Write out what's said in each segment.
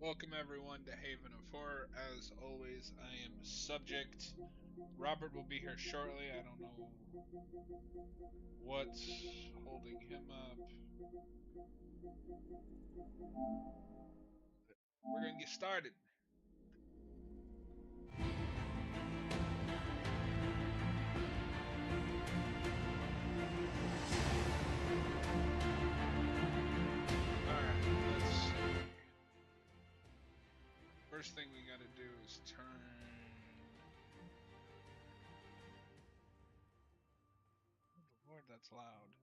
Welcome everyone to Haven of Horror. As always, I am Subject. Robert will be here shortly. I don't know what's holding him up. We're gonna get started. Alright, let's see. First thing we gotta do is turn... Oh Lord, that's loud.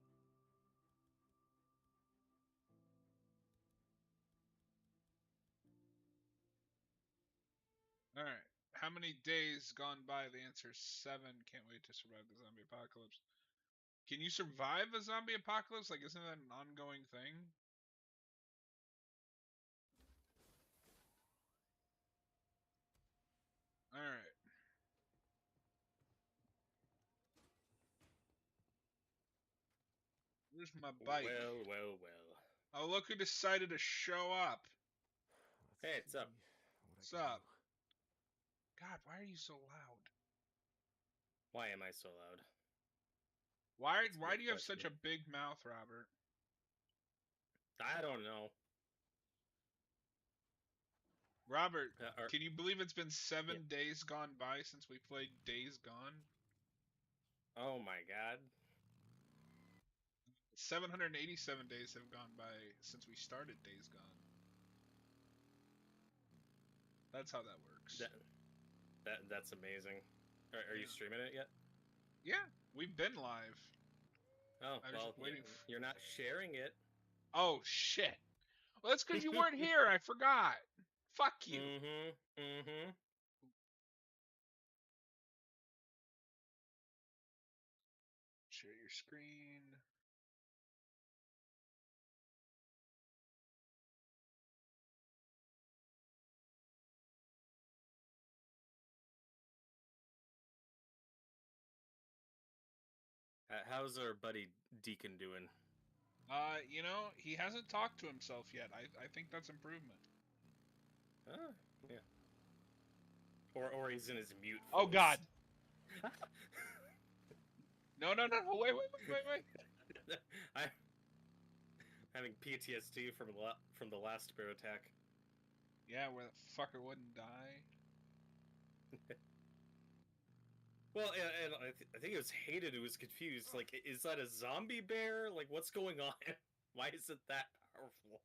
Alright. How many days gone by? The answer is 7. Can't wait to survive the zombie apocalypse. Can you survive a zombie apocalypse? Like, isn't that an ongoing thing? Alright. Where's my bike? Well. Oh, look who decided to show up. Hey, it's up. What's up? God, why are you so loud? Why am I so loud? Why That's a good do you have question. such a big mouth, Robert? I don't know. Robert, Or, can you believe it's been 7 yeah. days gone by since we played Days Gone? Oh my god. 787 days have gone by since we started Days Gone. That's how that works. That's amazing. Are you Yeah. streaming it yet? Yeah, we've been live. Oh, I was well, just waiting for... you're not sharing it. Oh, shit. Well, that's because you weren't here. I forgot. Fuck you. Mm-hmm. Share your screen. How's our buddy Deacon doing? He hasn't talked to himself yet. I think that's improvement. Yeah. Or he's in his mute Oh voice. God. No. Wait. I'm having PTSD from the last bear attack. Yeah, where the fucker wouldn't die. Well, and I think it was Hayden who was confused. Like, is that a zombie bear? Like, what's going on? Why is it that powerful?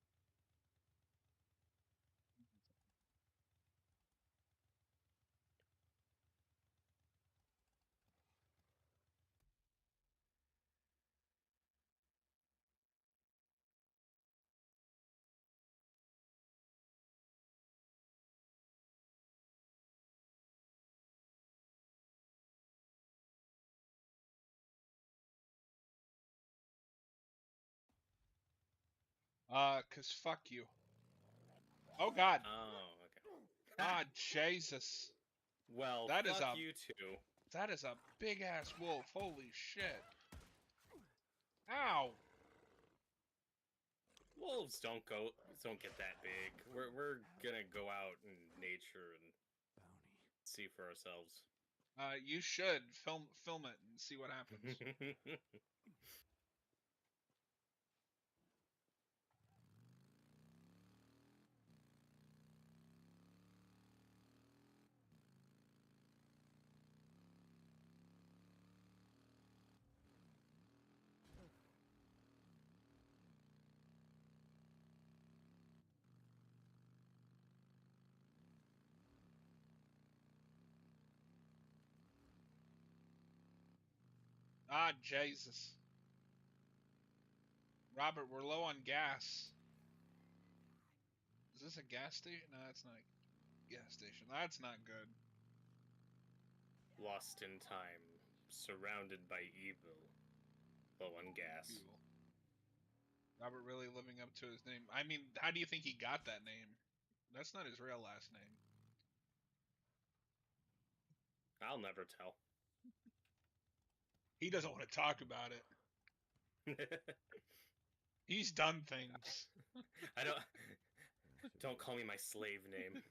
Cause fuck you. Oh God. Oh, okay. Ah, Jesus. Well, That is fuck a you too. big ass wolf. Holy shit. Ow. Wolves don't get that big. We're gonna go out in nature and see for ourselves. You should film it and see what happens. Ah, Jesus. Robert, we're low on gas. Is this a gas station? No, that's not a gas station. That's not good. Lost in time, surrounded by evil, low on gas. Evil. Robert really living up to his name. I mean, how do you think he got that name? That's not his real last name. I'll never tell. He doesn't want to talk about it. He's done things. I don't Don't call me my slave name.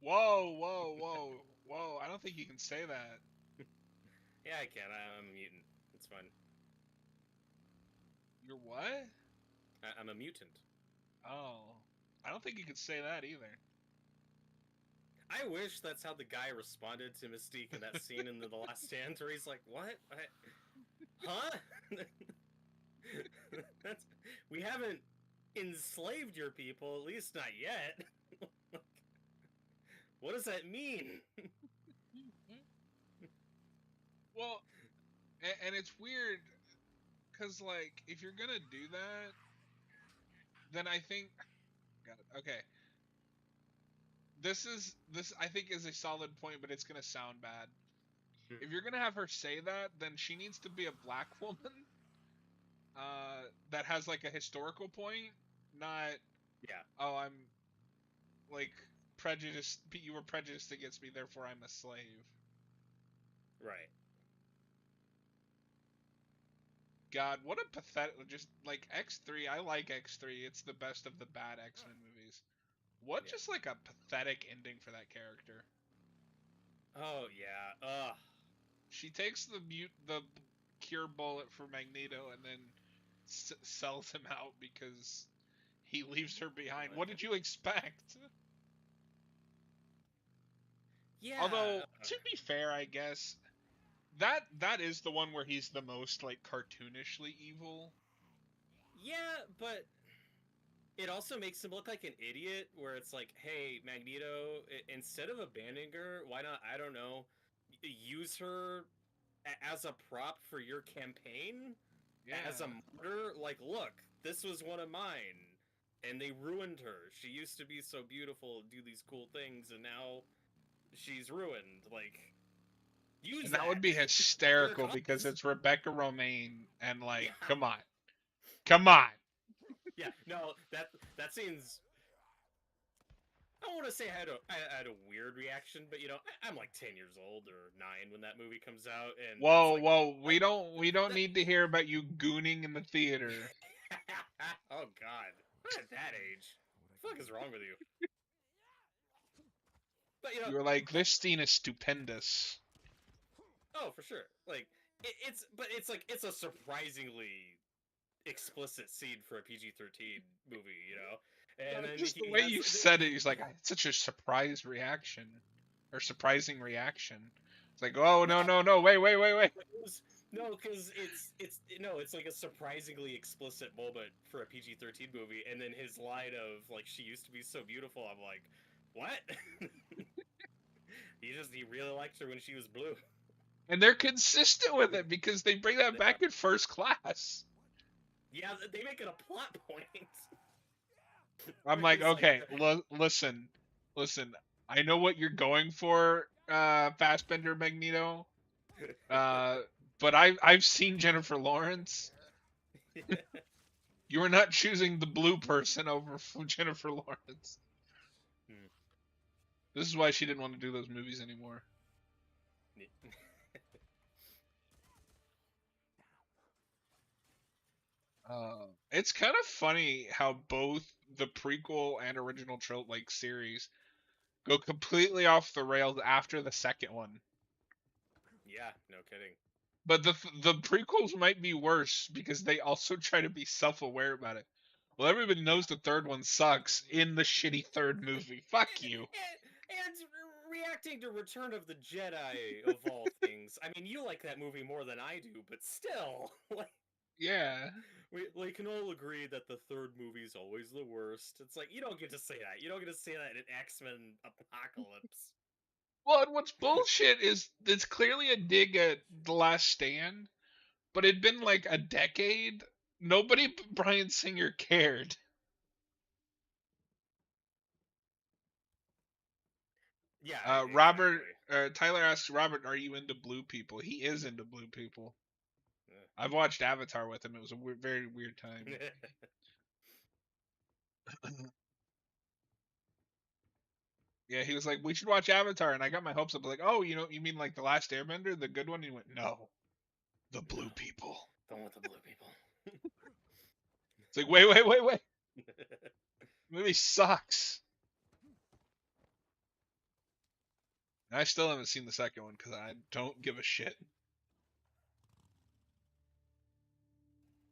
Whoa, whoa, whoa, whoa! I don't think you can say that. Yeah, I can. I'm a mutant. It's fine. You're what? I'm a mutant. Oh, I don't think you could say that either. I wish that's how the guy responded to Mystique in that scene in The Last Stand, where he's like, "What? Huh? That's we haven't enslaved your people, at least not yet. What does that mean?" Well, and it's weird because like if you're gonna do that, then I think got it. Okay, this I think is a solid point, but it's gonna sound bad. If you're gonna have her say that, then she needs to be a black woman that has like a historical point, not Yeah, oh I'm like prejudiced. You were prejudiced against me, therefore I'm a slave. right. God, what a pathetic. Just like X3, I like X3. It's the best of the bad X-Men movies. What Yeah. just like a pathetic ending for that character. Oh yeah. She takes the cure bullet for Magneto and then sells him out because he leaves her behind. What did you expect? Yeah. Although to be fair, I guess that is the one where he's the most like cartoonishly evil. Yeah, but it also makes him look like an idiot. Where it's like, hey, Magneto, instead of abandoning her, why not? I don't know, use her as a prop for your campaign, as a Yeah. martyr. Like, look, this was one of mine, and they ruined her. She used to be so beautiful, do these cool things, and now she's ruined. Like, use And that would that be for your hysterical because cause. it's Rebecca Romaine and like, Yeah, come on. Come on. yeah. No, that seems. I don't want to say I had a weird reaction, but I'm like 10 years old or 9 when that movie comes out, and it's Whoa, like, whoa. what? We don't That... need to hear about you gooning in the theater. Oh God, not at that age. What the fuck is wrong with you? But You were like, this scene is stupendous. oh, for sure. Like it's like it's a surprisingly explicit scene for a PG-13 movie. And God, then just the he way has you said it, he's like, it's such a surprise reaction. Or surprising reaction. It's like, oh, no, no, no, no, wait, wait, wait, wait. it was, no, because it's no, it's like a surprisingly explicit moment for a PG-13 movie, and then his line of like, "She used to be so beautiful." I'm like, what? He really liked her when she was blue. And they're consistent with it because they bring that They back are. in first class. Yeah, they make it a plot point. I'm Where like, he's like, okay, listen. I know what you're going for, Fassbender Magneto. Uh, but I've seen Jennifer Lawrence. You are not choosing the blue person over Jennifer Lawrence. Hmm. This is why she didn't want to do those movies anymore. It's kind of funny how both the prequel and original like series go completely off the rails after the second one. Yeah, no kidding. But the prequels might be worse because they also try to be self-aware about it. Well, everybody Yeah. knows the third one sucks in the shitty third movie. Fuck you. And reacting to Return of the Jedi of all things. I mean, you like that movie more than I do, but still, like Yeah. we can all agree that the third movie is always the worst. It's like you don't get to say that. You don't get to say that in X-Men Apocalypse. Well, and what's bullshit is it's clearly a dig at The Last Stand, but it'd been like a decade. Nobody but Bryan Singer cared. Yeah, Robert, exactly. Tyler asks Robert, "Are you into blue people?" He is into blue people. Yeah. I've watched Avatar with him. It was a very weird time. Yeah, he was like, "We should watch Avatar," and I got my hopes up. Like, "Oh, you mean like the Last Airbender, the good one?" And he went, "No, the No, blue people." don't want the blue people. It's like, wait. The movie sucks. And I still haven't seen the second one because I don't give a shit.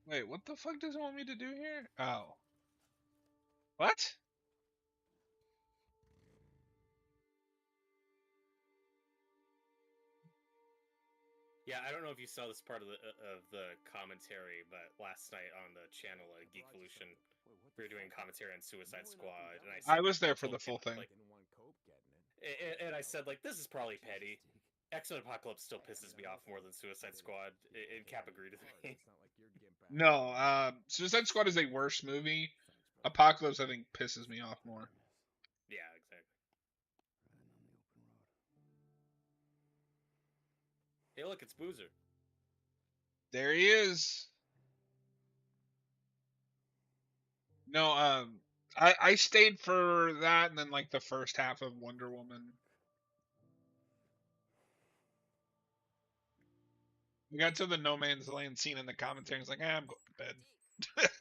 Wait, what the fuck does it want me to do here? Oh. What? Yeah, I don't know if you saw this part of the commentary, but last night on the channel at Geekvolution, we were doing commentary on Suicide Squad, and I I said, was there for told the full thing. like, and I said like, this is probably petty. X-Men Apocalypse still pisses me off more than Suicide Squad, and Cap agreed with me. No, Suicide Squad is a worse movie. Apocalypse, I think, pisses me off more. Yeah, exactly. Hey, look, it's Boozer. There he is. No, I stayed for that and then like the first half of Wonder Woman. We got to the No Man's Land scene in the commentary. It's like, I'm going to bed. Addie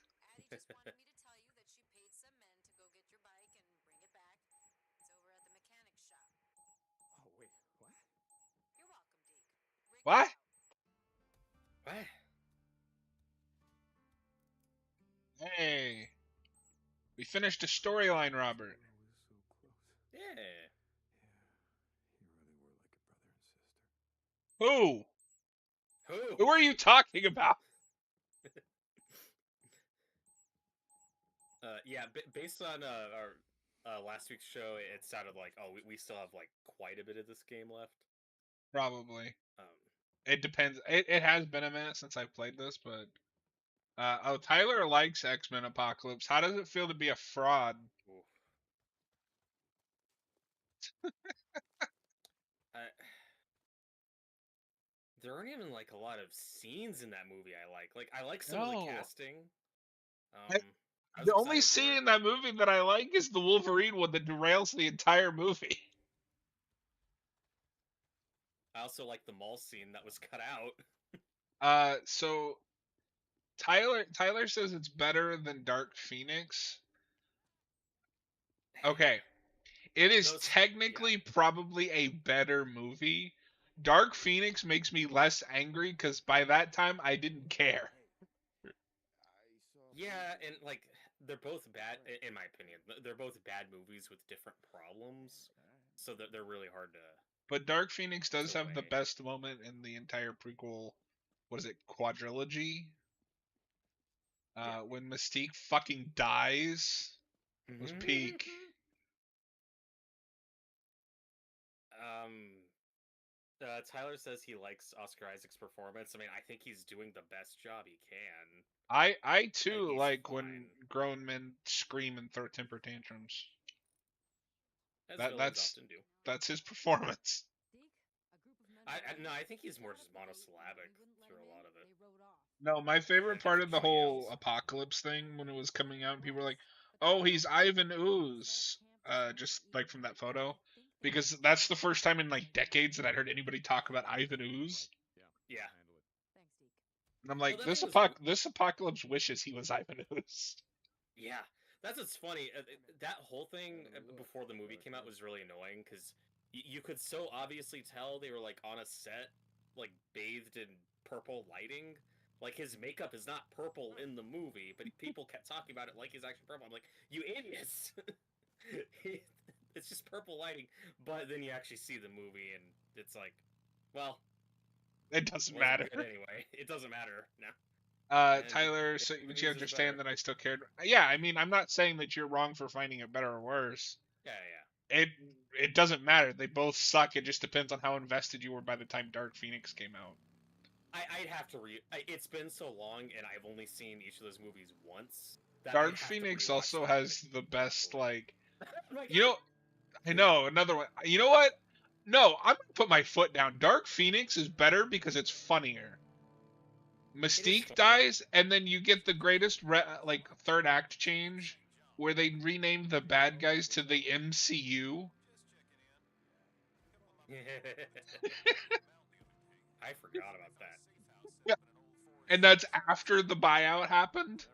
just wanted me to tell you that she paid some men to go get your bike and bring it back. It's over at the mechanic shop. Oh, wait, what? You're welcome, Deke. Rig What? What? Hey, we finished a storyline, Robert. Yeah. You really were like a brother and sister. Who? Who? Who are you talking about? Yeah, based on our last week's show, it sounded like, oh, we still have like quite a bit of this game left. Probably. Um, It depends. It has been a minute since I've played this, but oh, Tyler likes X-Men Apocalypse. How does it feel to be a fraud? I, there aren't even like a lot of scenes in that movie I like. Like I like some of the No. casting. I was The only excited scene for in that movie that I like is the Wolverine one that derails the entire movie. I also like the mall scene that was cut out. So Tyler says it's better than Dark Phoenix. Okay. It is technically probably a better movie. Dark Phoenix makes me less angry because by that time I didn't care. Yeah, and like they're both bad in my opinion. They're both bad movies with different problems, so that they're really hard to. But Dark Phoenix does to have the weigh. best moment in the entire prequel. What is it? Quadrilogy? Yeah. When Mystique fucking dies was peak. Tyler says he likes Oscar Isaac's performance. I mean, I think he's doing the best job he can. I too he's like fine. when grown men scream and throw temper tantrums. As That's villains often do. That's his performance. No, I think he's more just monosyllabic through a lot of it. No, my favorite part of the whole apocalypse thing when it was coming out, people were like, "Oh, he's Ivan Ooze," just like from that photo, because that's the first time in like decades that I heard anybody talk about Ivan Ooze. Yeah. And I'm like, Well, this apocalypse wishes he was Ivan Ooze. Yeah, that's what's funny. That whole thing before the movie came out was really annoying because you could so obviously tell they were like on a set, like bathed in purple lighting. Like his makeup is not purple in the movie, but people kept talking about it like he's actually purple. I'm like, you idiots! It's just purple lighting. But then you actually see the movie, and it's like, well, it doesn't matter anyway. It doesn't matter now. Tyler, so would you understand that I still cared? Yeah, I mean, I'm not saying that you're wrong for finding it better or worse. Yeah. It doesn't matter. They both suck. It just depends on how invested you were by the time Dark Phoenix came out. I'd have to it's been so long, and I've only seen each of those movies once. Dark Phoenix also has the best, like, you know. I know another one. You know what? No, I'm gonna put my foot down. Dark Phoenix is better because it's funnier. Mystique dies, and then you get the greatest like third act change where they rename the bad guys to the MCU. I forgot about that. Yeah. And that's after the buyout happened.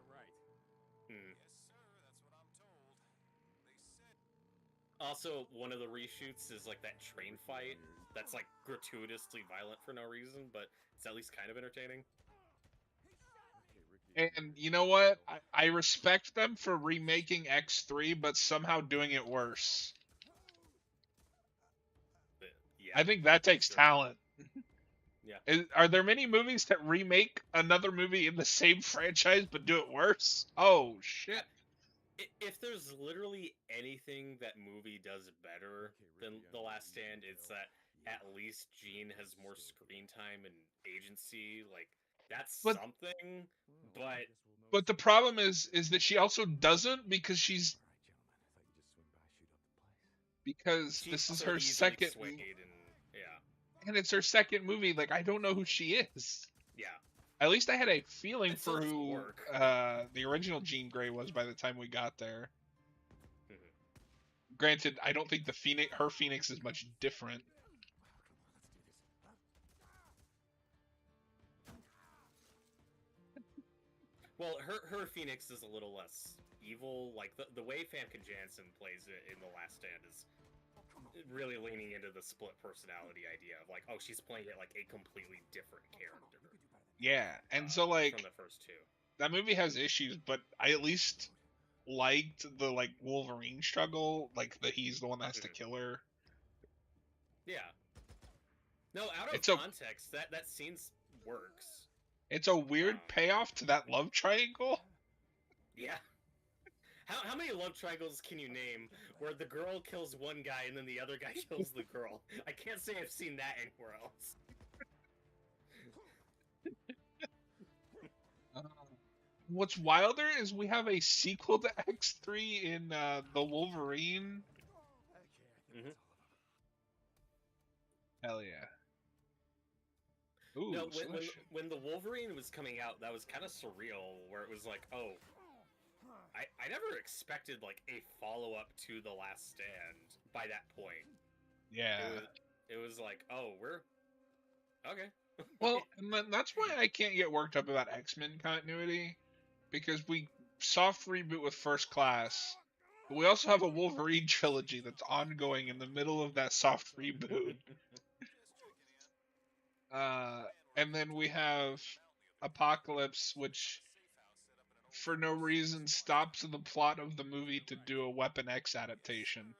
Also, one of the reshoots is like that train fight that's like gratuitously violent for no reason, but it's at least kind of entertaining. And you know what? I respect them for remaking X3, but somehow doing it worse. But, yeah, I think that takes sure. talent. Yeah. Are there many movies that remake another movie in the same franchise but do it worse? Oh, shit. If there's literally anything that movie does better than The Last Stand, it's that at least Jean has more screen time and agency. Like, that's But something, but but the problem is that she also doesn't because she's this is also her easily second swayed, and yeah. and it's her second movie. Like, I don't know who she is. Yeah. At least I had a feeling It still for doesn't who work. the original Jean Grey was by the time we got there. Mhm. Granted, I don't think her Phoenix is much different. Well, her Phoenix is a little less evil. Like the way Famke Janssen plays it in The Last Stand is really leaning into the split personality idea of like, oh, she's playing it like a completely different character. Yeah, and so like from the first two. that movie has issues, but I at least liked the like Wolverine struggle, like that he's the one that has to kill her. Yeah. No, out of It's a context, that scene works. it's a weird payoff to that love triangle. Yeah. How many love triangles can you name where the girl kills one guy and then the other guy kills the girl? I can't say I've seen that anywhere else. What's wilder is we have a sequel to X3 in the Wolverine. Mm-hmm. Hell yeah. Ooh, no, when the Wolverine was coming out, that was kind of surreal, where it was like, oh, I never expected like a follow up to The Last Stand by that point. Yeah. It was like, oh, we're okay. Well, and that's why I can't get worked up about X-Men continuity, because we soft reboot with First Class, but we also have a Wolverine trilogy that's ongoing in the middle of that soft reboot. And then we have Apocalypse, which for no reason stops the plot of the movie to do a Weapon X adaptation.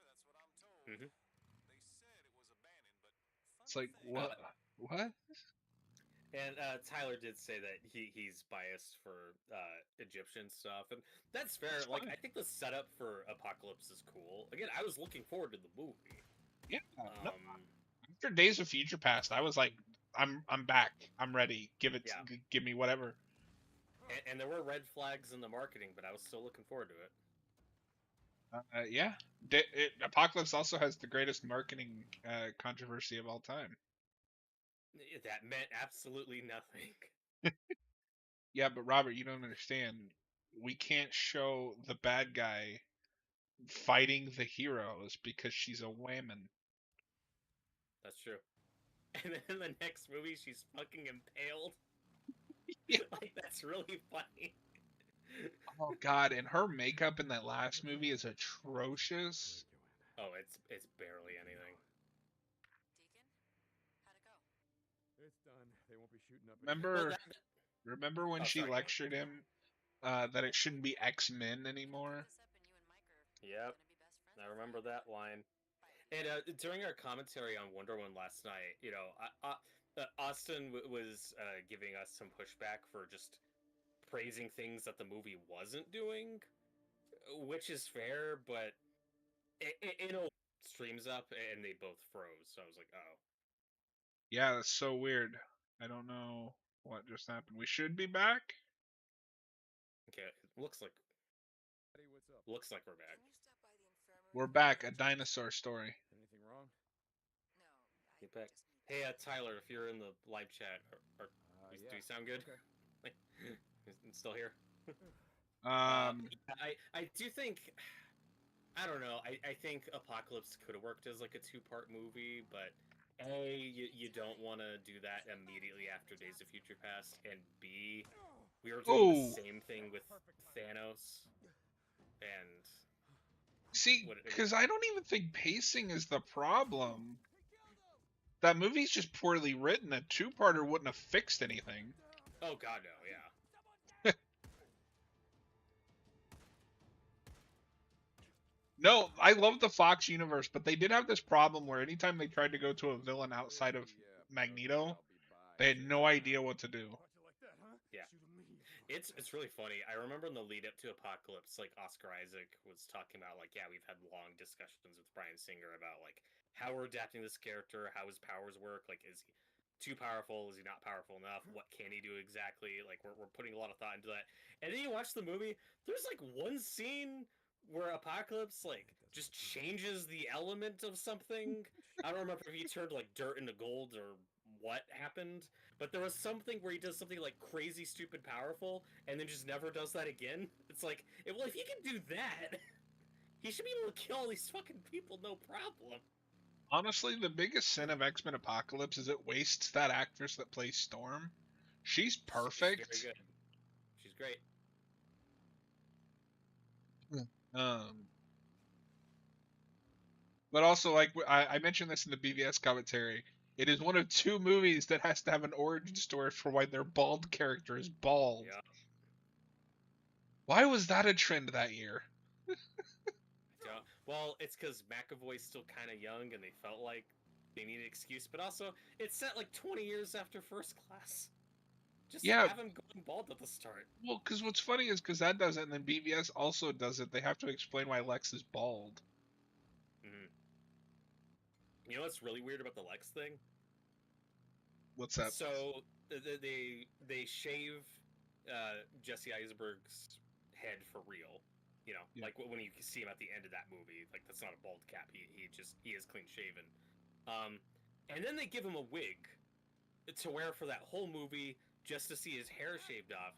Mm-hmm. It's like, what? What? And Tyler did say that he's biased for Egyptian stuff, and that's fair. That's like, fine. I think the setup for Apocalypse is cool. Again, I was looking forward to the movie. Yeah. No. After Days of Future Past, I was like, I'm back. I'm ready. Give it. Yeah. Give me whatever. And there were red flags in the marketing, but I was still looking forward to it. Yeah. Apocalypse also has the greatest marketing controversy of all time. That meant absolutely nothing. Yeah, but Robert, you don't understand. We can't show the bad guy fighting the heroes because she's a woman. That's true. And then in the next movie, she's fucking impaled. Yeah. Like, that's really funny. Oh God, and her makeup in that last movie is atrocious. Oh, it's barely anything. Deacon, how'd it go? It's done. They won't be shooting up. Remember when she lectured him that it shouldn't be X-Men anymore? Yep, I remember that line. And during our commentary on Wonder Woman last night, you know, Austin was giving us some pushback for just praising things that the movie wasn't doing, which is fair, but it streams up and they both froze. So I was like, oh. Yeah, that's so weird. I don't know what just happened. We should be back. Okay, looks like we're back. We're back. A dinosaur story. Anything wrong? No, Get back. Hey, Tyler, if you're in the live chat, do you sound good? Okay. I'm still here. Um, I do think, I don't know. I think Apocalypse could have worked as like a two-part movie, but you don't want to do that immediately after Days of Future Past, and B, we were doing the same thing with Thanos, and See, because I don't even think pacing is the problem. That movie's just poorly written. A two-parter wouldn't have fixed anything. Oh god, no, yeah. No, I love the Fox universe, but they did have this problem where anytime they tried to go to a villain outside of Magneto, they had no idea what to do. Yeah. It's really funny. I remember in the lead up to Apocalypse, like Oscar Isaac was talking about, like, yeah, we've had long discussions with Bryan Singer about like how we're adapting this character, how his powers work, like is he too powerful, is he not powerful enough, what can he do exactly? Like we're putting a lot of thought into that. And then you watch the movie, there's like one scene where Apocalypse like just changes the element of something. I don't remember if he turned like dirt into gold or what happened, but there was something where he does something like crazy, stupid, powerful, and then just never does that again. It's like, well, if he can do that, he should be able to kill all these fucking people, no problem. Honestly, the biggest sin of X-Men Apocalypse is it wastes that actress that plays Storm. She's perfect. She's very good. She's great. But also, like I mentioned this in the BVS commentary, it is one of two movies that has to have an origin story for why their bald character is bald. Yeah. Why was that a trend that year? Yeah. Well, it's because McAvoy's still kind of young, and they felt like they need an excuse. But also, it's set like 20 years after First Class. Just have him going bald at the start. Well, because what's funny is because that does it, and then BVS also does it. They have to explain why Lex is bald. Mm-hmm. You know what's really weird about the Lex thing? What's that? So they shave Jesse Eisenberg's head for real. You know, like when you see him at the end of that movie, like that's not a bald cap. He is clean shaven. And then they give him a wig to wear for that whole movie just to see his hair shaved off.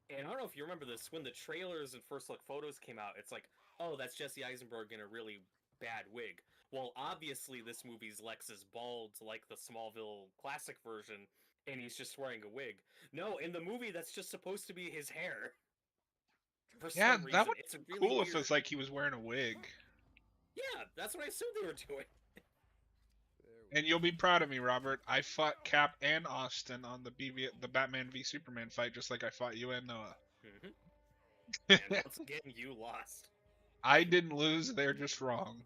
And I don't know if you remember this, when the trailers and first look photos came out, it's like, oh, that's Jesse Eisenberg in a really bad wig. Well, obviously this movie's Lex is bald like the Smallville classic version, and he's just wearing a wig. No, in the movie that's just supposed to be his hair. For some reason. That would it's be really cool weird. if it's like he was wearing a wig. Yeah, that's what I assumed they were doing. And you'll be proud of me, Robert. I fought Cap and Austin on the Batman v Superman fight, just like I fought you and Noah. Mm-hmm. And once again, you lost. I didn't lose. They're just wrong.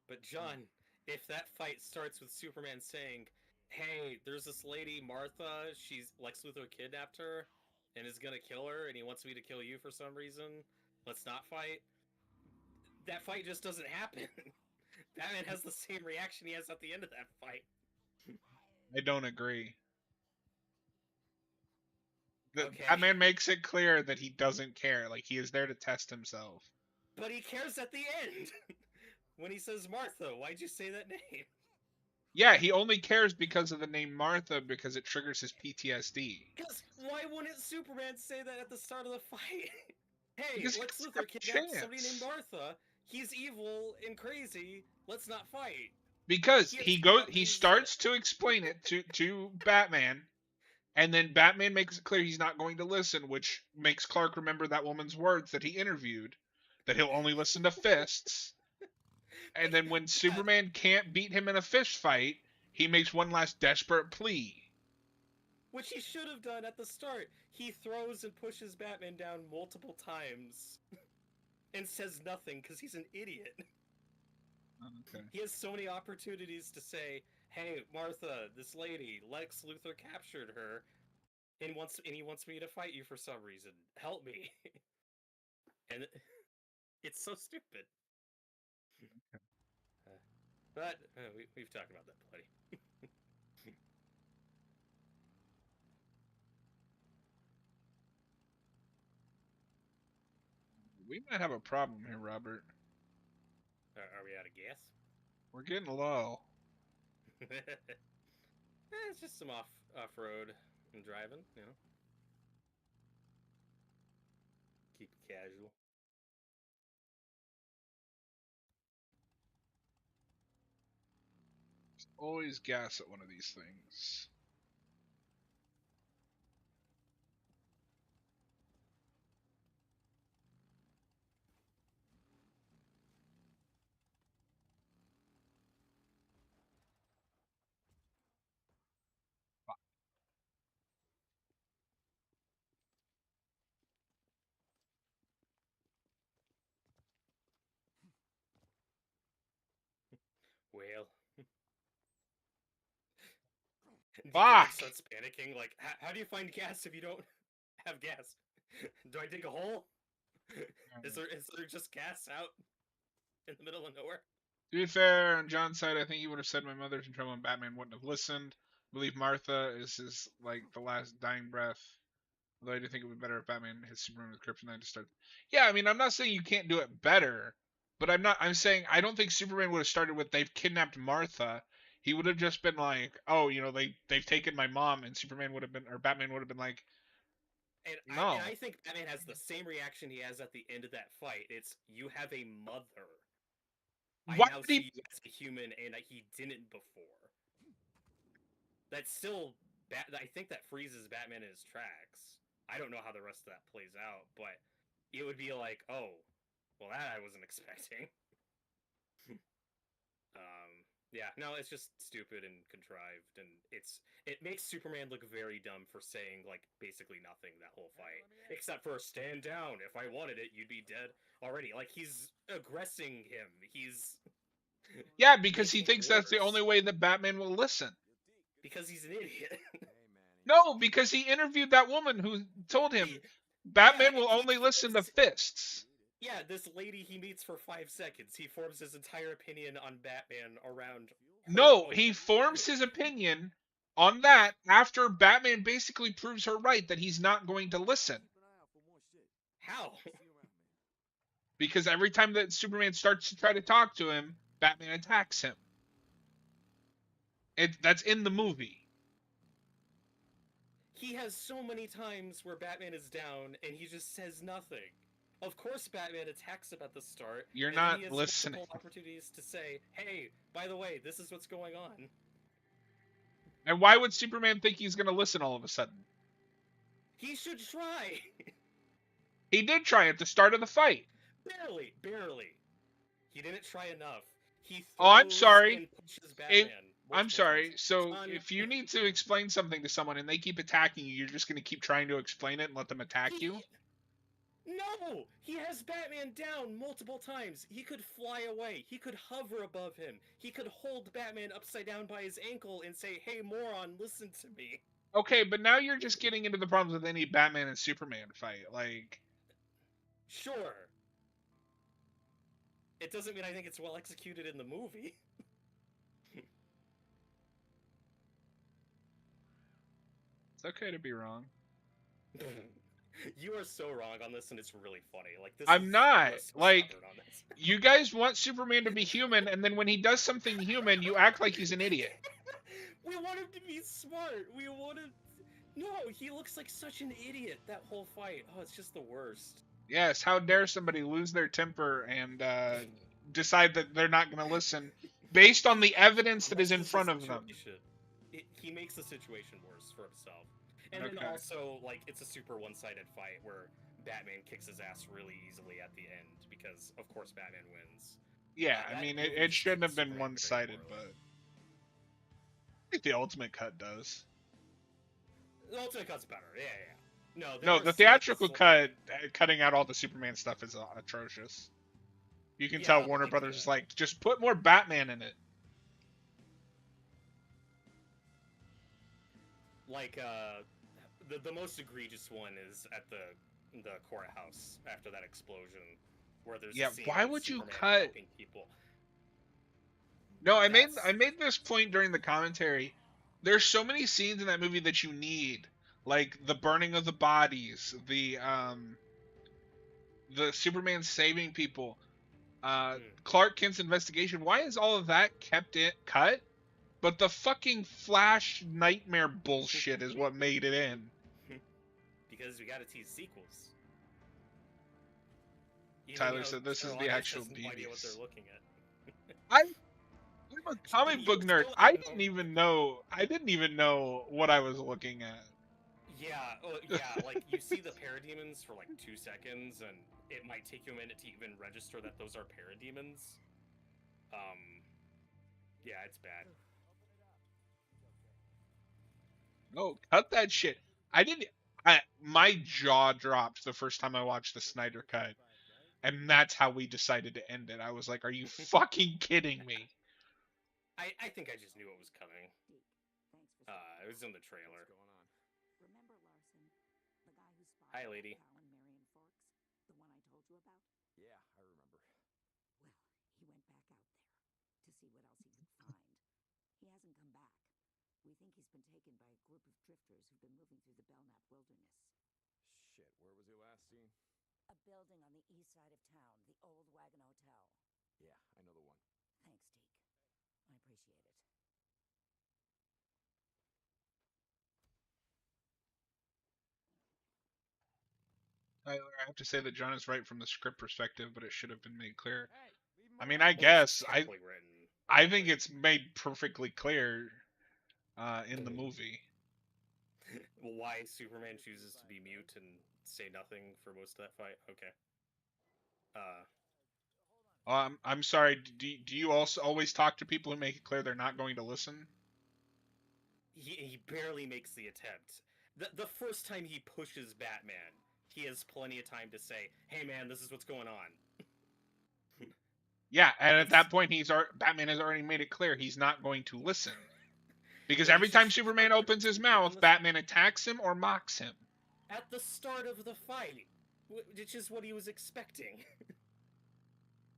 But John, if that fight starts with Superman saying, hey, there's this lady, Martha, Lex Luthor kidnapped her and is gonna kill her, and he wants me to kill you for some reason, let's not fight. That fight just doesn't happen. Batman has the same reaction he has at the end of that fight. I don't agree. Batman makes it clear that he doesn't care. Like, he is there to test himself. But he cares at the end. When he says Martha, why'd you say that name? Yeah, he only cares because of the name Martha, because it triggers his PTSD. Because why wouldn't Superman say that at the start of the fight? Hey, because Lex Luthor kidnapped somebody named Martha. He's evil and crazy. Let's not fight. Because he starts to explain it to Batman, and then Batman makes it clear he's not going to listen, which makes Clark remember that woman's words that he interviewed, that he'll only listen to fists. And then when Superman can't beat him in a fist fight, he makes one last desperate plea. Which he should have done at the start. He throws and pushes Batman down multiple times and says nothing because he's an idiot. Okay. He has so many opportunities to say, hey, Martha, this lady, Lex Luthor captured her, and he wants me to fight you for some reason. Help me. And it's so stupid. Okay. But we've talked about that plenty. We might have a problem here, Robert. Are we out of gas? We're getting low. It's just some off-road and driving, you know. Keep it casual. Always gas at one of these things. Well, Deacon like Fuck! starts panicking. Like, how do you find gas if you don't have gas? Do I dig a hole? Is there just gas out in the middle of nowhere? To be fair, on John's side, I think he would have said my mother's in trouble and Batman wouldn't have listened. I believe Martha is his, like, the last dying breath. Although I do think it would be better if Batman hit Superman with kryptonite to start. Yeah, I mean, I'm not saying you can't do it better, but I'm saying I don't think Superman would have started with they've kidnapped Martha. He would have just been like, oh, they've taken my mom, and Superman would have been, or Batman would have been like, And no. I think Batman has the same reaction he has at the end of that fight. It's, you have a mother. I Why now would see he? you as a human, and he didn't before. That's still I think that freezes Batman in his tracks. I don't know how the rest of that plays out, but it would be like, oh, well, that I wasn't expecting. Yeah, no, it's just stupid and contrived, and it makes Superman look very dumb for saying, like, basically nothing that whole fight, except for stand down. If I wanted it, you'd be dead already. Like, he's aggressing him. He's Yeah, because he making it thinks that's the worse. only way that Batman will listen. Because he's an idiot. No, because he interviewed that woman who told him Batman will only listen to fists. Yeah, this lady he meets for 5 seconds. He forms his entire opinion on Batman around her. No, he forms his opinion on that after Batman basically proves her right that he's not going to listen. How? Because every time that Superman starts to try to talk to him, Batman attacks him. That's in the movie. He has so many times where Batman is down and he just says nothing. Of course, Batman attacks him at the start. You're and not then he has listening. multiple opportunities to say, "Hey, by the way, this is what's going on." And why would Superman think he's going to listen all of a sudden? He should try. He did try at the start of the fight. Barely. He didn't try enough. He Oh, I'm throws sorry. and punches Batman. I'm multiple sorry. times. So if you need to explain something to someone and they keep attacking you, you're just going to keep trying to explain it and let them attack you? No! He has Batman down multiple times. He could fly away. He could hover above him. He could hold Batman upside down by his ankle and say, "Hey, moron, listen to me." Okay, but now you're just getting into the problems with any Batman and Superman fight. Like, Sure. It doesn't mean I think it's well executed in the movie. it's okay to be wrong. You are so wrong on this, and it's really funny. Like, this I'm is, not. you are so Like, stubborn on this. you guys want Superman to be human, and then when he does something human, you act like he's an idiot. We want him to be smart. We want him. No, he looks like such an idiot that whole fight. Oh, it's just the worst. Yes, how dare somebody lose their temper and decide that they're not going to listen based on the evidence that is in front of them. He makes the situation worse for himself. And then also, like, it's a super one-sided fight where Batman kicks his ass really easily at the end because, of course, Batman wins. Yeah, I mean, it shouldn't have been one-sided, but I think the Ultimate Cut does. The Ultimate Cut's better, yeah. No, the theatrical cut, cutting out all the Superman stuff is atrocious. You can tell Warner Brothers is like, just put more Batman in it. Like, the most egregious one is at the courthouse after that explosion, where there's a scene why of would you Superman cut? helping people. No, I made this point during the commentary. There's so many scenes in that movie that you need, like the burning of the bodies, the Superman saving people, Clark Kent's investigation. Why is all of that cut? But the fucking Flash nightmare bullshit is what made it in. Because we gotta tease sequels. Tyler said this is the actual idea what BBs. they're looking at. I I'm a comic book You nerd. still I didn't didn't even know. I didn't even know what I was looking at. Yeah, yeah, like you see the parademons for like 2 seconds, and it might take you a minute to even register that those are parademons. Yeah, it's bad. No, cut that shit. I didn't. My jaw dropped the first time I watched the Snyder cut, and that's how we decided to end it. I was like, "Are you fucking kidding me?" I think I just knew it was coming. It was in the trailer. Remember Larson, the guy who spotted Hi, lady. Val and Marion Forks? The one I told you about? Yeah, I remember. Well, he went back out there to see what else he could find. He hasn't come back. We think he's been taken by a group of drifters who've been moving through the Belknap wilderness. Shit, where was he last seen? A building on the east side of town, the old Wagon Hotel. Yeah, I know the one. Thanks, Deke. I appreciate it. I have to say that John is right from the script perspective, but it should have been made clear. Hey, leave him I mean, alone. I Well, it's guess terribly written. I think it's made perfectly clear in the movie. Why Superman chooses to be mute and say nothing for most of that fight? Okay. I'm sorry. Do you also always talk to people who make it clear they're not going to listen? He barely makes the attempt. The first time he pushes Batman, he has plenty of time to say, "Hey man, this is what's going on." Yeah, and at It's that point, Batman has already made it clear he's not going to listen because But every he's time just Superman stubborn. opens his He mouth, wouldn't listen. Batman attacks him or mocks him. At the start of the fight, which is what he was expecting.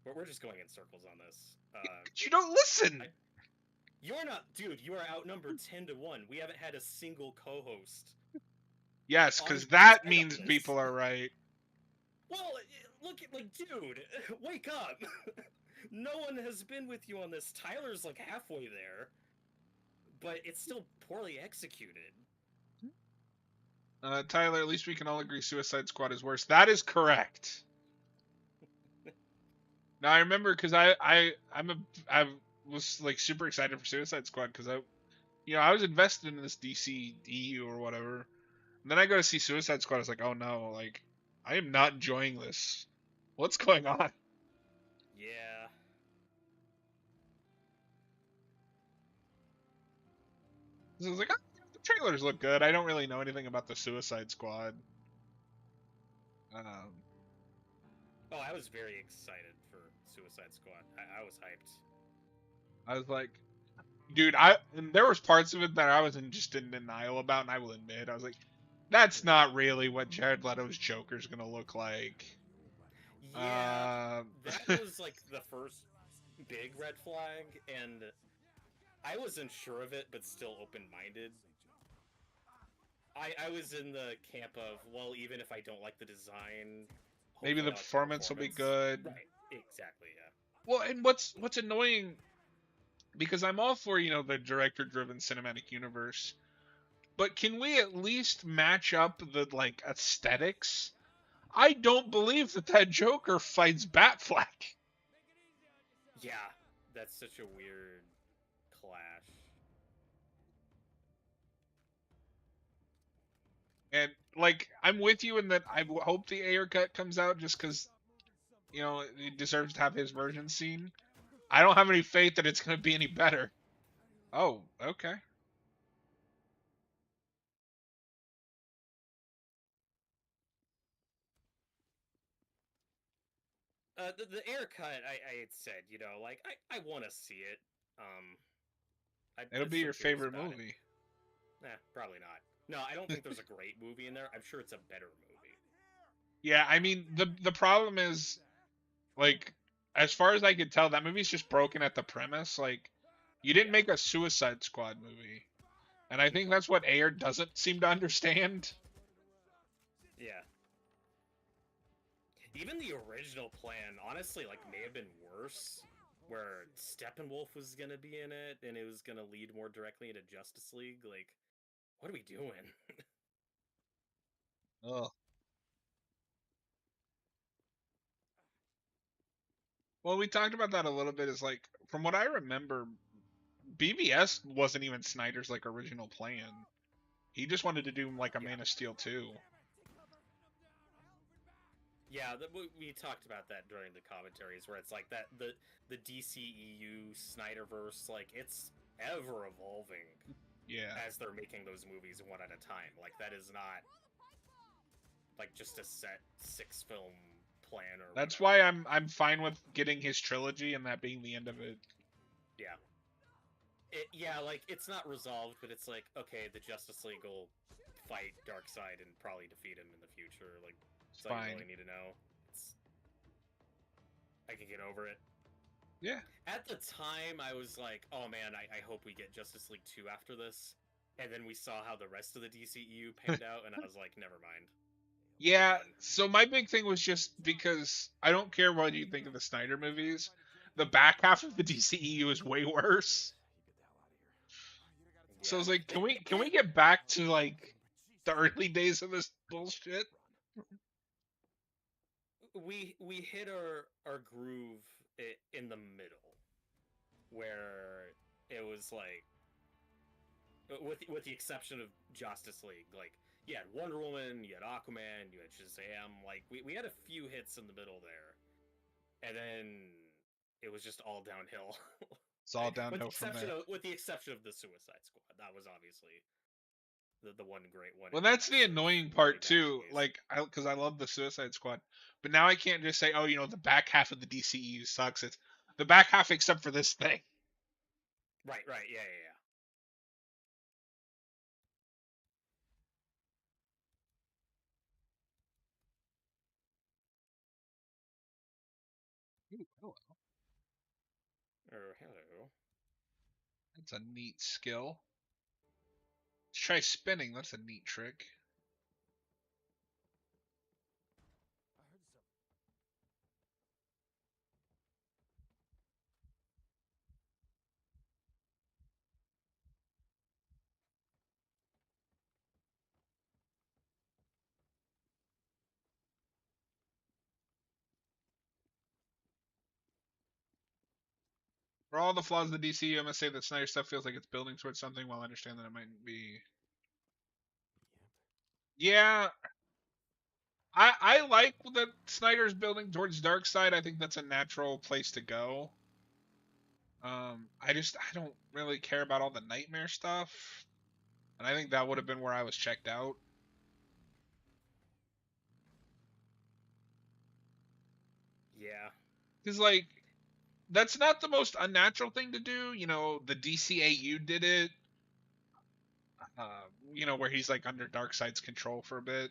But we're just going in circles on this. You don't listen. You're not, dude. You are outnumbered 10-1. We haven't had a single co-host. Yes, on because that set means of this. people are right. Well, look at dude, wake up. No one has been with you on this. Tyler's like halfway there, but it's still poorly executed. Tyler, at least we can all agree Suicide Squad is worse. That is correct. Now I remember because I was like super excited for Suicide Squad because I was invested in this DC EU or whatever. And then I go to see Suicide Squad. I was like, oh no, like I am not enjoying this. What's going on? Yeah. So I was like, oh, the trailers look good. I don't really know anything about the Suicide Squad. Oh, I was very excited for Suicide Squad. I was hyped. I was like, dude, and there was parts of it that I was just in denial about, and I will admit, I was like, that's not really what Jared Leto's Joker's gonna look like. Yeah, that was like the first big red flag, and I wasn't sure of it, but still open-minded. I was in the camp of, well, even if I don't like the design, Maybe the performance will be good. Right, exactly, yeah. Well, and what's annoying, because I'm all for the director-driven cinematic universe, but can we at least match up the like aesthetics? I don't believe that Joker fights Batfleck. Yeah, that's such a weird clash. And like, I'm with you in that I hope the Ayer cut comes out just because he deserves to have his version seen. I don't have any faith that it's going to be any better. Oh, okay. The Ayer cut, I had said, like I want to see it. It'll be your still curious favorite about movie. Nah, probably not. No, I don't think there's a great movie in there. I'm sure it's a better movie. Yeah, I mean the problem is, like, as far as I could tell, that movie's just broken at the premise. Like, you didn't make a Suicide Squad movie, and I think that's what Ayer doesn't seem to understand. Yeah. Even the original plan, honestly, like, may have been worse. Where Steppenwolf was gonna be in it, and it was gonna lead more directly into Justice League. Like, what are we doing? Ugh. Well, we talked about that a little bit. Is like, from what I remember, BBS wasn't even Snyder's like original plan. He just wanted to do like a Yeah. Man of Steel 2. Yeah, we talked about that during the commentaries, where it's like that the DCEU Snyderverse, like it's ever evolving Yeah. as they're making those movies one at a time. Like that is not like just a set 6-film plan or That's whatever. why I'm fine with getting his trilogy and that being the end of it. Yeah. Yeah, like it's not resolved, but it's like okay, the Justice League will fight Darkseid and probably defeat him in the future. Like It's that's all you fine. really need to know. I can get over it. Yeah. At the time, I was like, oh man, I hope we get Justice League 2 after this. And then we saw how the rest of the DCEU panned out, and I was like, never mind. Yeah, so my big thing was just because I don't care what you think of the Snyder movies, the back half of the DCEU is way worse. So I was like, can we get back to like the early days of this bullshit? We hit our groove in the middle, where it was like, with the exception of Justice League, like you had Wonder Woman, you had Aquaman, you had Shazam. Like we had a few hits in the middle there, and then it was just all downhill. It's all downhill from there. With the exception of the Suicide Squad, that was obviously the one great one. Well, that's the annoying part too. Like, because I love the Suicide Squad, but now I can't just say, oh, you know, the back half of the DCEU sucks. It's the back half except for this thing. Right. Yeah. Ooh, hello. Hello. That's a neat skill. Let's try spinning. That's a neat trick. For all the flaws of the DCU, I must say that Snyder stuff feels like it's building towards something, while I understand that it might be. Yeah, I like that Snyder's building towards Darkseid. I think that's a natural place to go. I don't really care about all the nightmare stuff, and I think that would have been where I was checked out. Yeah. Because like that's not the most unnatural thing to do. You know, the DCAU did it. You know, where he's like under Darkseid's control for a bit.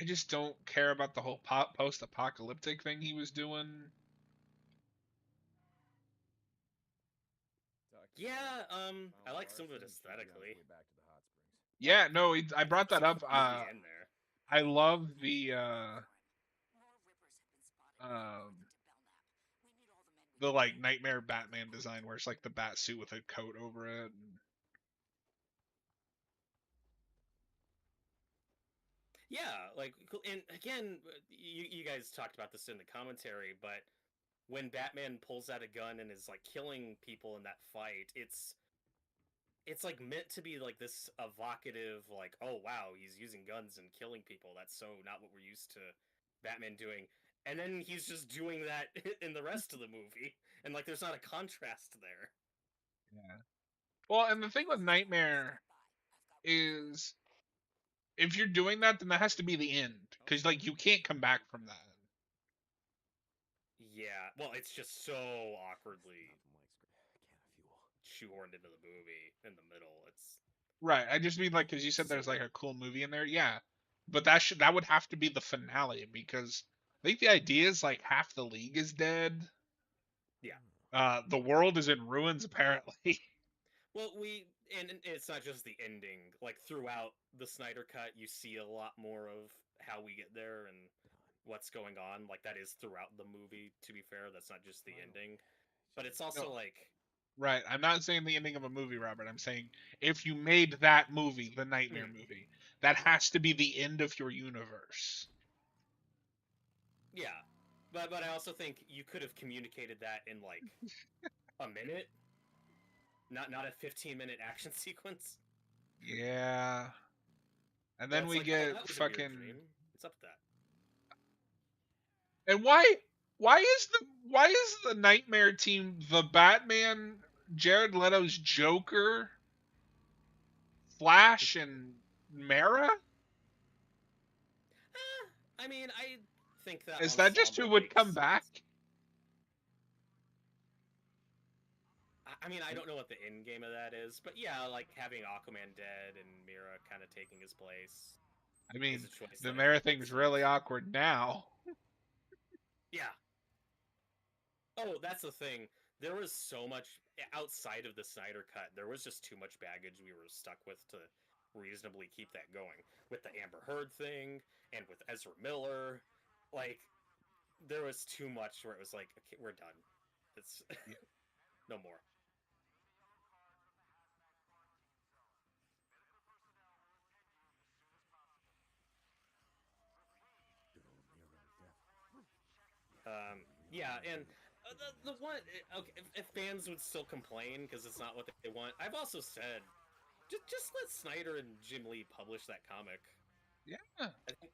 I just don't care about the whole post-apocalyptic thing he was doing. Yeah, I like some of it aesthetically. Yeah, no, I brought that up. In there. I love um the like nightmare Batman design where it's like the bat suit with a coat over it. Yeah, like, and again, you guys talked about this in the commentary, but when Batman pulls out a gun and is like killing people in that fight, it's like meant to be like this evocative, like, oh wow, he's using guns and killing people. That's so not what we're used to Batman doing. And then he's just doing that in the rest of the movie, and like there's not a contrast there. Yeah. Well, and the thing with Nightmare is if you're doing that, then that has to be the end because like you can't come back from that. Yeah, well, it's just so awkwardly shoehorned into the movie in the middle. It's Right. I just mean like because you said there's like a cool movie in there. Yeah, but that would have to be the finale because I think the idea is like half the league is dead. Yeah. The world is in ruins apparently. Well, and it's not just the ending. Like throughout the Snyder cut, you see a lot more of how we get there and what's going on. Like that is throughout the movie. To be fair, that's not just the ending, but it's also No. like Right. I'm not saying the ending of a movie, Robert. I'm saying if you made that movie, the Nightmare movie, that has to be the end of your universe. yeah, but I also think you could have communicated that in like a minute. Not a 15-minute action sequence. Yeah. And Well, then it's we like, oh, get that was a weird fucking. dream. What's up with that? And why is the Nightmare team the Batman, Jared Leto's Joker, Flash, and Mara? I mean, I think that Is that just who ensemble would makes come sense. back? I mean, I don't know what the end game of that is, but yeah, like having Aquaman dead and Mira kind of taking his place I is mean, a choice. the that I Mara think makes thing's really sense. awkward now. Yeah. Oh, that's the thing. There was so much outside of the Snyder cut. There was just too much baggage we were stuck with to reasonably keep that going. With the Amber Heard thing and with Ezra Miller, like there was too much where it was like, okay, we're done. It's Yeah. no more. Yeah, and the one, okay, if fans would still complain because it's not what they want, I've also said, just let Snyder and Jim Lee publish that comic. Yeah. I think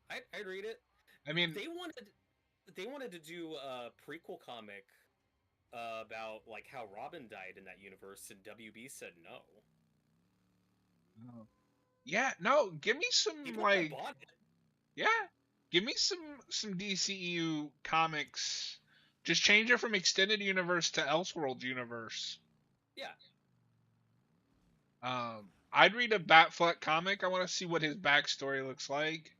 I'd read it. I mean, They wanted to do a prequel comic about like how Robin died in that universe, and WB said no. yeah, no, give me some People would have like, bought it. yeah, give me some DCEU comics. Just change it from extended universe to Elseworlds universe. Yeah. I'd read a Batfleck comic. I want to see what his backstory looks like.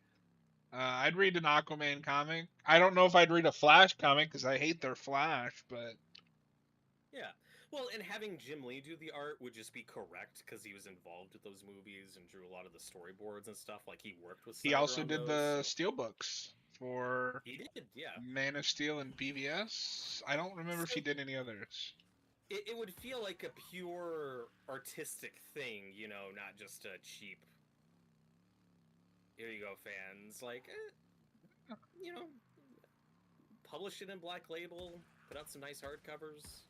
I'd read an Aquaman comic. I don't know if I'd read a Flash comic because I hate their Flash, but Yeah. Well, and having Jim Lee do the art would just be correct because he was involved with those movies and drew a lot of the storyboards and stuff. Like he worked with he Snyder also on did those. the So. Steelbooks for He did, yeah. Man of Steel and BVS. I don't remember if So he did any others. it would feel like a pure artistic thing, you know, not just a cheap. Here you go, fans. Like, you know, publish it in Black Label, put out some nice hardcovers.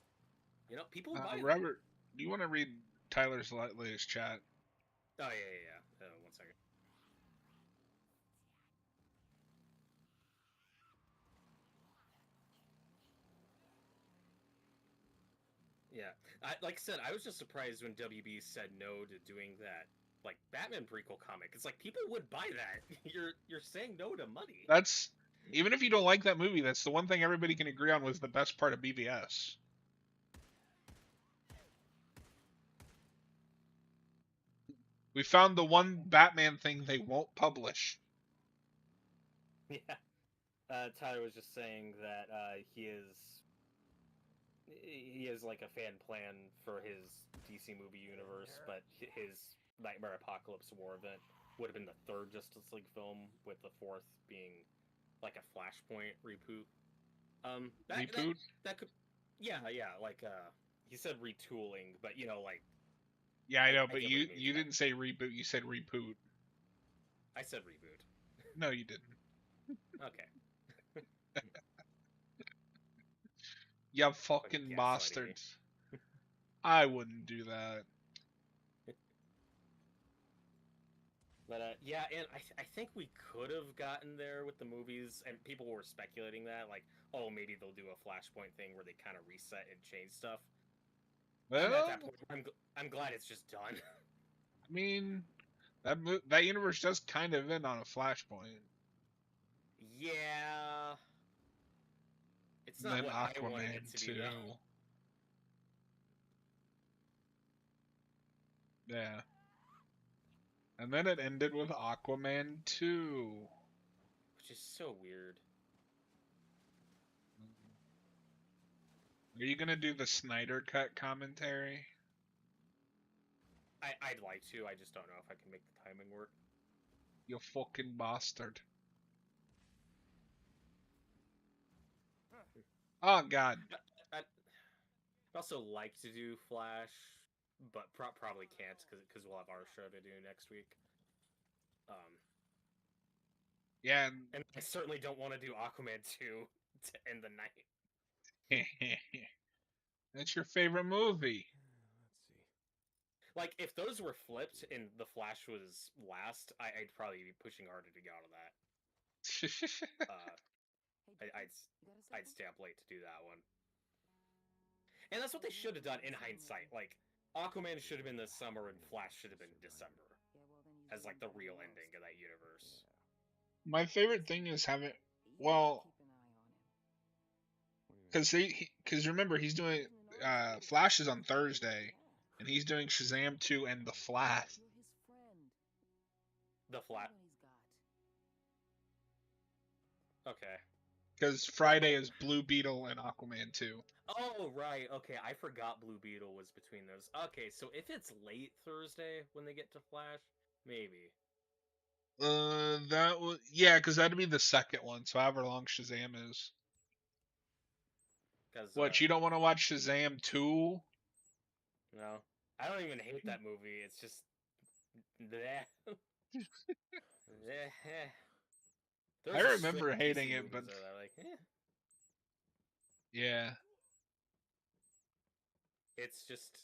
You know, people would buy it. Robert, do you want to read Tyler's latest chat? Oh yeah. 1 second. Yeah, like I said, I was just surprised when WB said no to doing that, like Batman prequel comic. It's like people would buy that. You're saying no to money. That's even if you don't like that movie, that's the one thing everybody can agree on was the best part of BVS. We found the one Batman thing they won't publish. Yeah. Tyler was just saying that he is like a fan plan for his DC movie universe, but his Nightmare Apocalypse War event would have been the third Justice League film, with the fourth being like a Flashpoint reboot. Reboot? That could, yeah, like he said retooling, but you know, like Yeah, I know, but get what he means you by didn't say reboot. You said reboot. I said reboot. No, you didn't. Okay. You fucking bastards. I wouldn't do that. But yeah, and I think we could have gotten there with the movies, and people were speculating that, like, oh, maybe they'll do a Flashpoint thing where they kind of reset and change stuff. Well, I'm at that point. I'm glad it's just done. I mean, that universe does kind of end on a Flashpoint. Yeah. It's not what I wanted it to be, though. Yeah. And then it ended with Aquaman 2. Which is so weird. Are you gonna do the Snyder Cut commentary? I'd like to, I just don't know if I can make the timing work. You fucking bastard. Oh, God. I'd also like to do Flash, but probably can't because we'll have our show to do next week. Yeah. And I certainly don't want to do Aquaman 2 to end the night. That's your favorite movie. Like, if those were flipped and the Flash was last, I'd probably be pushing harder to get out of that. I'd stay up late to do that one. And that's what they should have done in hindsight. Like, Aquaman should have been this summer and Flash should have been December. As, like, the real ending of that universe. My favorite thing is having, well, because remember he's doing Flash is on Thursday, and he's doing Shazam 2 and the Flash. The Flash. Okay. Because Friday is Blue Beetle and Aquaman 2. Oh, right. Okay, I forgot Blue Beetle was between those. Okay, so if it's late Thursday when they get to Flash, maybe. That was, yeah, because that'd be the second one. So however long Shazam is. What, you don't want to watch Shazam 2? No, I don't even hate that movie. It's just, I remember hating it, but like, yeah, it's just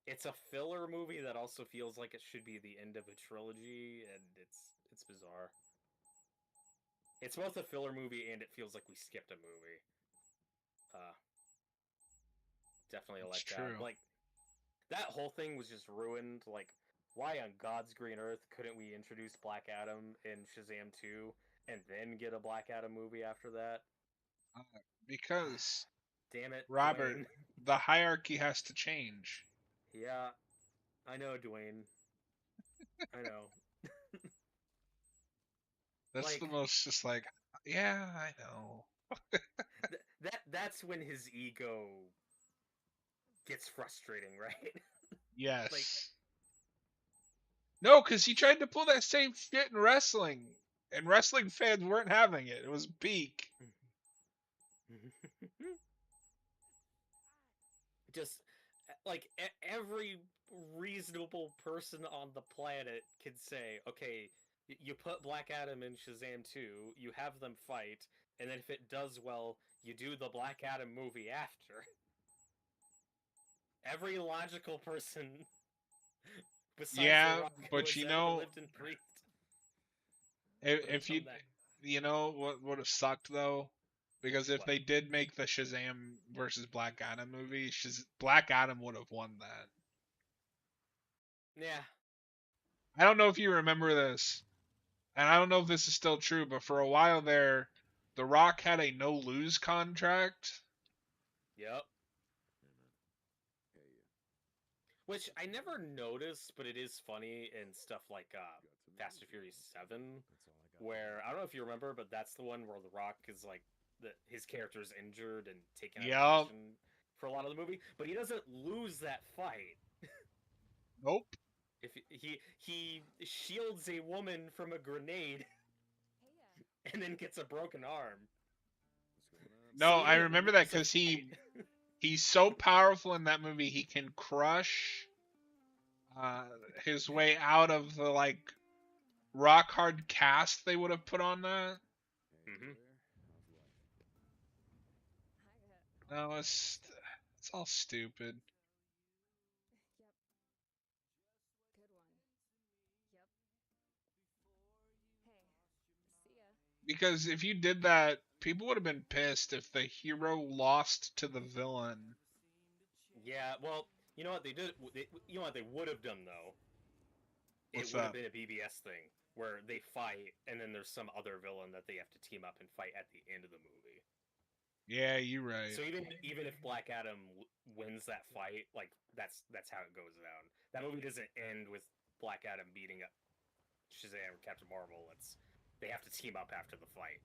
it's a filler movie that also feels like it should be the end of a trilogy, and it's bizarre. It's both a filler movie and it feels like we skipped a movie. Definitely a letdown. Like, that whole thing was just ruined. Like, why on God's green earth couldn't we introduce Black Adam in Shazam 2 and then get a Black Adam movie after that? Because, damn it, Robert, Dwayne. The hierarchy has to change. Yeah, I know, Dwayne. I know. That's like, the most just like, yeah, I know. That's when his ego gets frustrating, right? Yes. Like, no, because he tried to pull that same shit in wrestling, and wrestling fans weren't having it. It was peak. Just, like, every reasonable person on the planet can say, okay, you put Black Adam in Shazam 2, you have them fight, and then if it does well, you do the Black Adam movie after. Every logical person besides yeah, The Rock, but you know, lived and breathed, if you know what would have sucked though, because if they did make the Shazam versus Black Adam movie, Black Adam would have won that. Yeah. I don't know if you remember this, and I don't know if this is still true, but for a while there, The Rock had a no-lose contract. Yep. Which I never noticed, but it is funny in stuff like Fast and Furious 7, where, I don't know if you remember, but that's the one where The Rock is like, his character is injured and taken out of commission for a lot of the movie, but he doesn't lose that fight. Nope. If he shields a woman from a grenade and then gets a broken arm. No, I remember that because he's so powerful in that movie, he can crush his way out of the, like, rock hard cast they would have put on that. Mm-hmm. No, it's all stupid. Because if you did that, people would have been pissed if the hero lost to the villain. Yeah, well, you know what they did? You know what they would have done though? What's it would that? have been a BBS thing where they fight and then there's some other villain that they have to team up and fight at the end of the movie. Yeah, you're right. So even if Black Adam wins that fight, like that's how it goes down. That movie doesn't end with Black Adam beating up Shazam or Captain Marvel. They have to team up after the fight.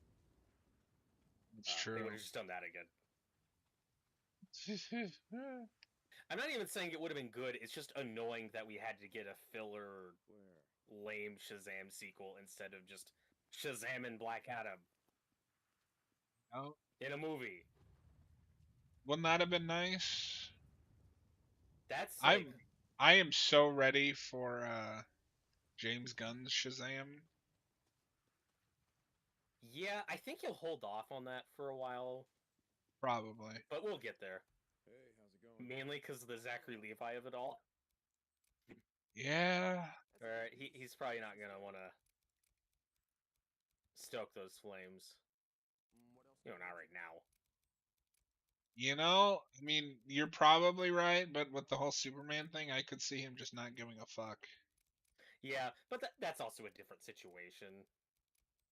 That's true. They would have just done that again. I'm not even saying it would have been good. It's just annoying that we had to get a filler, lame Shazam sequel instead of just Shazam and Black Adam. Oh. In a movie. Wouldn't that have been nice? That's I am so ready for James Gunn's Shazam. Yeah, I think he'll hold off on that for a while. Probably. But we'll get there. Mainly because of the Zachary Levi of it all. Yeah. Or he's probably not gonna want to stoke those flames. Not right now. I mean, you're probably right, but with the whole Superman thing, I could see him just not giving a fuck. Yeah, but that's also a different situation.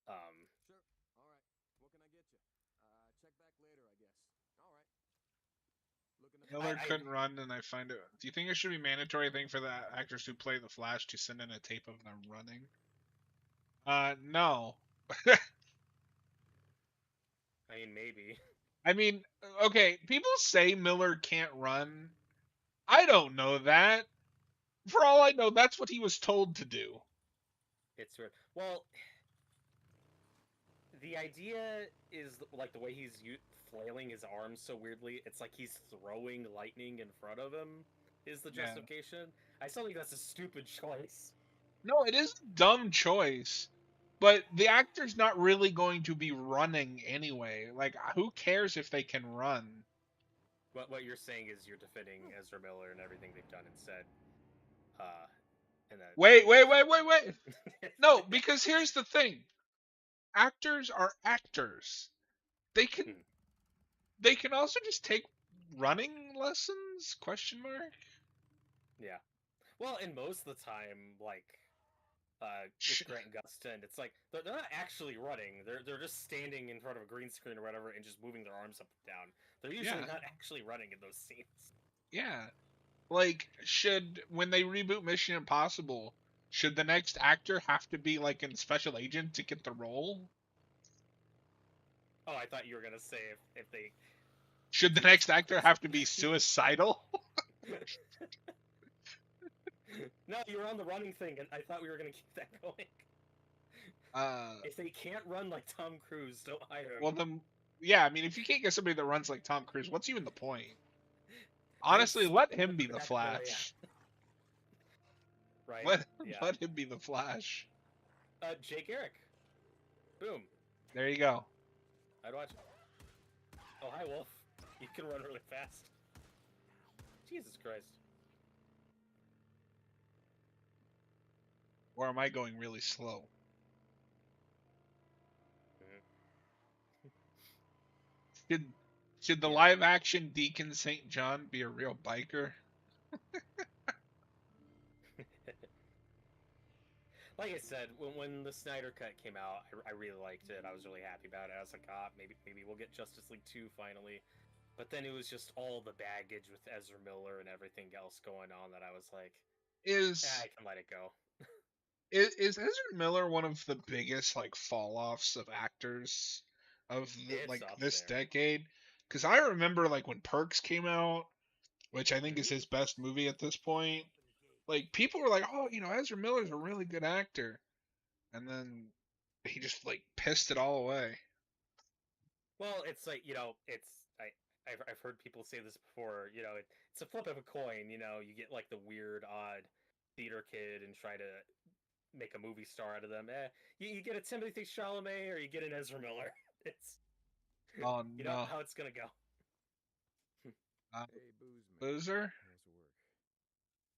Sure. All right. What can I get you? Check back later, I guess. All right. Looking at Miller couldn't run, and I find it. Do you think it should be a mandatory thing for the actors who play the Flash to send in a tape of them running? No. I mean, maybe. I mean, okay, people say Miller can't run. I don't know that. For all I know, that's what he was told to do. It's weird. Well, the idea is like the way he's flailing his arms so weirdly. It's like he's throwing lightning in front of him. Is the justification? I still think that's a stupid choice. No, it is a dumb choice. But the actor's not really going to be running anyway. Like, who cares if they can run? What you're saying is you're defending Ezra Miller and everything they've done and said. And that. Wait. No, because here's the thing. Actors are actors. They can also just take running lessons? Question mark. Yeah. Well, and most of the time, like with Grant Gustin, it's like they're not actually running. They're just standing in front of a green screen or whatever and just moving their arms up and down. They're usually not actually running in those scenes. Yeah. Like, when they reboot Mission Impossible, should the next actor have to be like in Special Agent to get the role? Oh, I thought you were gonna say if they. Should the next actor have to be suicidal? No, you were on the running thing, and I thought we were gonna keep that going. If they can't run like Tom Cruise, don't hire him. Well, then, yeah. I mean, if you can't get somebody that runs like Tom Cruise, what's even the point? Honestly, let him be the Flash. Right. Let him be the Flash. Jake Eric. Boom. There you go. I'd watch. Oh, hi, Wolf. You can run really fast. Jesus Christ. Or am I going really slow? Should the live action Deacon St. John be a real biker? Like I said, when the Snyder Cut came out, I really liked it. I was really happy about it. I was like, maybe we'll get Justice League 2 finally. But then it was just all the baggage with Ezra Miller and everything else going on that I was like, I can let it go. Is Ezra Miller one of the biggest like fall offs of actors of this decade? Because I remember like when Perks came out, which I think is his best movie at this point. Like people were like, oh, Ezra Miller's a really good actor, and then he just like pissed it all away. Well, it's like I've heard people say this before. It's a flip of a coin. You get like the weird, odd theater kid and try to make a movie star out of them. You get a Timothy Chalamet or you get an Ezra Miller. It's know how it's gonna go. Hey, Boozer.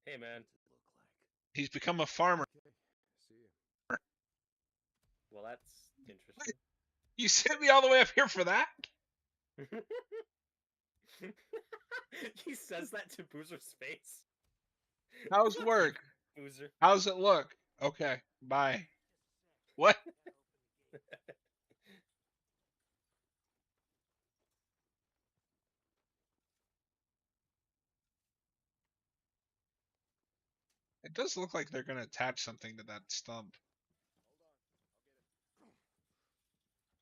Hey, man. He's become a farmer. Okay. See ya. Well, that's interesting. You sent me all the way up here for that? He says that to Boozer's face. How's work? Boozer. How's it look? Okay, bye. What? It does look like they're going to attach something to that stump.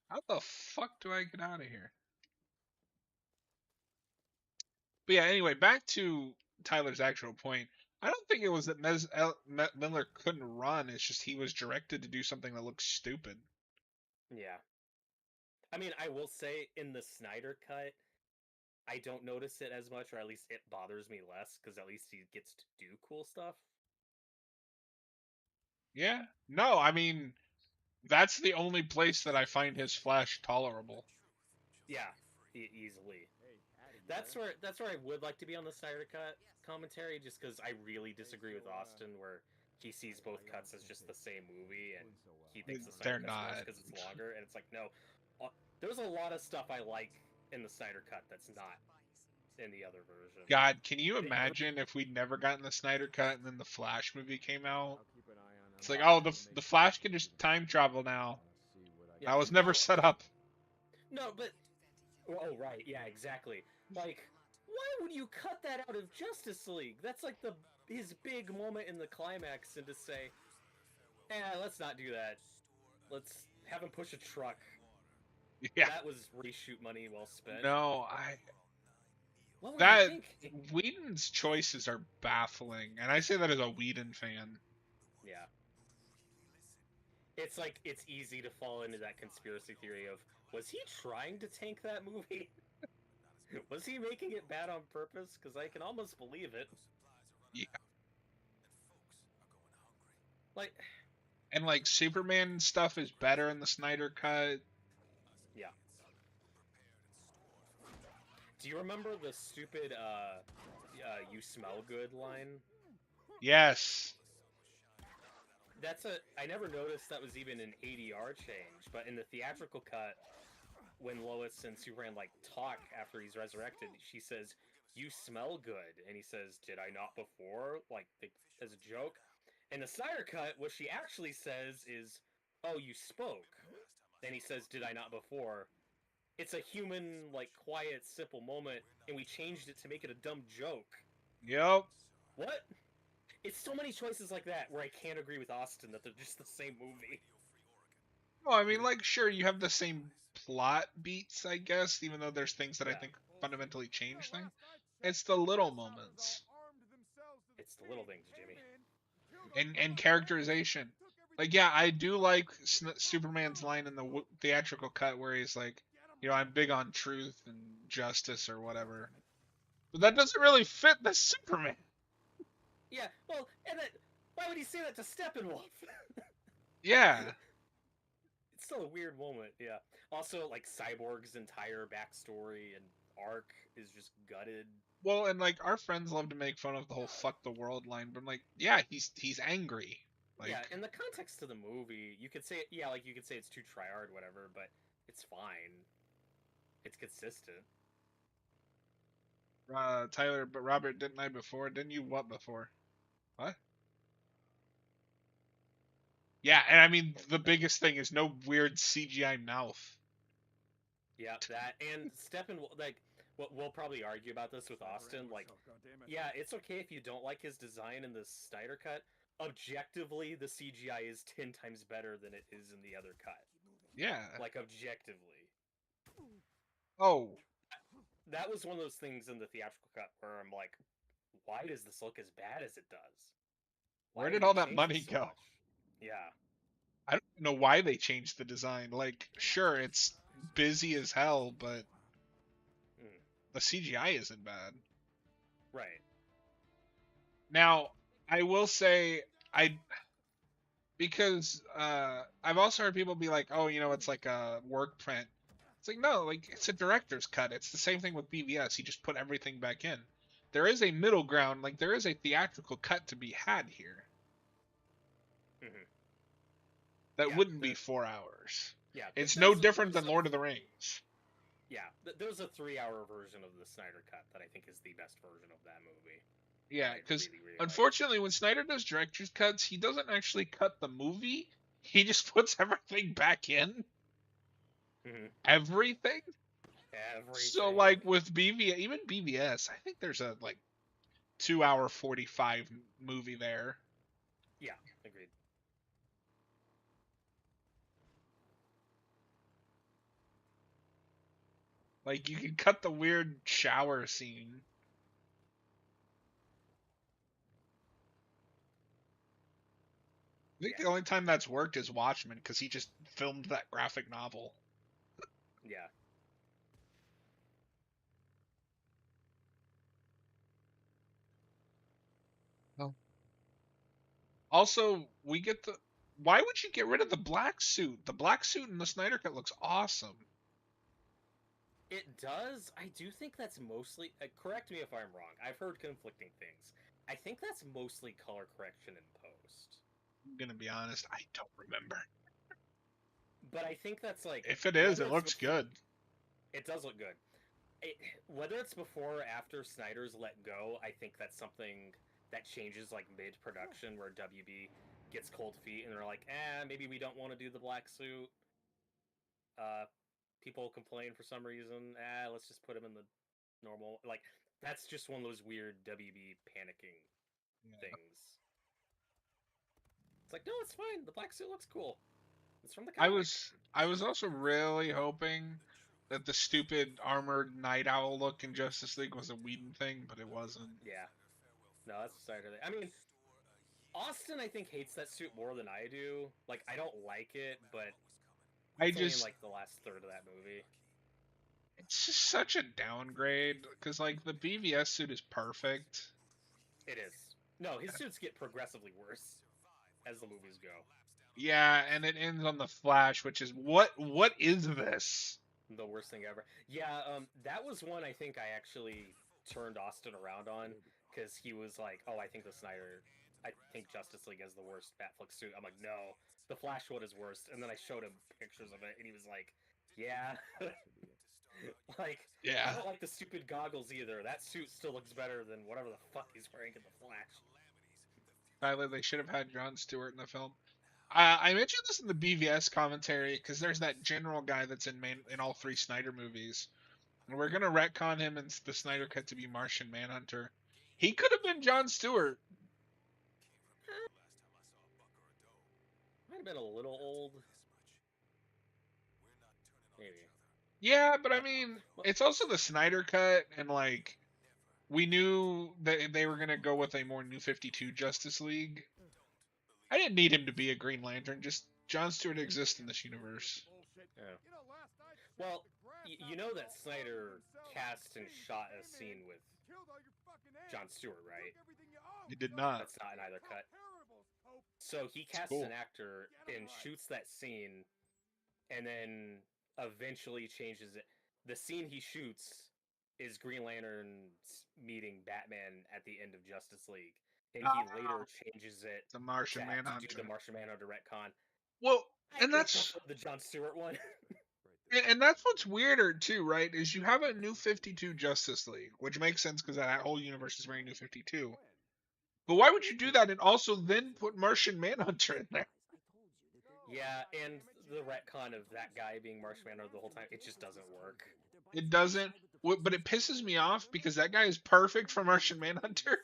How the fuck do I get out of here? But yeah, anyway, back to Tyler's actual point. I don't think it was that Miller couldn't run. It's just he was directed to do something that looks stupid. Yeah. I mean, I will say in the Snyder Cut, I don't notice it as much, or at least it bothers me less, because at least he gets to do cool stuff. Yeah. No, I mean, that's the only place that I find his Flash tolerable. Yeah, easily. that's where I would like to be on the Snyder Cut commentary, just because I really disagree with Austin, where he sees both cuts as just the same movie, and he thinks the They're Snyder Cut's worse not. because it's longer, and it's like, no, there's a lot of stuff I like in the Snyder Cut that's not in the other version. God, can you imagine if we'd never gotten the Snyder Cut and then the Flash movie came out? It's like, oh, the Flash can just time travel now. Yeah. That was never set up. No, but oh right, yeah, exactly. Like, why would you cut that out of Justice League? That's like his big moment in the climax, and to say, let's not do that. Let's have him push a truck. Yeah. That was reshoot money well spent. No, What were that you thinking? Whedon's choices are baffling, and I say that as a Whedon fan. Yeah. It's like, it's easy to fall into that conspiracy theory of, was he trying to tank that movie? Was he making it bad on purpose? Because I can almost believe it. Yeah. Like, and like Superman stuff is better in the Snyder Cut. Yeah. Do you remember the stupid "you smell good" line? Yes. I never noticed that was even an ADR change, but in the theatrical cut, when Lois and Superman like talk after he's resurrected, she says, "You smell good," and he says, "Did I not before?" Like as a joke. In the Snyder cut, what she actually says is, "Oh, you spoke," and he says, "Did I not before?" It's a human, like, quiet, simple moment, and we changed it to make it a dumb joke. Yep. What? It's so many choices like that where I can't agree with Austin that they're just the same movie. Well, I mean, like, sure, you have the same plot beats, I guess, even though there's things that I think fundamentally change things. It's the little moments. It's the little things, Jimmy. And characterization. Like, yeah, I do like Superman's line in the theatrical cut where he's like, you know, I'm big on truth and justice or whatever. But that doesn't really fit the Superman. Yeah, well, and why would he say that to Steppenwolf? Yeah. It's still a weird moment, yeah. Also, like, Cyborg's entire backstory and arc is just gutted. Well, and like our friends love to make fun of the whole "fuck the world" line, but I'm like, yeah, he's angry. Like, yeah, in the context of the movie, you could say, like you could say it's too try-hard, whatever, but it's fine. It's consistent. Tyler, but Robert, didn't I before? Didn't you what before? What? Yeah, and I mean the biggest thing is no weird CGI mouth. Yeah, that and Steppenwolf, like, we'll probably argue about this with Austin. Like, yeah, it's okay if you don't like his design in the Snyder cut. Objectively, the CGI is 10 times better than it is in the other cut. Yeah. Like, objectively. Oh. That was one of those things in the theatrical cut where I'm like, why does this look as bad as it does? Where did all that money go? Yeah. I don't know why they changed the design. Like, sure, it's busy as hell, but the CGI isn't bad. Right. Now, I will say, because I've also heard people be like, oh, you know, it's like a work print. It's like, no, like, it's a director's cut. It's the same thing with BVS. He just put everything back in. There is a middle ground. Like, there is a theatrical cut to be had here. Mm-hmm. That wouldn't be 4 hours. Yeah. It's no different than Lord of the Rings. Yeah. There's a 3-hour version of the Snyder cut that I think is the best version of that movie. Yeah, because unfortunately, when Snyder does director's cuts, he doesn't actually cut the movie. He just puts everything back in. Mm-hmm. Everything? So, like, with even BVS, I think there's a, like, 2-hour 45 movie there. Yeah, agreed. Like, you can cut the weird shower scene. I think the only time that's worked is Watchmen, because he just filmed that graphic novel. Yeah. Oh. Also, we get the... Why would you get rid of the black suit? The black suit in the Snyder Cut looks awesome. It does. I do think that's mostly. Correct me if I'm wrong. I've heard conflicting things. I think that's mostly color correction in post. I'm gonna be honest, I don't remember. But I think that's like If it is, whether it it's looks good. It does look good. Whether it's before or after Snyder's let go, I think that's something that changes like mid production where WB gets cold feet and they're like, maybe we don't want to do the black suit. People complain for some reason. Let's just put him in the normal. Like that's just one of those weird WB panicking things. It's like, no, it's fine. The black suit looks cool. It's from the comic. I was also really hoping that the stupid armored night owl look in Justice League was a Whedon thing, but it wasn't. Yeah. No, that's the Snyder thing. I mean, Austin, I think, hates that suit more than I do. Like, I don't like it, but it's only in, like, the last third of that movie. It's just such a downgrade, because, like, the BVS suit is perfect. It is. No, his suits get progressively worse as the movies go. Yeah, and it ends on the Flash, which is, what is this? The worst thing ever. Yeah, that was one I think I actually turned Austin around on, because he was like, oh, I think Justice League has the worst Batfleck suit. I'm like, no, the Flash one is worst. And then I showed him pictures of it, and he was like, yeah. Like, yeah. I don't like the stupid goggles either. That suit still looks better than whatever the fuck he's wearing in the Flash. Tyler, they should have had Jon Stewart in the film. I mentioned this in the BVS commentary because there's that general guy that's in all three Snyder movies. And we're going to retcon him in the Snyder Cut to be Martian Manhunter. He could have been Jon Stewart. Might have been a little old. Maybe. Yeah, but I mean, it's also the Snyder Cut, and like, we knew that they were going to go with a more New 52 Justice League. I didn't need him to be a Green Lantern, just Jon Stewart exists in this universe. Yeah. Well, you know that Snyder cast and shot a scene with Jon Stewart, right? He did not. That's not in either cut. So he casts an actor and shoots that scene, and then eventually changes it. The scene he shoots is Green Lantern meeting Batman at the end of Justice League, and he later changes it the Martian Manhunter. To do the Martian Manhunter retcon. Well, and that's the Jon Stewart one. And that's what's weirder too, right? Is you have a New 52 Justice League, which makes sense because that whole universe is very New 52. But why would you do that and also then put Martian Manhunter in there? Yeah, and the retcon of that guy being Martian Manhunter the whole time, it just doesn't work. It doesn't, but it pisses me off because that guy is perfect for Martian Manhunter.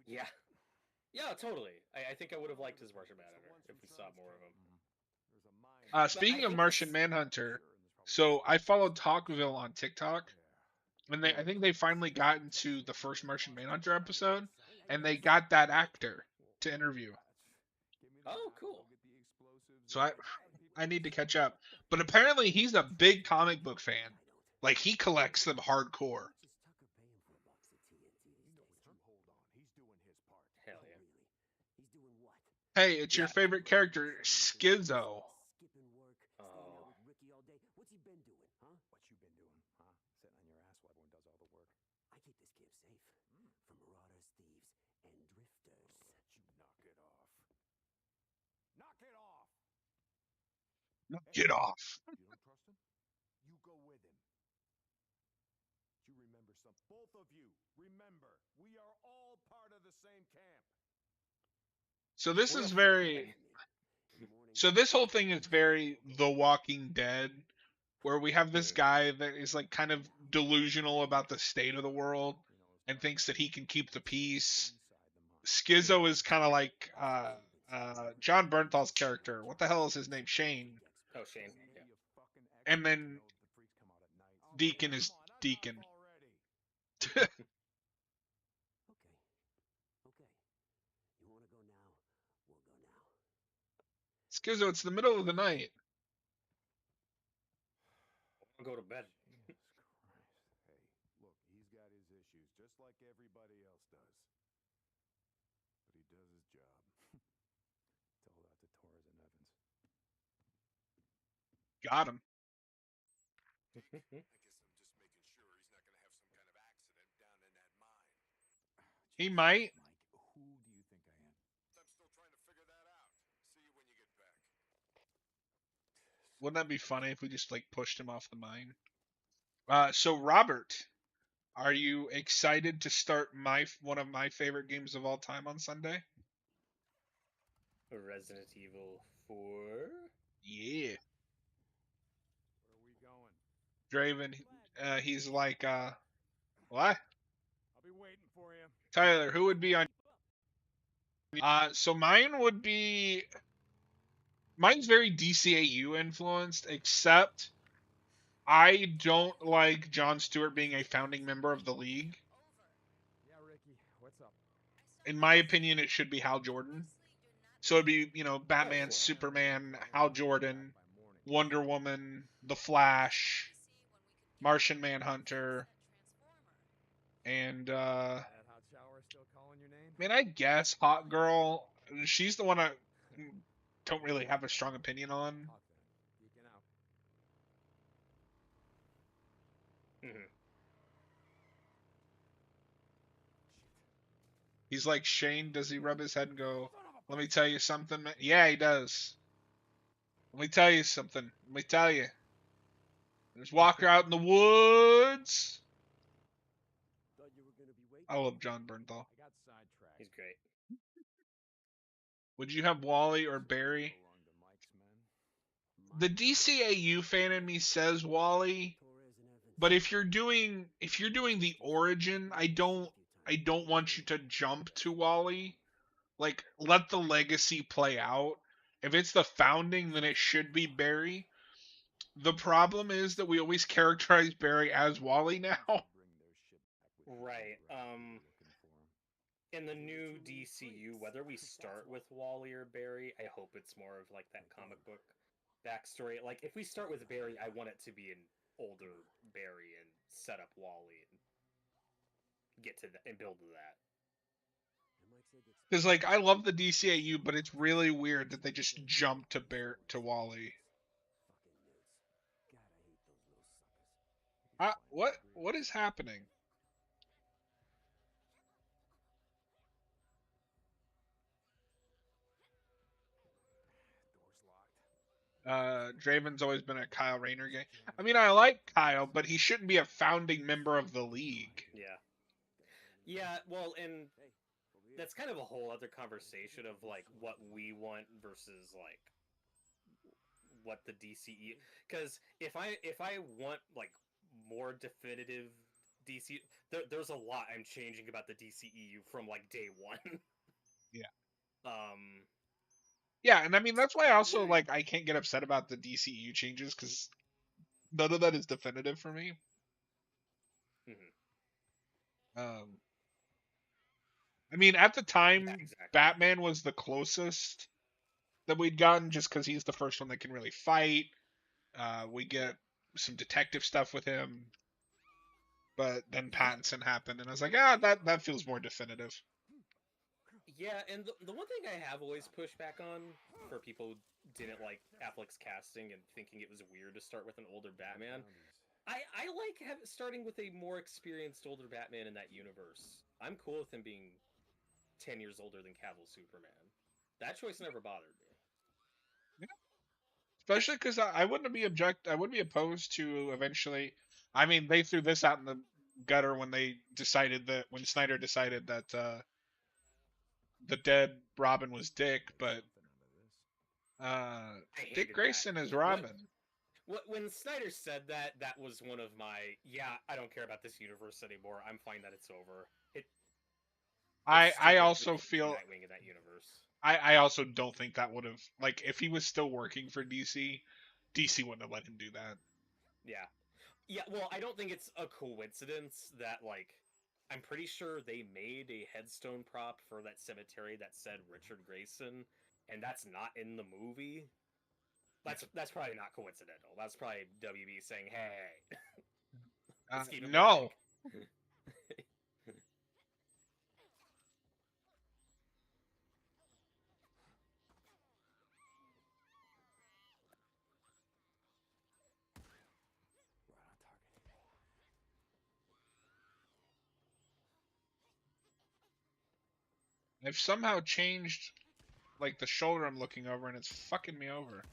Yeah. Yeah, totally. I think I would have liked his Martian Manhunter if we saw more of him. Speaking of Martian Manhunter, so I followed Talkville on TikTok, and I think they finally got into the first Martian Manhunter episode, and they got that actor to interview. Oh, cool. So I need to catch up. But apparently he's a big comic book fan. Like, he collects them hardcore. Hell yeah. Hey, it's your favorite character, Schizo. Get off. You don't trust him? You go with him. You remember something. Both of you, remember, we are all part of the same camp. So this is very... So this whole thing is very The Walking Dead, where we have this guy that is like kind of delusional about the state of the world and thinks that he can keep the peace. Schizo is kind of like John Bernthal's character. What the hell is his name? Shane. Oh, Shane. Yeah. And then Deacon is Deacon. Okay. You want to go now? We'll go now. Schizo, it's the middle of the night. I'll go to bed. Jesus Christ. Hey, look, he's got his issues, just like everybody else does. But he does his job. Tell that to Torres and Evans. Got him. I guess I'm just making sure he's not going to have some kind of accident down in that mine. He might. Mike, who do you think I am? I'm still trying to figure that out. See you when you get back. Wouldn't that be funny if we just like pushed him off the mine? So Robert, are you excited to start one of my favorite games of all time on Sunday? Resident Evil 4. Yeah. Where are we going? Draven, he's like, what? I'll be waiting for you. Tyler, who would be on? So mine's very DCAU influenced, except I don't like Jon Stewart being a founding member of the league. Yeah, Ricky, what's up? In my opinion, it should be Hal Jordan. So it'd be, Batman, cool. Superman, Hal Jordan, Wonder Woman, The Flash, Martian Manhunter, and That hot shower still calling your name? I mean, I guess Hot Girl. She's the one I don't really have a strong opinion on. Talk then. Geeking out. Mhm. He's like, Shane, does he rub his head and go, let me tell you something, man? Yeah, he does. Let me tell you something. Let me tell you. There's Walker out in the woods. Thought you were gonna be waiting. I love John Bernthal. I got sidetracked. He's great. Would you have Wally or Barry? Belong to Mike's men. The DCAU fan in me says Wally, Torres and Evans. but if you're doing the origin, I don't want you to jump to Wally. Like, let the legacy play out. If it's the founding, then it should be Barry. The problem is that we always characterize Barry as Wally now. Bring their shit back with Right, the direction you're looking for. In the new DCU, whether we start with Wally or Barry, I hope it's more of like that comic book backstory. Like, if we start with Barry, I want it to be an older Barry and set up Wally and get to that and build to that. Because, like, I love the DCAU, but it's really weird that they just jump to Wally. What is happening? Door's locked. Draven's always been a Kyle Rayner guy. I mean, I like Kyle, but he shouldn't be a founding member of the league. Yeah. Yeah, well, and that's kind of a whole other conversation of like what we want versus like what the DCE, because if I want like more definitive DC, there's a lot I'm changing about the DCEU from like day one. Yeah. Yeah, and I mean that's why I also like I can't get upset about the DCEU changes because none of that is definitive for me. Mm-hmm. I mean, at the time, Yeah, exactly. Batman was the closest that we'd gotten just because he's the first one that can really fight. We get some detective stuff with him, but then Pattinson happened, and I was like, that feels more definitive. Yeah, and the one thing I have always pushed back on for people who didn't like Affleck's casting and thinking it was weird to start with an older Batman, I like starting with a more experienced older Batman in that universe. I'm cool with him being 10 years older than Cavill Superman. That choice never bothered me. Yeah. Especially because I wouldn't be opposed to eventually. I mean, they threw this out in the gutter when Snyder decided that the dead Robin was Dick, but Dick Grayson is Robin. When Snyder said that, that was one of my I don't care about this universe anymore. I'm fine that it's over. I also feel Nightwing in that universe. I also don't think that would have, like, if he was still working for DC wouldn't have let him do that. Yeah. Yeah, well, I don't think it's a coincidence that, like, I'm pretty sure they made a headstone prop for that cemetery that said Richard Grayson, and that's not in the movie. That's probably not coincidental. That's probably WB saying, hey. No. I've somehow changed like the shoulder I'm looking over, and it's fucking me over.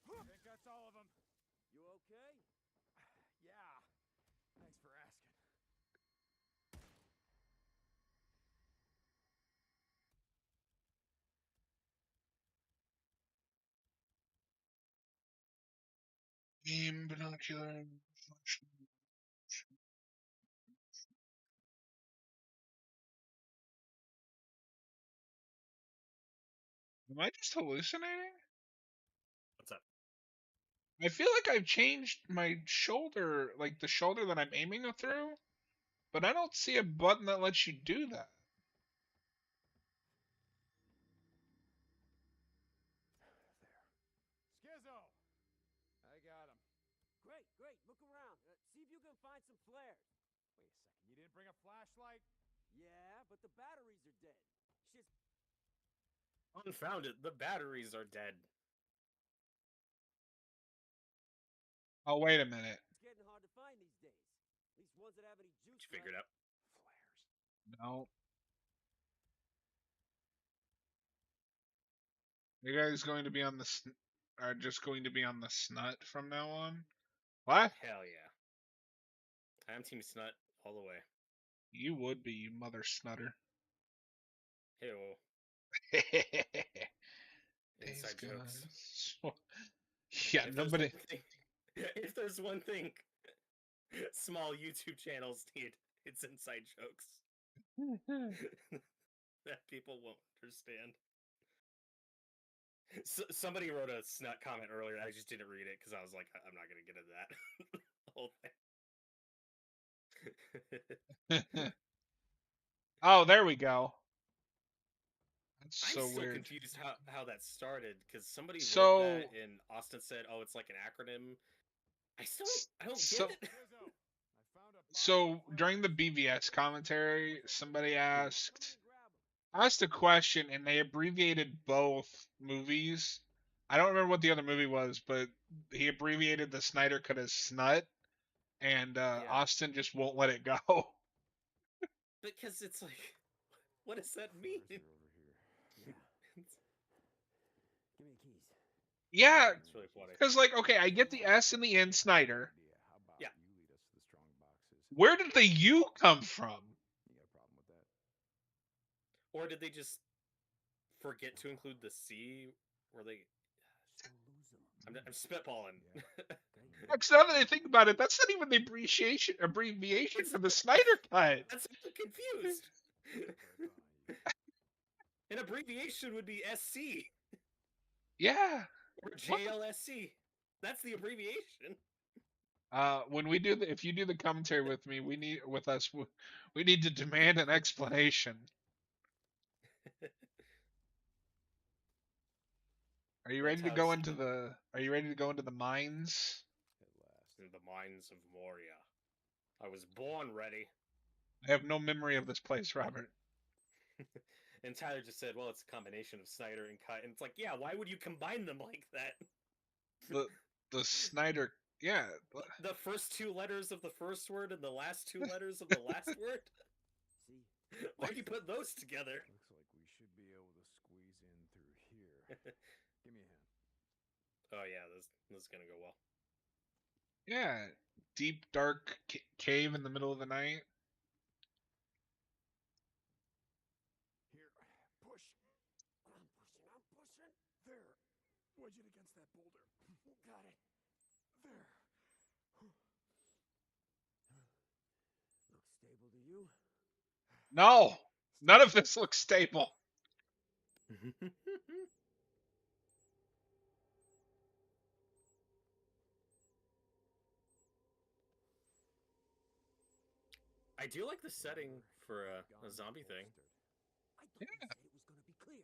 I think that's all of them. You okay? Yeah. Thanks for asking. Aim, binocular. Am I just hallucinating? What's up? I feel like I've changed my shoulder, like the shoulder that I'm aiming through, but I don't see a button that lets you do that. There. Skizzo! I got him. Great, great. Look around. See if you can find some flares. Wait a second, you didn't bring a flashlight? Yeah, but the batteries are dead. Shit's Unfounded. The batteries are dead. Oh, wait a minute. getting hard to find these days. At least ones that have any juice. You figured out. Flares. No. You guys going to be on the are just going to be on the snut from now on? What? Hell yeah. I'm Team Snut all the way. You would be, you mother snutter. Hey, Days inside gone. jokes. Yeah, If nobody. if there's one thing small YouTube channels need, it's inside jokes that people won't understand. Somebody wrote a snut comment earlier. I just didn't read it because I was like, I'm not gonna get into that whole thing. Oh, there we go. That's I'm so still weird. confused how that started because somebody wrote So- that and Austin said, "Oh, it's like an acronym." I don't so- get it. Skizzo! I found a box So of flares. during the BVS commentary, somebody asked a question, and they abbreviated both movies. I don't remember what the other movie was, but he abbreviated the Snyder Cut as Snut, and Yeah. Austin just won't let it go. Because it's like, what does that mean? Flares are over here. Yeah. Give me the keys. Yeah, It's really funny. because like, okay, I get the S in the end, Snyder. Idea. How about Yeah. you lead us to the strong boxes? Where did the U come from? You got a problem with that? Or did they just forget to include the C? Or they? She'll lose them. I'm spitballing. Yeah. Because now that I think about it, that's not even the abbreviation for the Snyder Cut. That's I'm confused. An abbreviation would be SC Yeah. or JLSC. That's the abbreviation. When we do if you do the commentary with me, we need to demand an explanation. Are you ready to That's go how into the? Are you ready to go into the mines? At last. in the mines of Moria. I was born ready. I have no memory of this place, Robert. And Tyler just said, well, it's a combination of Snyder and Cut. And it's like, yeah, why would you combine them like that? The Snyder, yeah. The first two letters of the first word and the last two letters of the last word? See? Why'd you put those together? Looks like we should be able to squeeze in through here. Give me a hand. Oh yeah, this is gonna go well. Yeah, deep dark cave in the middle of the night. Here, push. I'm pushing. There. Wedge it against that boulder. Got it. There. Looks stable to you? No, none of this looks stable. I do like the setting for a zombie thing. I thought you said it was gonna be clear.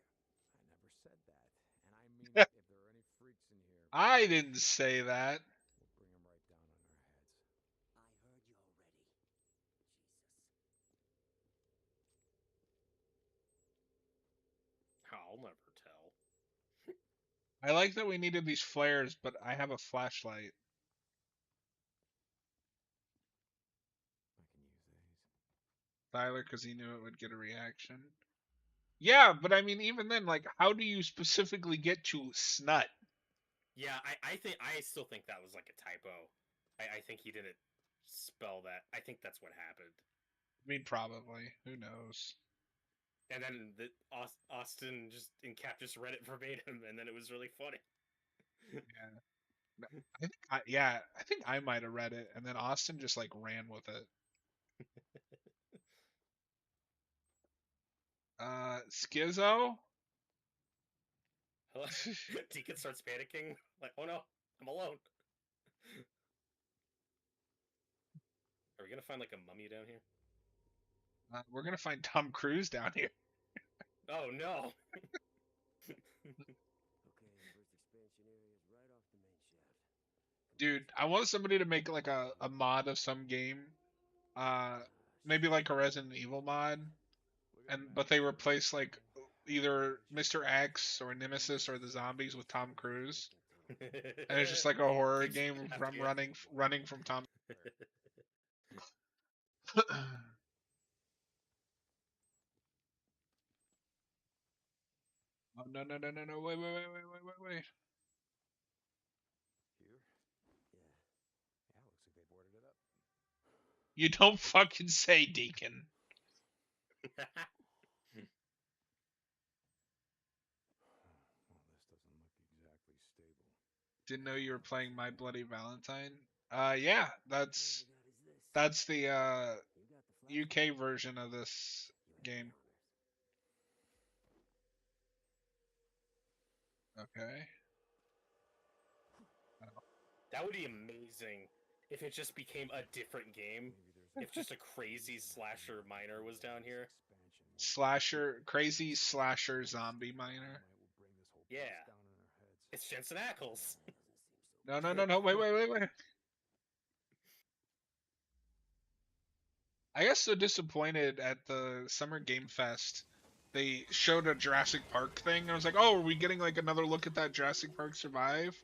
I never said that. And I mean, if there are any freaks in here, I didn't say that. we'll bring them right down on our heads. I heard you already. Jesus. I'll never tell. I like that we needed these flares, but I have a flashlight. I can use these. Tyler, because he knew it would get a reaction. Yeah, but I mean, even then, like, how do you specifically get to snut? Yeah, I still think that was like a typo. I think he didn't spell that. I think that's what happened. I mean, probably. Who knows? And then Austin just in cap just read it verbatim, and then it was really funny. Yeah. I think I might have read it, and then Austin just like ran with it. Schizo? Deacon starts panicking, like, oh no, I'm alone. Are we gonna find like a mummy down here? We're gonna find Tom Cruise down here. Oh no! Okay, burst expansion area is right off the main shaft. Dude, I want somebody to make like a mod of some game. Uh, maybe like a Resident Evil mod, but they replace like either Mr. X or Nemesis or the zombies with Tom Cruise, and it's just like a horror game from running from Tom. Oh no no no no no! Wait! Here? Yeah. Yeah, looks like they boarded it up. You don't fucking say, Deacon. Well, this doesn't look exactly stable. Didn't know you were playing My Bloody Valentine. Yeah, that's the UK version of this game. Okay. That would be amazing if it just became a different game. If just a crazy slasher miner was down here. Crazy slasher zombie miner. Yeah. It's Jensen Ackles. No. Wait. I got so disappointed at the Summer Game Fest. They showed a Jurassic Park thing. I was like, oh, are we getting like another look at that Jurassic Park Survive?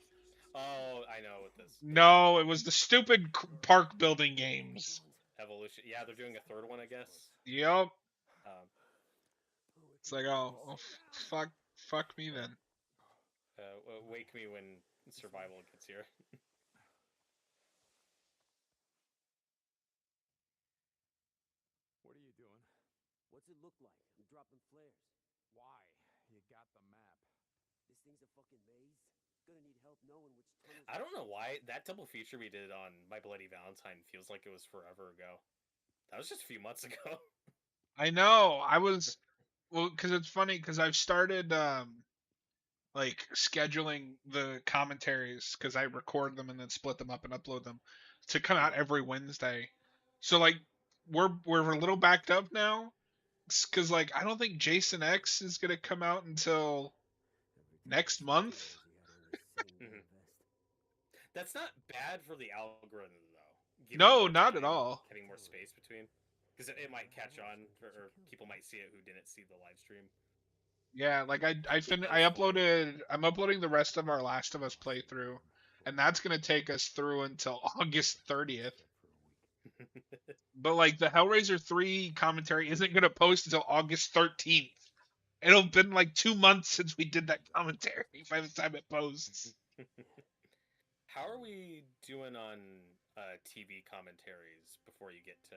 Oh, I know what this. No, it was the stupid park building games. Evolution. Yeah, they're doing a third one, I guess. Yep. It's like, oh, fuck me then. Wake me when survival gets here. What are you doing? What's it look like? I'm dropping flares. Why? You got the map. This thing's a fucking maze. Gonna need help knowing which tunnels. I don't know why that double feature we did on My Bloody Valentine feels like it was forever ago. That was just a few months ago. I know. Because it's funny because I've started like scheduling the commentaries because I record them and then split them up and upload them to come out every Wednesday. So like we're a little backed up now because like I don't think Jason X is gonna come out until next month. That's not bad for the algorithm though. No, not at all. Having more space between, because it might catch on, or people might see it who didn't see the live stream. Yeah, like I'm uploading the rest of our Last of Us playthrough, and that's gonna take us through until August 30th. But like the Hellraiser 3 commentary isn't gonna post until August 13th. It'll been like 2 months since we did that commentary by the time it posts. How are we doing on TV commentaries before you get to?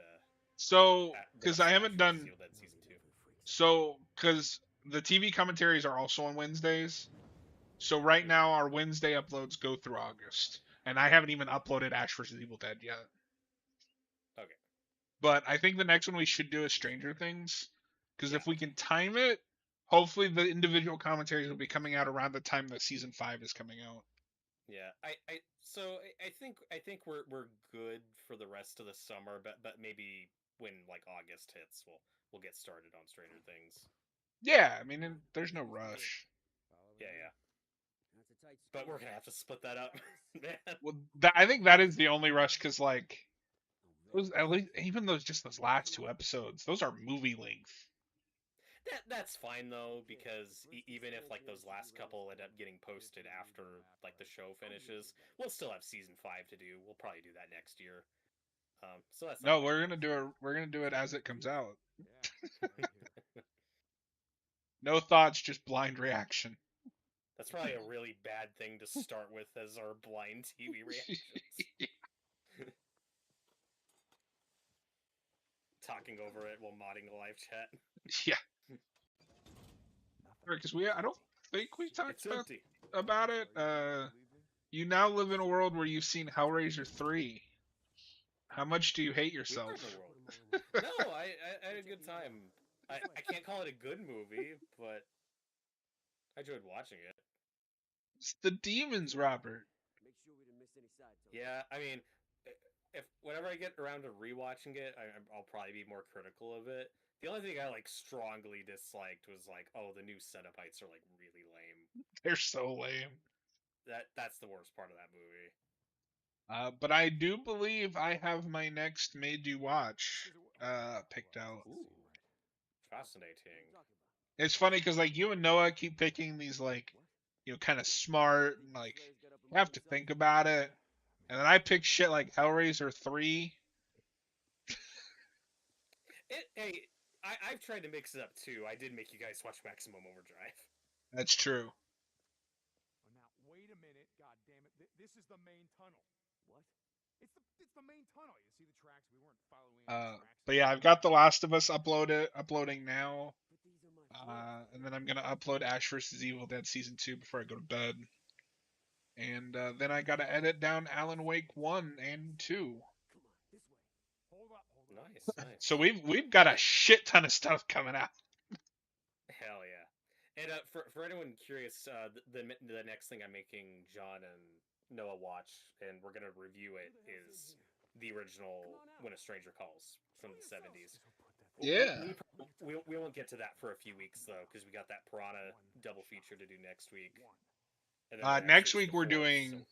So, because I haven't done. So, because the TV commentaries are also on Wednesdays. So right now our Wednesday uploads go through August, and I haven't even uploaded Ash vs Evil Dead yet. Okay. But I think the next one we should do is Stranger Things, because if we can time it, hopefully the individual commentaries will be coming out around the time that season 5 is coming out. Yeah, I think we're good for the rest of the summer, but maybe when like August hits, we'll get started on Stranger Things. Yeah, I mean there's no rush. Yeah. But we're gonna have to split that up, man. Well, I think that is the only rush because like those at least even those last 2 episodes, those are movie length. That's fine though, because even if like those last couple end up getting posted after like the show finishes, we'll still have season 5 to do. We'll probably do that next year. So that's No, not we're gonna do it. We're gonna do it as it comes out. Yeah, right here. No thoughts, just blind reaction. That's probably a really bad thing to start with as our blind TV reactions. Talking over it while modding a live chat. Yeah, because I don't think we talked It's empty. about it. You now live in a world where you've seen Hellraiser 3. How much do you hate We are yourself? in the world. No, I had a good time. I can't call it a good movie, but I enjoyed watching it. It's the demons, Robert. Make sure we didn't miss any side talk. Yeah, I mean, if whenever I get around to rewatching it, I'll probably be more critical of it. The only thing I like strongly disliked was like, oh, the new setup heights are like really lame. They're so lame. That's the worst part of that movie. But I do believe I have my next made you watch picked out. Ooh, fascinating. It's funny because like you and Noah keep picking these like kind of smart and like you have to think about it, and then I pick shit like Hellraiser 3. Hey, I've tried to mix it up too. I did make you guys watch Maximum Overdrive. That's true. Oh, now wait a minute, God damn it! This is the main tunnel. What? It's the main tunnel. You see the tracks? We weren't following the tracks. But yeah, I've got The Last of Us uploading now, But these are my and then I'm gonna upload Ash vs Evil Dead season 2 before I go to bed, and then I gotta edit down Alan Wake 1 and 2. Come on, this way. Hold up. Nice. So we've got a shit ton of stuff coming out. Hell yeah. And for anyone curious, the next thing I'm making John and Noah watch, and we're gonna review it, is the original When a Stranger Calls from the 70s. Yeah. We won't get to that for a few weeks though, because we got that Piranha double feature to do next week. And then Next actually week it's we're the fourth, doing so-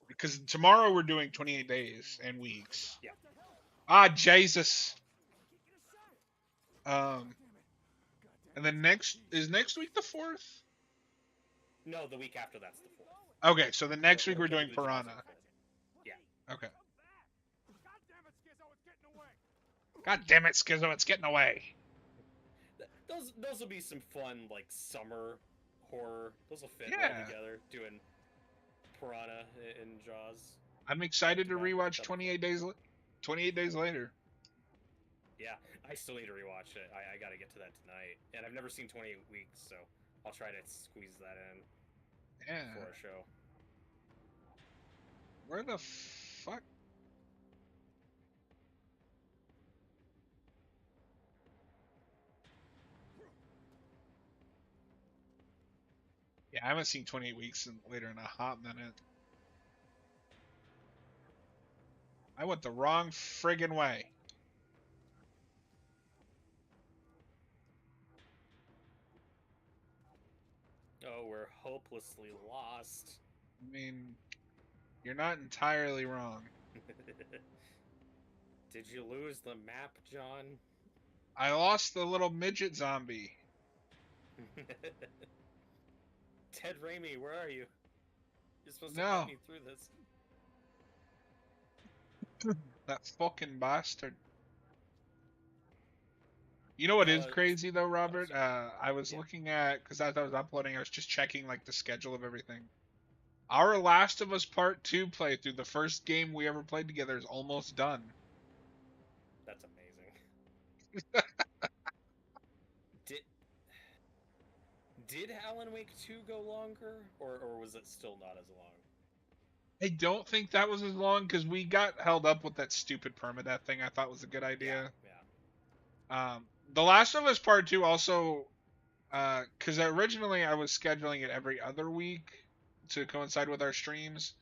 because tomorrow we're doing 28 days and weeks. Yeah. Ah, Jesus. And then next week the 4th? No, the week after that's the 4th. Okay, so the next week we're doing The Jaws Piranha. are 5th. Yeah. Okay. God damn it, Skizzo! It's getting away. God damn it, Skizzo, it's getting away. Those will be some fun, like, summer horror. Those will fit Yeah. well together, doing Piranha and Jaws. I'm excited to Back-to-back, rewatch that'll be 28 days later. Yeah, I still need to rewatch it. I gotta get to that tonight. And I've never seen 28 Weeks, so I'll try to squeeze that in Yeah. for a show. Where the fuck? Yeah, I haven't seen 28 Weeks later in a hot minute. I went the wrong friggin' way. Oh, we're hopelessly lost. I mean, you're not entirely wrong. Did you lose the map, John? I lost the little midget zombie. Ted Raimi, where are you? You're supposed to No. get me through this. That fucking bastard. You know what is crazy though, Robert? I was looking at, because as I was uploading, I was just checking like the schedule of everything. Our Last of Us Part 2 playthrough, the first game we ever played together, is almost done. That's amazing. Did Alan Wake 2 go longer, or was it still not as long? I don't think that was as long, because we got held up with that stupid permadeath thing I thought was a good idea. Yeah. The Last of Us Part 2 also, because originally I was scheduling it every other week to coincide with our streams,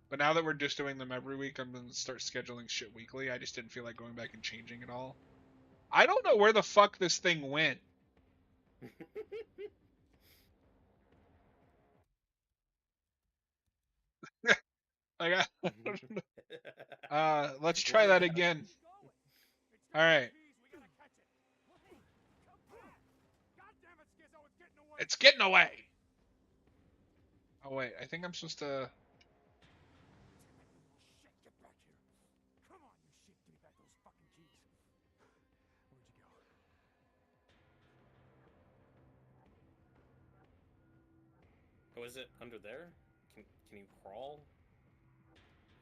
but now that we're just doing them every week, I'm going to start scheduling shit weekly. I just didn't feel like going back and changing it all. I don't know where the fuck this thing went. Like, I don't know. Let's try that again. All right. It's getting away. Oh wait, I think I'm supposed to. Oh, is it under there? Can you crawl?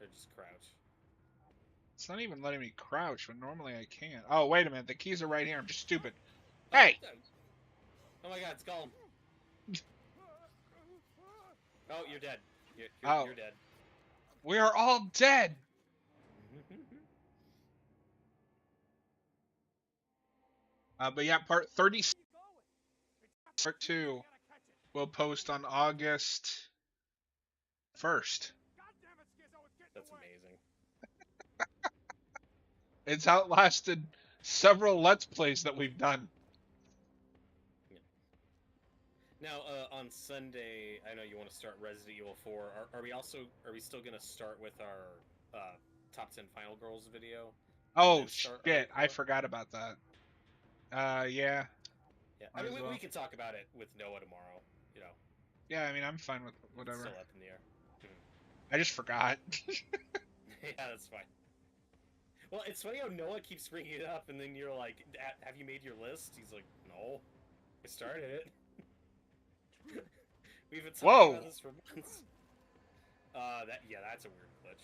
Or just crouch? It's not even letting me crouch when normally I can't. Oh, wait a minute. The keys are right here. I'm just stupid. Oh, Hey! oh my god, it's Gollum. Oh, you're dead. Oh, You're dead. we are all dead! But yeah, part 30, part 2 will post on August 1st. That's amazing. It's outlasted several Let's Plays that we've done. Now, on Sunday, I know you want to start Resident Evil 4. Are we still gonna start with our top 10 Final Girls video? Oh shit, I forgot about that. Yeah. Yeah, I mean, we can talk about it with Noah tomorrow, you know. Yeah, I mean, I'm fine with whatever. It's still up in the air. I just forgot. Yeah, that's fine. Well, it's funny how Noah keeps bringing it up, and then you're like, have you made your list? He's like, no. I started it. We've been talking about this for months. That's a weird glitch.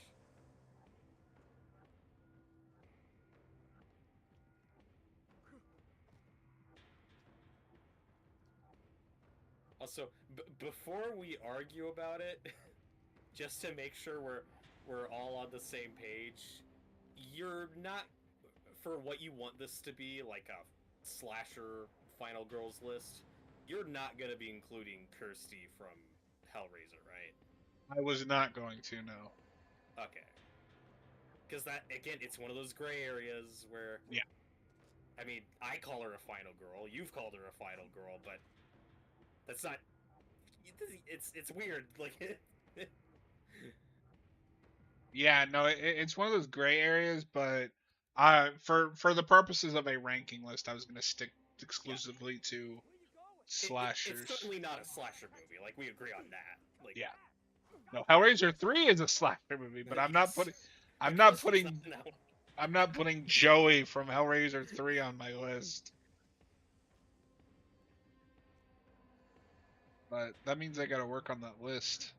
Also, before we argue about it, just to make sure we're all on the same page, you're not, for what you want this to be, like a slasher Final Girls list, you're not going to be including Kirsty from Hellraiser, right? I was not going to, no. Okay. Because that, again, it's one of those gray areas where... Yeah. I mean, I call her a final girl, you've called her a final girl, but that's not... It's weird, like... Yeah, no, it's one of those gray areas, but for the purposes of a ranking list, I was going to stick exclusively to slashers. It's certainly not a slasher movie, like, we agree on that. Like, yeah. No, Hellraiser 3 is a slasher movie, but I'm not putting Joey from Hellraiser 3 on my list. But that means I gotta work on that list.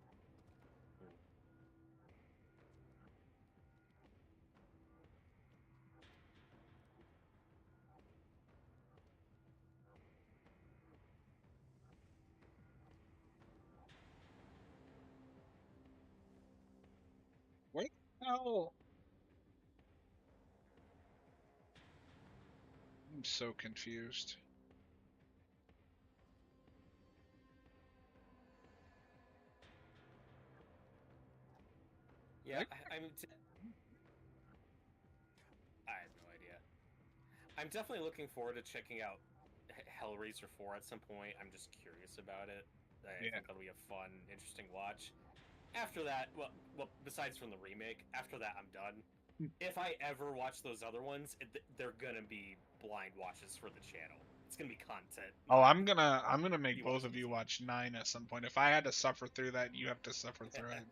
What the hell? I'm so confused. yeah, I have no idea. I'm definitely looking forward to checking out Hellraiser 4 at some point. I'm just curious about it. I think it'll be a fun, interesting watch. After that, well, besides from the remake, after that I'm done. If I ever watch those other ones, they're gonna be blind watches for the channel. It's gonna be content. Oh, I'm gonna make both of you watch 9 at some point. If I had to suffer through that, you have to suffer through it.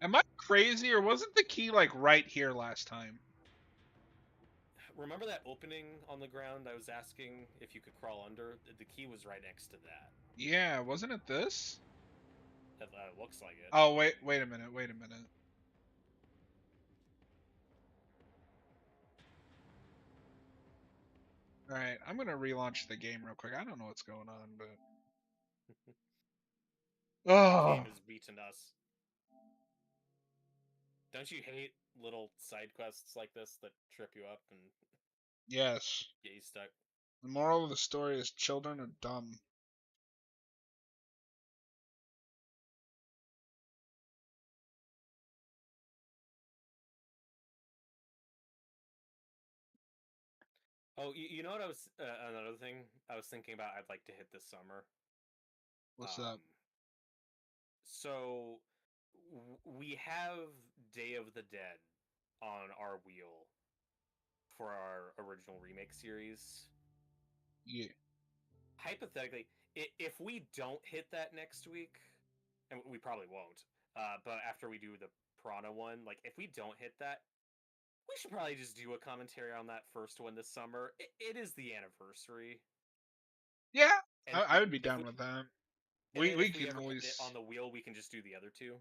Am I crazy, or wasn't the key like right here last time? Remember that opening on the ground? I was asking if you could crawl under. The key was right next to that. Yeah, wasn't it this? It looks like it. Oh, wait a minute. Alright, I'm gonna relaunch the game real quick. I don't know what's going on, but... The game has beaten us. Don't you hate little side quests like this that trip you up and... Yes. Get you stuck? The moral of the story is children are dumb. Oh, you know what I was... another thing I was thinking about I'd like to hit this summer? What's up? So, we have Day of the Dead on our wheel for our original remake series. Yeah. Hypothetically, if we don't hit that next week, and we probably won't, but after we do the Piranha one, like, if we don't hit that, we should probably just do a commentary on that first one this summer. It is the anniversary. Yeah, And I would be if down with that. and then We if we can ever get it always, on the wheel, we can just do the other two.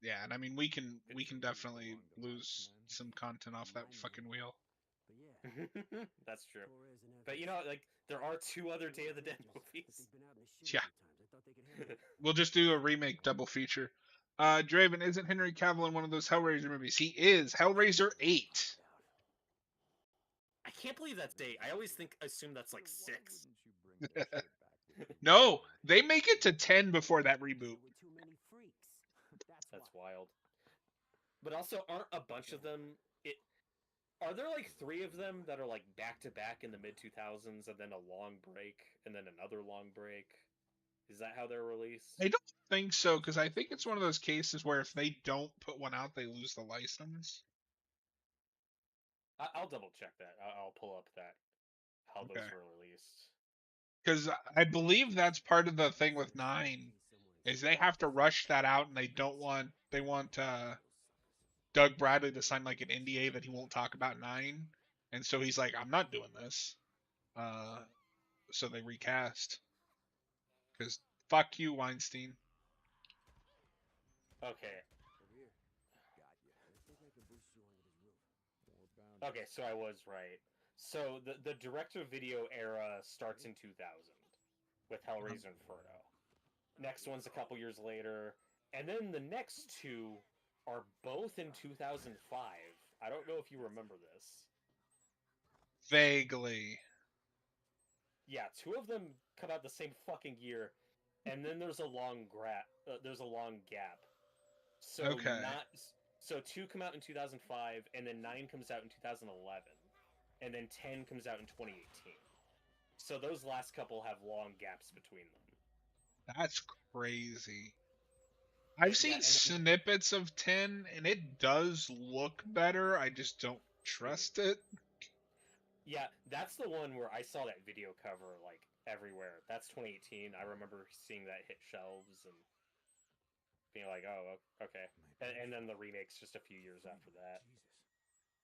yeah, and I mean we can definitely lose some content off that fucking wheel. But yeah, That's true. Torres and But you know, like there are 2 other Day of the Dead movies. They've been out in the shit Yeah, a few times. I thought they could handle it. we'll just do a remake double feature. Draven, isn't Henry Cavill in one of those Hellraiser movies? He is. Hellraiser 8. I can't believe that's 8. I always assume that's like 6. No, they make it to 10 before that reboot. With too many freaks. That's wild. But also, aren't a bunch of them? Are there like 3 of them that are like back to back in the mid 2000s, and then a long break, and then another long break? Is that how they're released? I don't think so, because I think it's one of those cases where if they don't put one out, they lose the license. I'll double check that. I'll pull up how those Okay. were released. Because I believe that's part of the thing with 9 is they have to rush that out, and they want Doug Bradley to sign like an NDA that he won't talk about 9, and so he's like, I'm not doing this. So they recast. Because fuck you, Weinstein. Okay. Over here. Got you. I think I can boost you onto this roof. Okay, so I was right. So the direct-to-video era starts in 2000 with Hellraiser Inferno. Next one's a couple years later, and then the next 2 are both in 2005. I don't know if you remember this. Vaguely. Yeah, 2 of them come out the same fucking year, and then there's a long gap. So Okay. So 2 come out in 2005, and then 9 comes out in 2011, and then 10 comes out in 2018. So those last couple have long gaps between them. That's crazy. I've seen snippets of 10, and it does look better. I just don't trust it. Yeah, that's the one where I saw that video cover like everywhere. That's 2018. I remember seeing that hit shelves and being like, "Oh, okay." And then the remake's just a few years after that.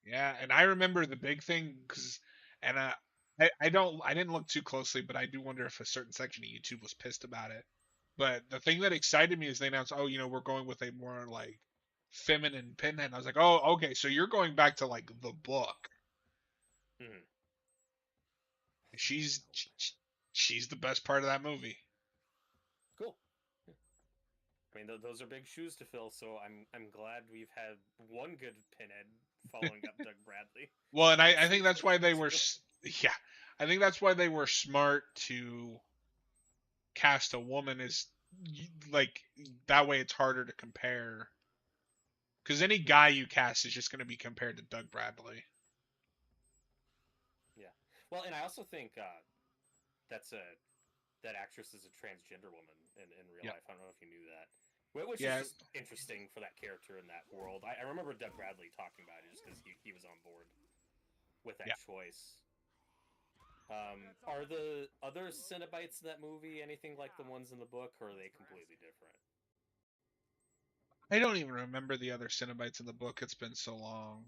Yeah, and I remember the big thing and I didn't look too closely, but I do wonder if a certain section of YouTube was pissed about it. But the thing that excited me is they announced, oh, we're going with a more like feminine Pinhead. I was like, oh, okay, so you're going back to like the book. Mm-hmm. She's the best part of that movie. Cool. I mean, those are big shoes to fill, so I'm glad we've had one good Pinhead following up Doug Bradley. Well, and I think that's why they were, yeah, I think that's why they were smart to cast a woman, is like that way it's harder to compare. Because any guy you cast is just going to be compared to Doug Bradley. Yeah. Well, and I also think that actress is a transgender woman in real life. I don't know if you knew that. Which is just interesting for that character in that world. I remember Doug Bradley talking about it just because he was on board with that choice. Are the other Cenobites in that movie anything like the ones in the book, or are they completely different? I don't even remember the other Cenobites in the book. It's been so long.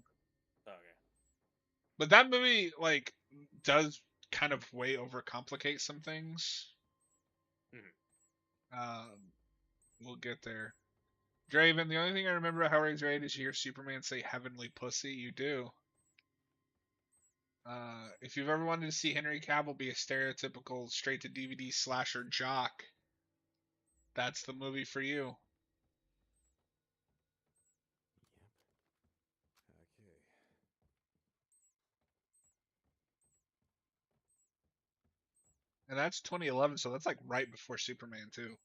Okay. But that movie, like, does kind of way overcomplicate some things. Mm-hmm. We'll get there. Draven, the only thing I remember about Hellraiser 8 is you hear Superman say heavenly pussy. You do. If you've ever wanted to see Henry Cavill be a stereotypical straight-to-DVD slasher jock, that's the movie for you. Yep. Okay. And that's 2011, so that's like right before Superman 2.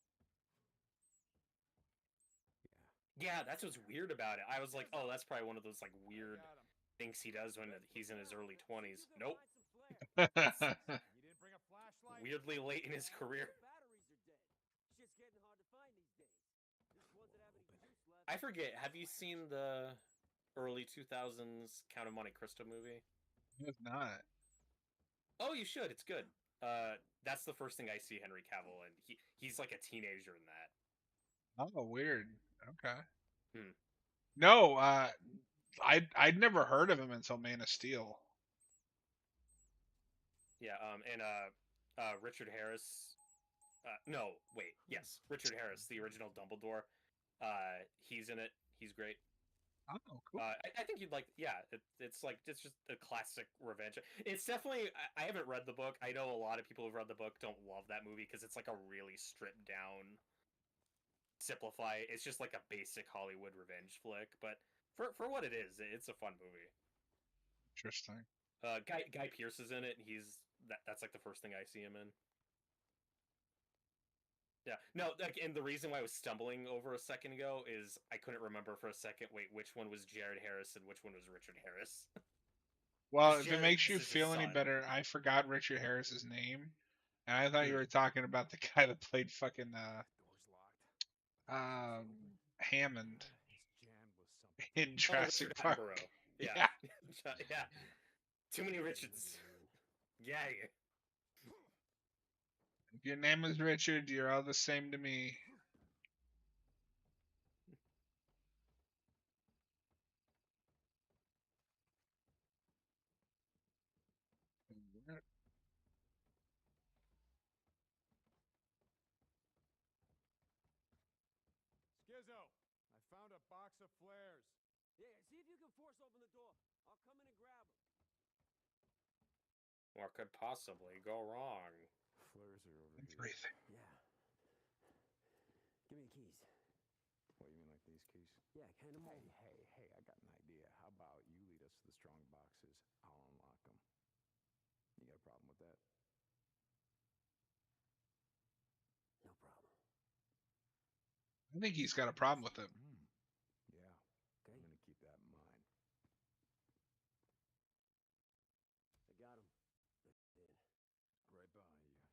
Yeah, that's what's weird about it. I was like, oh, that's probably one of those like weird things he does when he's in his early 20s. Nope. Weirdly late in his career. I forget. Have you seen the early 2000s Count of Monte Cristo movie? It's not. Oh, you should. It's good. That's the first thing I see Henry Cavill, and he's like a teenager in that. Oh, weird. Okay. Hmm. No, I'd never heard of him until Man of Steel. Yeah, and Richard Harris. No, wait. Yes, Richard Harris, the original Dumbledore. He's in it. He's great. Oh, cool. I think you'd like. Yeah, it's like it's just a classic revenge. It's definitely. I haven't read the book. I know a lot of people who've read the book don't love that movie because it's like a really stripped down, simplify. It's just like a basic Hollywood revenge flick. But for what it is, it's a fun movie. Interesting. Guy Pearce is in it. And that's like the first thing I see him in. Yeah, no, like, and the reason why I was stumbling over a second ago is I couldn't remember for a second. Wait, which one was Jared Harris and which one was Richard Harris? Well, Because if it Jared makes you Harris is his feel any son. better, I forgot Richard Harris's name, and I thought you were talking about the guy that played fucking Door's locked. Hammond It's jammed with something. in Oh, Jurassic Richard Park. Attenborough. Yeah, Yeah. yeah. Too many Richards. Yeah. If your name is Richard, you're all the same to me. Skizzo, I found a box of flares. Yeah, see if you can force open the door. I'll come in and grab them. What could possibly go wrong? Flares are over here. Everything. Yeah. Give me the keys. What, you mean like these keys? Yeah, hand them over. Hey, I got an idea. How about you lead us to the strong boxes? I'll unlock them. You got a problem with that? No problem. I think he's got a problem with it. Yeah. Okay. I'm gonna keep that in mind. I got them. In. Right behind you.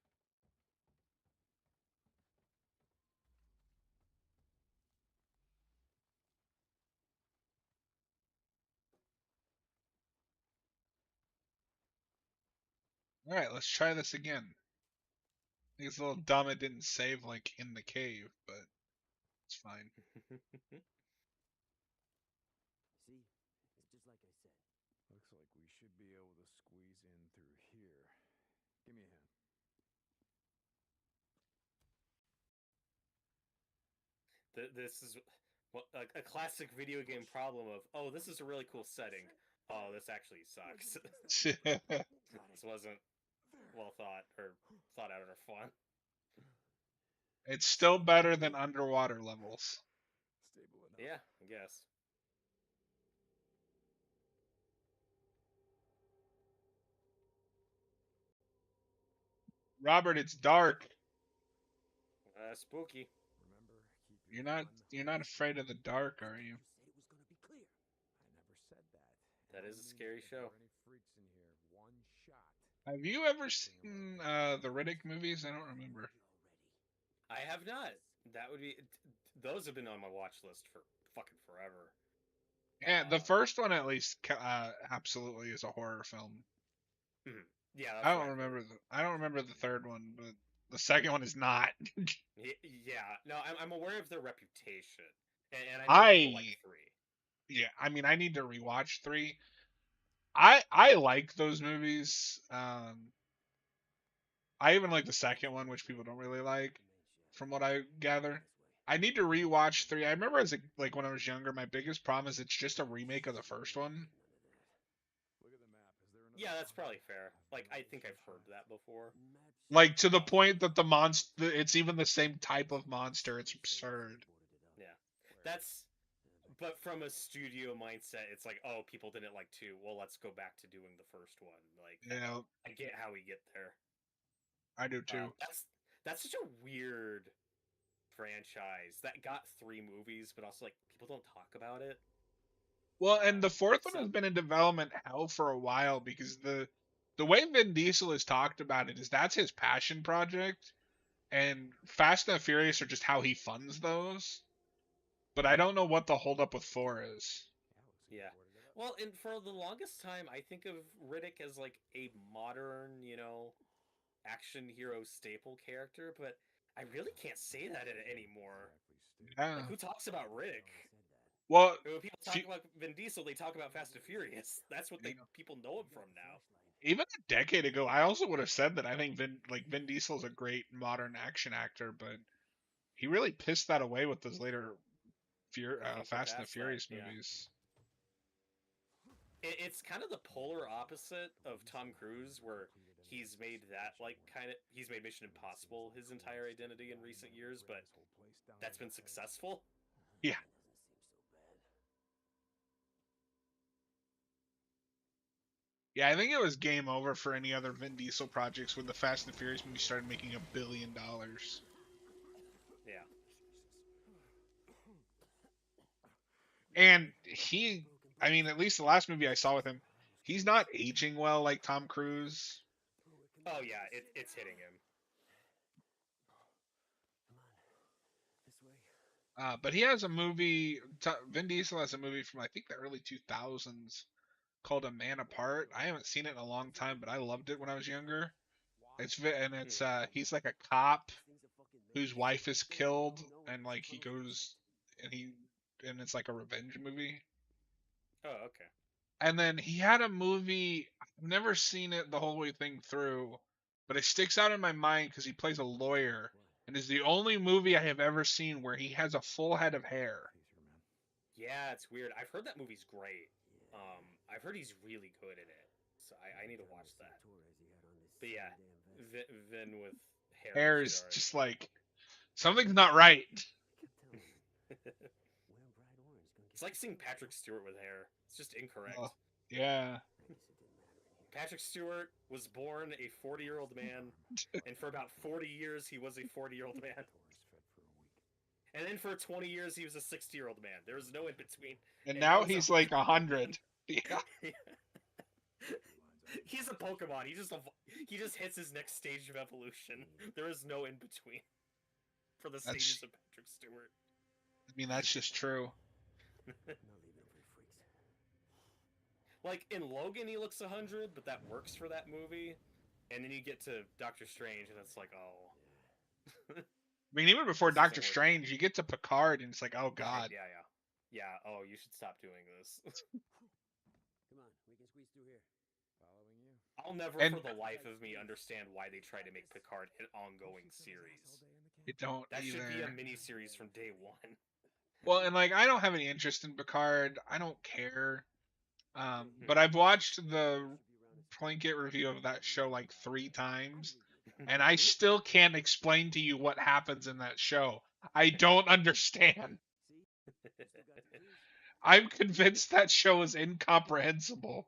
All right, let's try this again. I think it's a little dumb it didn't save like in the cave, but it's fine. See? It's just like I said. Looks like we should be able to squeeze in through here. Give me a hand. This is a classic video game problem of, oh, this is a really cool setting. Oh, this actually sucks. This wasn't well thought out or fun. It's still better than underwater levels. Stable enough. Yeah, I guess. Robert, it's dark. Spooky. Remember, keep your You're not afraid of the dark, are you? You said it was gonna be clear. I never said that. That I is a mean, scary if show. there are any freaks in here, one shot. Have you ever seen the Riddick movies? I don't remember. I have not. That would be. Those have been on my watch list for fucking forever. Yeah, the first one at least absolutely is a horror film. Yeah, I don't remember the third one, but the second one is not. Yeah, no, I'm aware of their reputation, and I know people like 3. Yeah, I mean, I need to rewatch 3. I like those movies. I even like the second one, which people don't really like, from what I gather. I need to rewatch 3. I remember like when I was younger, my biggest problem is it's just a remake of the first one. Look at the map. Is there another Yeah, that's spot? probably fair. Like, I think I've heard that before. Like to the point that the monster, it's even the same type of monster. It's absurd. Yeah, that's. But from a studio mindset, it's like, oh, people didn't like 2. Well, let's go back to doing the first one. Like, Yeah, I get how we get there. I do too. That's such a weird franchise that got 3 movies, but also like people don't talk about it. Well, and the fourth one has been in development hell for a while because the way Vin Diesel has talked about it is that's his passion project, and Fast and the Furious are just how he funds those. But I don't know what the holdup with 4 is. Yeah. Well, and for the longest time, I think of Riddick as like a modern, action hero staple character, but I really can't say that anymore. Yeah. Like, who talks about Riddick? Well, When people talk about Vin Diesel, they talk about Fast and Furious. That's what people know him from now. even a decade ago, I also would have said that I think Vin Diesel's a great modern action actor, but he really pissed that away with those later I think we're Fast and the past that. Furious Yeah. movies. It's kind of the polar opposite of Tom Cruise, where he's made he's made Mission Impossible his entire identity in recent years, but that's been successful. Yeah. Yeah, I think it was game over for any other Vin Diesel projects when the Fast and the Furious movie started making $1 billion. Yeah. And I mean, at least the last movie I saw with him, he's not aging well like Tom Cruise. Oh yeah, it's hitting him. But he has a movie. Vin Diesel has a movie from I think the early 2000s called A Man Apart. I haven't seen it in a long time, but I loved it when I was younger. It's he's like a cop whose wife is killed, and like he goes and it's like a revenge movie. Oh, okay. And then he had a movie. I've never seen it the whole way thing through, but it sticks out in my mind because he plays a lawyer, and is the only movie I have ever seen where he has a full head of hair. Yeah, it's weird. I've heard that movie's great. I've heard he's really good in it, so I need to watch that. But yeah, Vin with Hair is just like something's not right. It's like seeing Patrick Stewart with hair. It's just incorrect. Yeah. Patrick Stewart was born a 40-year-old man, and for about 40 years he was a 40-year-old man. And then for 20 years he was a 60-year-old man. There was no in between. And now he's like 100. Yeah. He's a Pokemon. He just hits his next stage of evolution. There is no in between for the stages of Patrick Stewart. I mean, that's just true. Like in Logan, he looks 100, but that works for that movie. And then you get to Doctor Strange, and it's like, oh. I mean, even before Doctor Strange, you get to Picard, and it's like, oh god. Yeah. Oh, you should stop doing this. Come on, we can squeeze through here. Following you. I'll never, for the life of me, understand why they try to make Picard an ongoing series. It don't. That either. should be a mini-series from day one. Well, and like, I don't have any interest in Picard. I don't care. But I've watched the Plinkett review of that show like 3 times, and I still can't explain to you what happens in that show. I don't understand. I'm convinced that show is incomprehensible.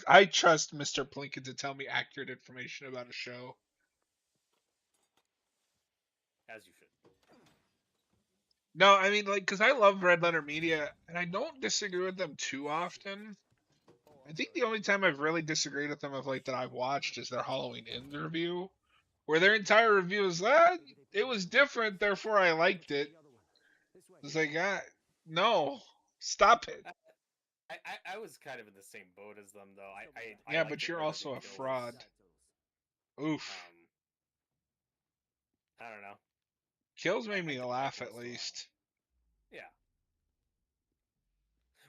I trust Mr. Plinkett to tell me accurate information about a show. As you should. No, I mean, like, because I love Red Letter Media, and I don't disagree with them too often. I think the only time I've really disagreed with them of late that I've watched is their Halloween Ends review, where their entire review is that it was different, therefore I liked it. It's like, no, stop it. I was kind of in the same boat as them, though. Yeah, but you're also a fraud. Oof. I don't know. Kills made me laugh at least. Yeah.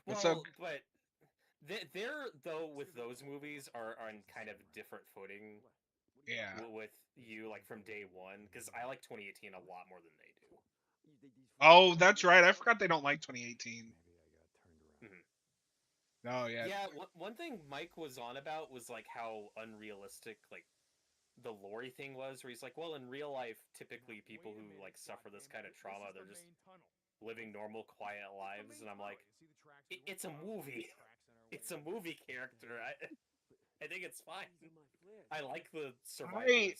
Well, but they're though with those movies are on kind of different footing. Yeah. With you like from day one, because I like 2018 a lot more than they do. Oh, that's right. I forgot they don't like 2018. Oh yeah. Yeah. One thing Mike was on about was like how unrealistic like the Lori thing was, where he's like, well, in real life, typically people who like suffer this kind of trauma, they're just living normal, quiet lives, and I'm like, it's a movie. It's a movie character. I think it's fine. I like the survival.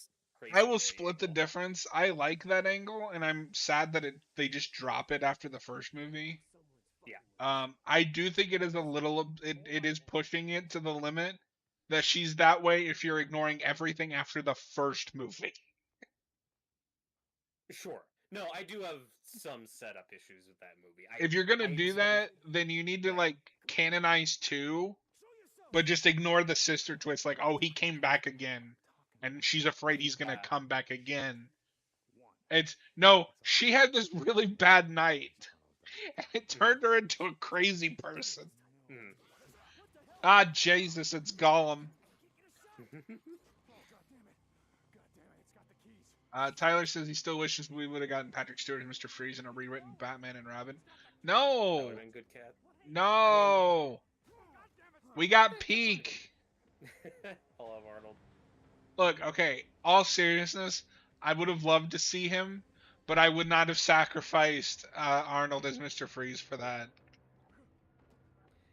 I will split the difference. I like that angle, and I'm sad that they just drop it after the first movie. Yeah. I do think it is a little. It is pushing it to the limit that she's that way if you're ignoring everything after the first movie. Sure. No, I do have some setup issues with that movie. If you're gonna do that, then you need to like canonize 2, but just ignore the sister twist. Like, oh, he came back again, and she's afraid he's gonna come back again. She had this really bad night. It turned her into a crazy person. Mm. Ah, Jesus, it's Gollum. Tyler says he still wishes we would have gotten Patrick Stewart as Mr. Freeze in a rewritten Batman and Robin. That No, would have been good, Cat. no, we got Peak. I love Arnold. Look, okay, all seriousness, I would have loved to see him, but I would not have sacrificed Arnold as Mr. Freeze for that.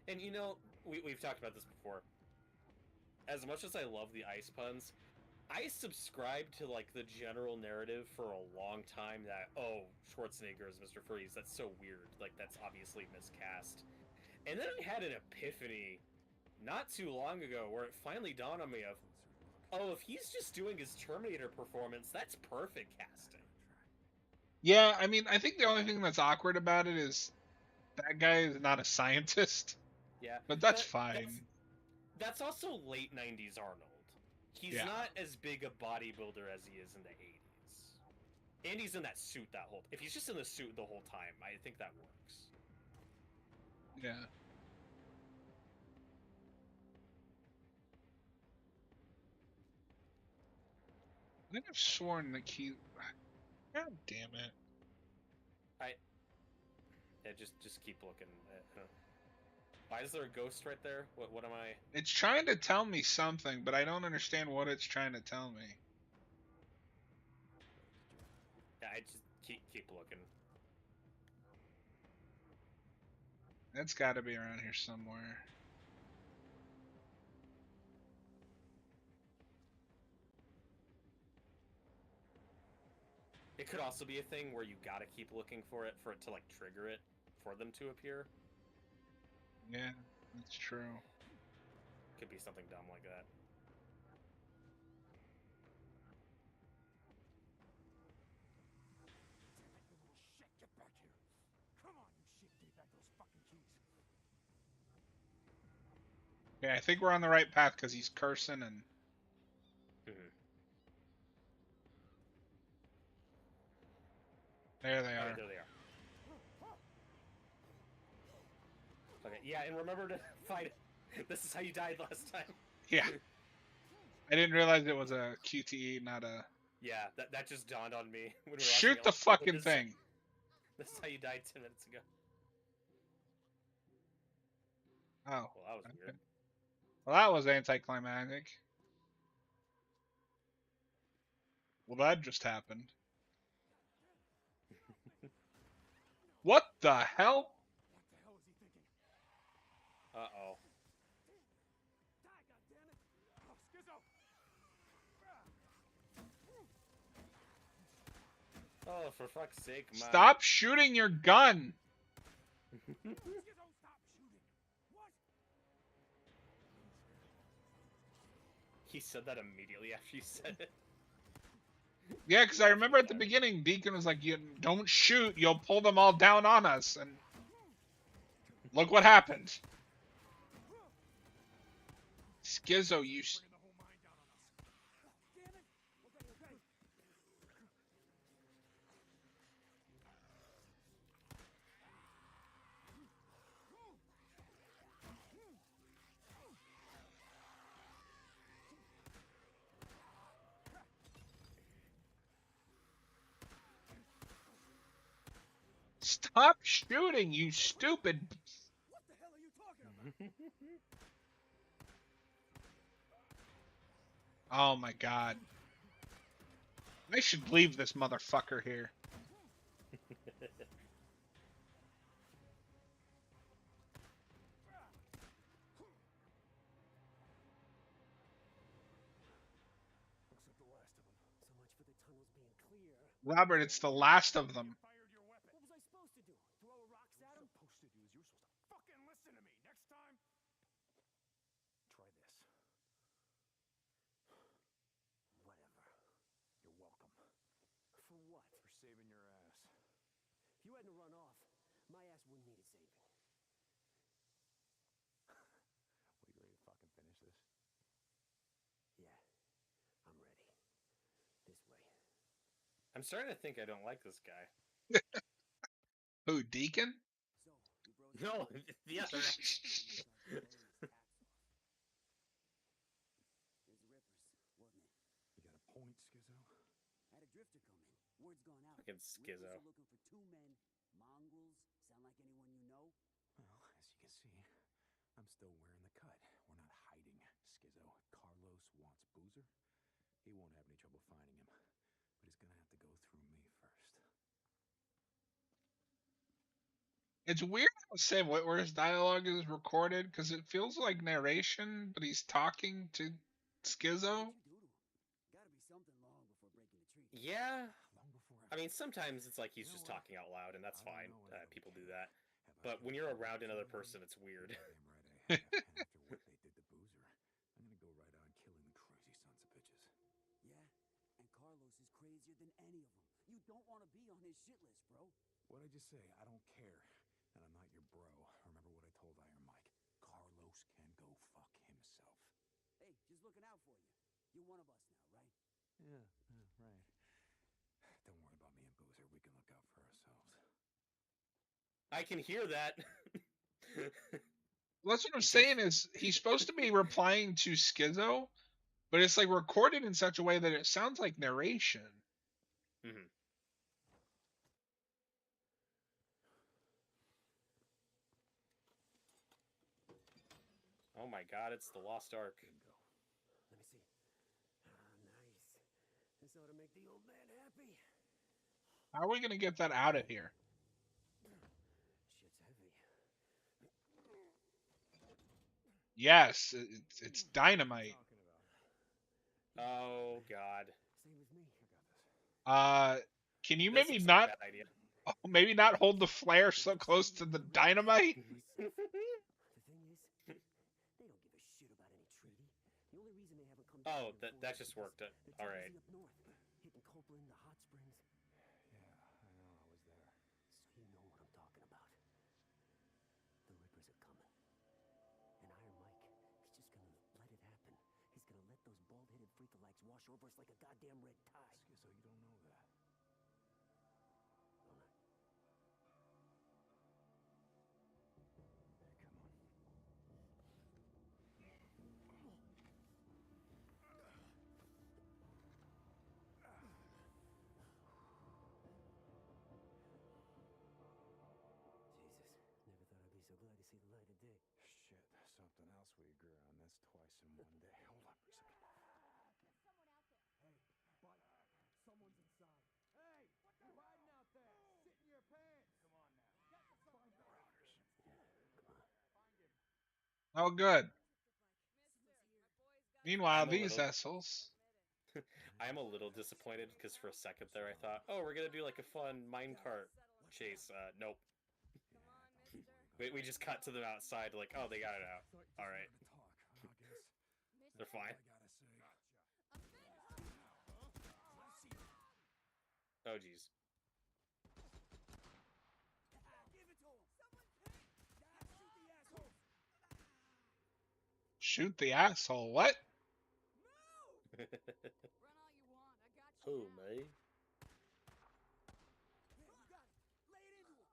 And you know, we've talked about this before. As much as I love the ice puns, I subscribed to like the general narrative for a long time that Schwarzenegger is Mr. Freeze. That's so weird. Like that's obviously miscast. And then I had an epiphany not too long ago where it finally dawned on me of, if he's just doing his Terminator performance, that's perfect casting. Yeah, I mean, I think the only thing that's awkward about it is that guy is not a scientist. Yeah, But that's fine. That's also late 90s Arnold. He's not as big a bodybuilder as he is in the 80s. And he's in that suit that whole... If he's just in the suit the whole time, I think that works. Yeah. I think I've sworn that he... God damn it. Yeah, just keep looking. Why is there a ghost right there? What am I... It's trying to tell me something, but I don't understand what it's trying to tell me. Yeah, I just keep looking. It's got to be around here somewhere. It could also be a thing where you gotta keep looking for it to like trigger it for them to appear. Yeah, that's true. Could be something dumb like that. Shit, get back here. Come on, you shit, give back those fucking keys. Yeah, I think we're on the right path because he's cursing and... There they are. There they are. Okay, yeah, and remember to fight. This is how you died last time. Yeah. I didn't realize it was a QTE, not a... Yeah, that just dawned on me. When we were Shoot the fucking thing. This is how you died 10 minutes ago. Oh. Well, that was weird. Well, that was anticlimactic. Well, that just happened. What the hell? What the hell is he thinking? Uh-oh. Die, goddammit! Oh, Skizzo! Oh, for fuck's sake, man. Stop shooting your gun! Skizzo, stop shooting! What? He said that immediately after you said it. Yeah, because I remember at the beginning, Deacon was like, "You don't shoot, you'll pull them all down on us." And look what happened. Skizzo, you... Bringing the whole mine down on us. Damn it! Okay. Stop shooting, you stupid... What the hell are you talking about? Oh my god. I should leave this motherfucker here. Looks like the last of them. So much for the tunnels being clear. Robert, it's the last of them. Fired your weapon. What was I supposed to do? Throw rocks at him? Supposed to do is you're supposed to fucking listen to me. Next time, try this. Whatever. You're welcome. For what? For saving your ass. If you hadn't run off, my ass wouldn't need a saving. Well, you ready to fucking finish this? Yeah, I'm ready. This way. I'm starting to think I don't like this guy. Who, Deacon? No, the other. There's the Rippers, wasn't it? You got a point, Schizo? Had a drifter come in. Word's gone out. Fucking Rippers Schizo. are looking for 2 men. Mongrels. Sound like anyone you know? Well, as you can see, I'm still wearing the cut. We're not hiding, Schizo. Carlos wants Boozer. He won't have any trouble finding him, but he's gonna have to go through me first. It's weird how Sam Witwer's dialogue is recorded because it feels like narration, but he's talking to Schizo. What'd you do to him? Gotta be something long before breaking the tree. Yeah. Long before I mean, sometimes it's like he's You know just what? talking out loud, and that's I don't fine. know, I don't People do care. that. Have I But when you're ever around told another anybody? person, it's weird. Damn right I have. And after what they did to Boozer, I'm gonna go right on killing the crazy sons of bitches. Yeah, and Carlos is crazier than any of them. You don't want to be on his shit list, bro. What'd I just say? I don't care. And I'm not your bro. Remember what I told Iron Mike. Carlos can go fuck himself. Hey, just looking out for you. You're one of us now, right? Yeah, right. Don't worry about me and Boozer. We can look out for ourselves. I can hear that. That's what I'm saying is he's supposed to be replying to Schizo, but it's like recorded in such a way that it sounds like narration. Mhm. Oh my god, it's the Lost Ark. Bingo. Let me see. Ah, nice. This ought to make the old man happy. How are we gonna get that out of here? Shit's heavy. Yes, it's dynamite. Talking about. Oh god. Same with me. I got this. Can you This maybe looks like a not bad idea. maybe not hold the flare so close to the dynamite? The thing is, they don't give a shit about any treaty. The only reason they haven't come down Oh, here that before just is worked. they're too All right. busy up north, hitting Copeland, the hot springs. Yeah, I know. I was there. So you know what I'm talking about. The Rippers are coming. And Iron Mike, he's just gonna let it happen. He's gonna let those bald-headed freakalikes wash over us like a goddamn red tide. Schizo, you don't know that. Don't I? Come on. Jesus, never thought I'd be so glad to see the light of day. Shit, something else we agree on. That's twice in one day. Hold on for a second. Hey, but someone's inside. Hey, you hiding out there? Shit in your pants. Come on now. Marauders. Come on. Oh, good. Meanwhile, I'm a these little- assholes. I am a little disappointed because for a second there I thought, oh, we're gonna do like a fun minecart chase. Nope. We just cut to them outside, like, oh, they got it out. All right, Talk, I guess. they're fine. I gotta say. Oh, jeez. Give it to him. Someone Shoot shoot the asshole. the asshole. What? Who, me? Yeah, you got it. Lay it into him.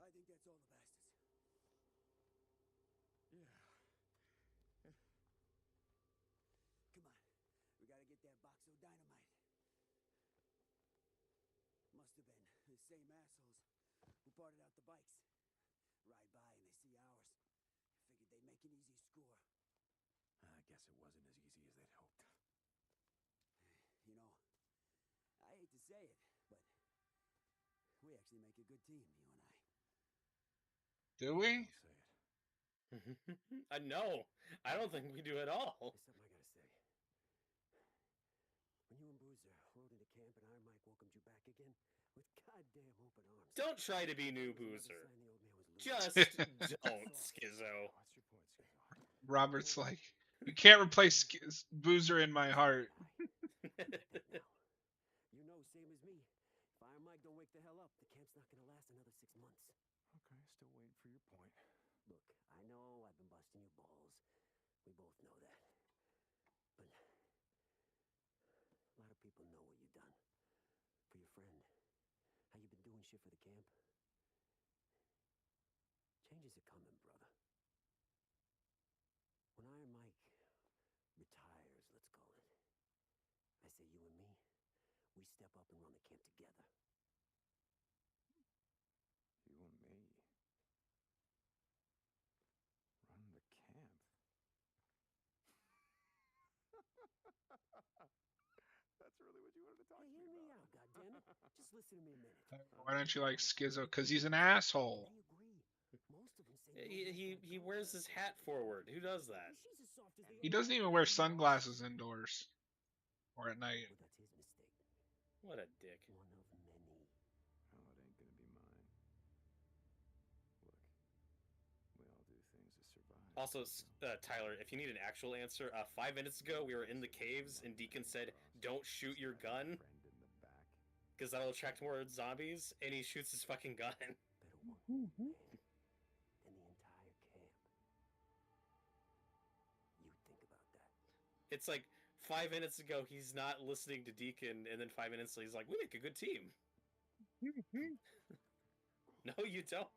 I think that's all the bastards. Yeah. Come on. We gotta get that box of dynamite. Must have been the same assholes who parted out the bikes. Ride by and they see ours. Figured they'd make an easy score. I guess it wasn't as easy as they'd hoped. You know, I hate to say it, but we actually make a good team, you and I. Do we? Don't say it. No, I don't think we do at all. There's something I gotta say. When you and Boozer rode into camp and Iron Mike welcomed you back again with goddamn open arms. Don't try to be new It was another Boozer. sign the old man was losing. Just don't, Schizo. What's your point, Schizo? Robert's like, you can't replace Boozer in my heart. You know, same as me. If Iron Mike don't wake the hell up, the camp's not gonna last another 6 months. Okay, still waiting for your point. Look, I know I've been busting your balls. We both know that. But a lot of people know what you've done. For your friend. How you been doing shit for the camp? Changes are coming, brother. When Iron Mike retires, let's call it, I say you and me, we step up and run the camp together. You and me. Run the camp. That's really what you wanted to talk Hey, to hear me me about. out, goddammit. Just listen to me a minute. Why don't you like Schizo? Because he's an asshole. They agree. Most of them say He wears his hat forward. Who does that? She's as soft as they He are doesn't now. even wear sunglasses indoors or at night. Well, that's his mistake. What a dick. One of many. Oh, it ain't gonna be mine. Look, we all do things to survive. Also, Tyler, if you need an actual answer, 5 minutes ago we were in the caves and Deacon said, "Don't shoot your gun, Friend in the back. because that'll attract more zombies," and he shoots his fucking gun. Better one man than the entire camp. You think about that. It's like 5 minutes ago he's not listening to Deacon, and then 5 minutes later he's like, "We make a good team." No, you don't.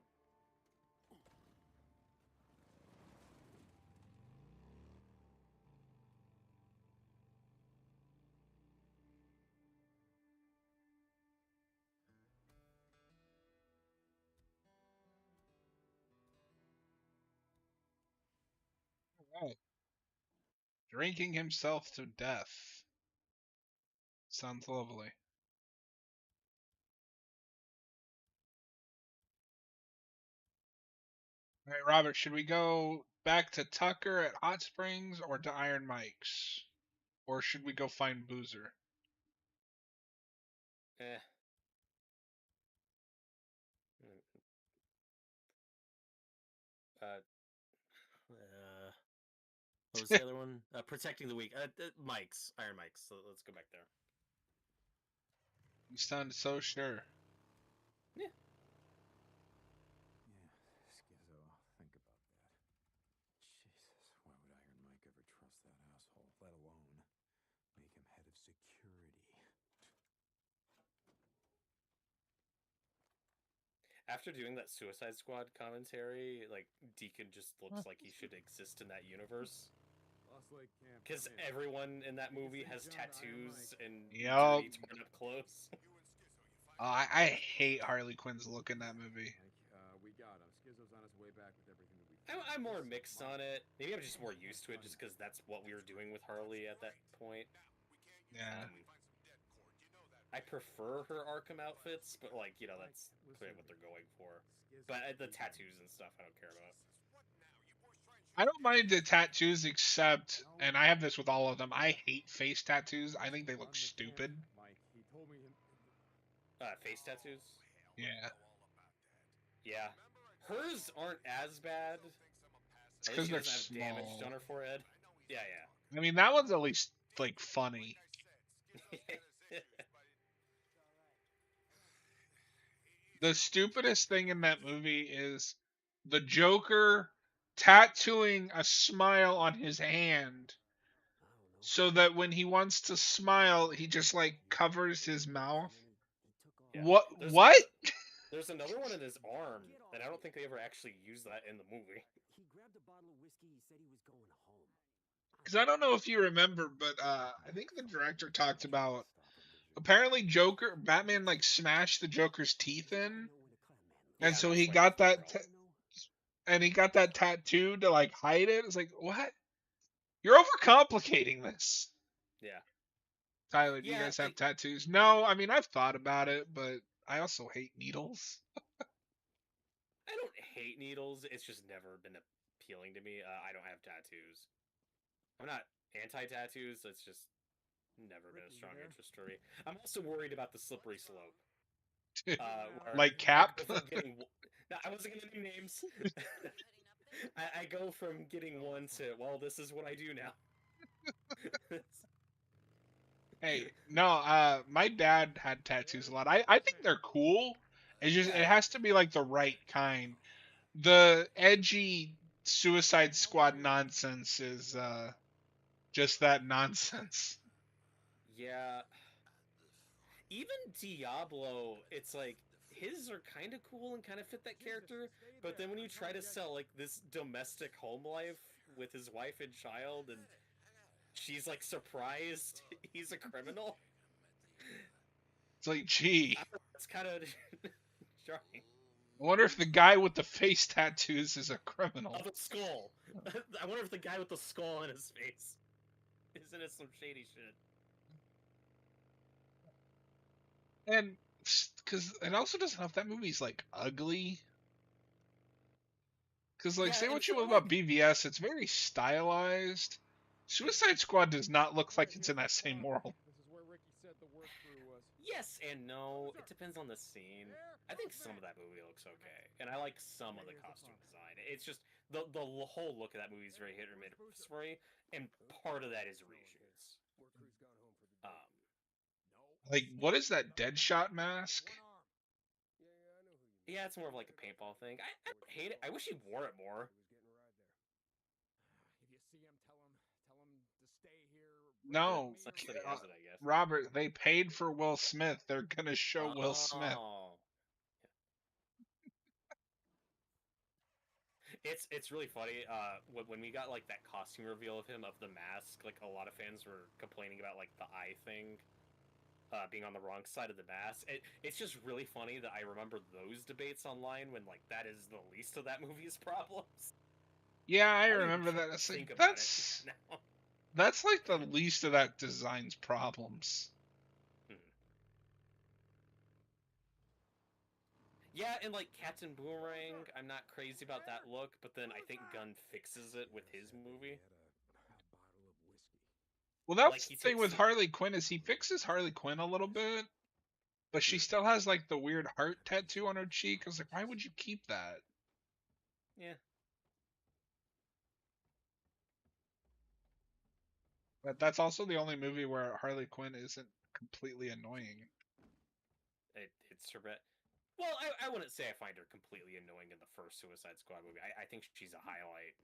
Right. Drinking himself to death. Sounds lovely. All right, Robert, should we go back to Tucker at Hot Springs or to Iron Mike's? Or should we go find Boozer? Eh. What was the other one? Protecting the weak. Mike's. Iron Mike's. So let's go back there. You sound so sure. Yeah. Yeah, Schizo, think about that. Jesus, why would Iron Mike ever trust that asshole, let alone make him head of security? After doing that Suicide Squad commentary, like, Deacon just looks like he should exist in that universe. Lost Lake Camp. Because everyone in that movie has tattoos and Yup. dirty, torn up clothes. I hate Harley Quinn's look in that movie. We got him. Schizo's on his way back with everything that we I'm more mixed on it. Maybe I'm just more used to it just because that's what we were doing with Harley at that point. Yeah. I prefer her Arkham outfits, but, like, you know, that's clearly what they're going for. But the tattoos and stuff, I don't care about. I don't mind the tattoos except, and I have this with all of them, I hate face tattoos. I think they look stupid. Mike, he told me Face tattoos? Yeah. Yeah. Hers aren't as bad. It's At because least she they're doesn't have damage small. on her forehead. Yeah, yeah. I mean, that one's at least, like, funny. The stupidest thing in that movie is the Joker tattooing a smile on his hand so that when he wants to smile, he just, like, covers his mouth. Yeah. What? What? There's another one in his arm, and I don't think they ever actually used that in the movie. He grabbed a bottle of whiskey. He said he was going home. Because I don't know if you remember, but I think the director talked about apparently Batman like smashed the Joker's teeth in, and so he got that, and he got that tattoo to like hide it. It's like, what? You're overcomplicating this. Yeah. Tyler, do you guys have tattoos? No, I mean I've thought about it, but I also hate needles. I don't hate needles. It's just never been appealing to me. I don't have tattoos. I'm not anti-tattoos. It's just never been a strong interest for me. I'm also worried about the slippery slope. Like Cap? No, I wasn't going to name names. I go from getting one to, well, this is what I do now. Hey, no, my dad had tattoos a lot. I think they're cool. It's just, it has to be like the right kind. The edgy Suicide Squad nonsense is just that nonsense. Yeah. Even Diablo, it's like his are kind of cool and kind of fit that character, but then when you try to sell like this domestic home life with his wife and child, and she's like surprised he's a criminal, It's like, gee, it's kind of jarring. I wonder if the guy with the face tattoos is a criminal. Oh, the skull. I wonder if the guy with the skull on his face is into some shady shit. And because it also doesn't help that movie's like ugly. Because like, Yeah, say and what you so, will about BVS, it's very stylized. Suicide Squad does not look like it's in that same world. This is where Ricky said the work crew was. yes and no. It depends on the scene. I think some of that movie looks okay, and I like some of the costume design. It's just the whole look of that movie is very hit or miss for me, and part of that is reshoots. Work crew's gone home for the day. Like, what is that Deadshot mask? Yeah, I know who you mean. Yeah, it's more of like a paintball thing. I don't hate it. I wish he wore it more. He was getting a ride there. If you see him, tell him to stay here. No, It's nice that he has it, I guess. Robert, they paid for Will Smith. They're gonna show Will Smith. Oh. It's really funny. When we got like that costume reveal of him of the mask, like a lot of fans were complaining about like the eye thing, being on the wrong side of the mask. It's just really funny that I remember those debates online when like that is the least of that movie's problems. Yeah, I don't even remember that. It's think like, about that's it now. that's like the least of that design's problems. Yeah, and like Captain Boomerang, I'm not crazy about that look, but then I think Gunn fixes it with his movie. A bottle of whiskey. Well, that's Like, the he thing takes with it- Harley Quinn is he fixes Harley Quinn a little bit, but she still has like the weird heart tattoo on her cheek. I was like, why would you keep that? Yeah. But that's also the only movie where Harley Quinn isn't completely annoying. It's her bit. Well, I wouldn't say I find her completely annoying in the first Suicide Squad movie. I think she's a highlight.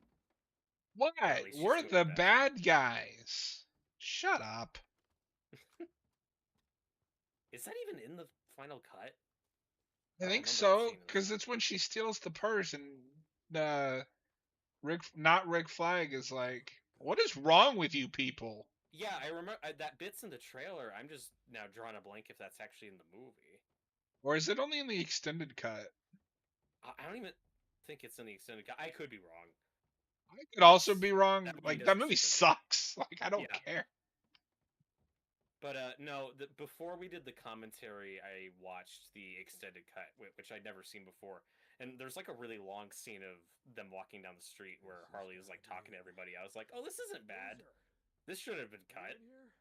What? at least she's We're doing the her best. bad guys. Shut up. Is that even in the final cut? I don't think remember so, seeing it. because it's when she steals the purse and Rick Flag is like, what is wrong with you people? Yeah, I remember that bit's in the trailer. I'm just now drawing a blank if that's actually in the movie. Or is it only in the extended cut? I don't even think it's in the extended cut. I could be wrong. I could also be wrong. That movie Like, that doesn't movie seem to sucks. Like, I don't Yeah. care. But no, before we did the commentary, I watched the extended cut, which I'd never seen before. And there's like a really long scene of them walking down the street where Harley is like talking to everybody. I was like, oh, this isn't bad. This should have been cut. Nope.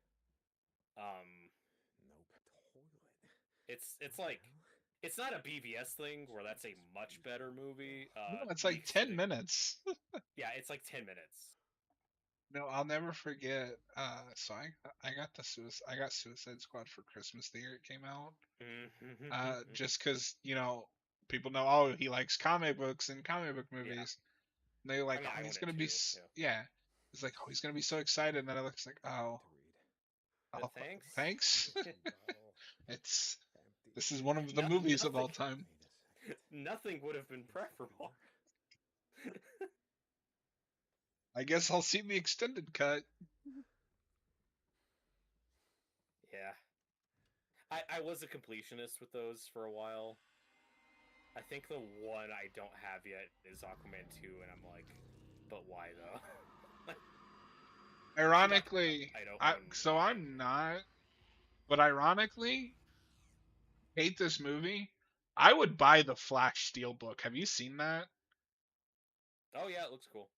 Toilet. It's like it's not a BVS thing where that's a much better movie. No, it's the like 10 extended- minutes. Yeah, it's like 10 minutes. No, I'll never forget. So I got Suicide Squad for Christmas the year it came out. Just because people know, oh, he likes comic books and comic book movies. And they're like, I mean, I oh, he's own it gonna be too, yeah. It's like, oh, he's gonna be so excited. And then it looks like, oh, Thanks. thanks. Empty. This is one of the No- movies of all nothing- time. Nothing would have been preferable. I guess I'll see the extended cut. Yeah. I was a completionist with those for a while. I think the one I don't have yet is Aquaman 2, and I'm like, but why though? Ironically, I don't own so I'm not, but ironically, hate this movie. I would buy the Flash Steelbook. Have you seen that? Oh yeah, it looks cool.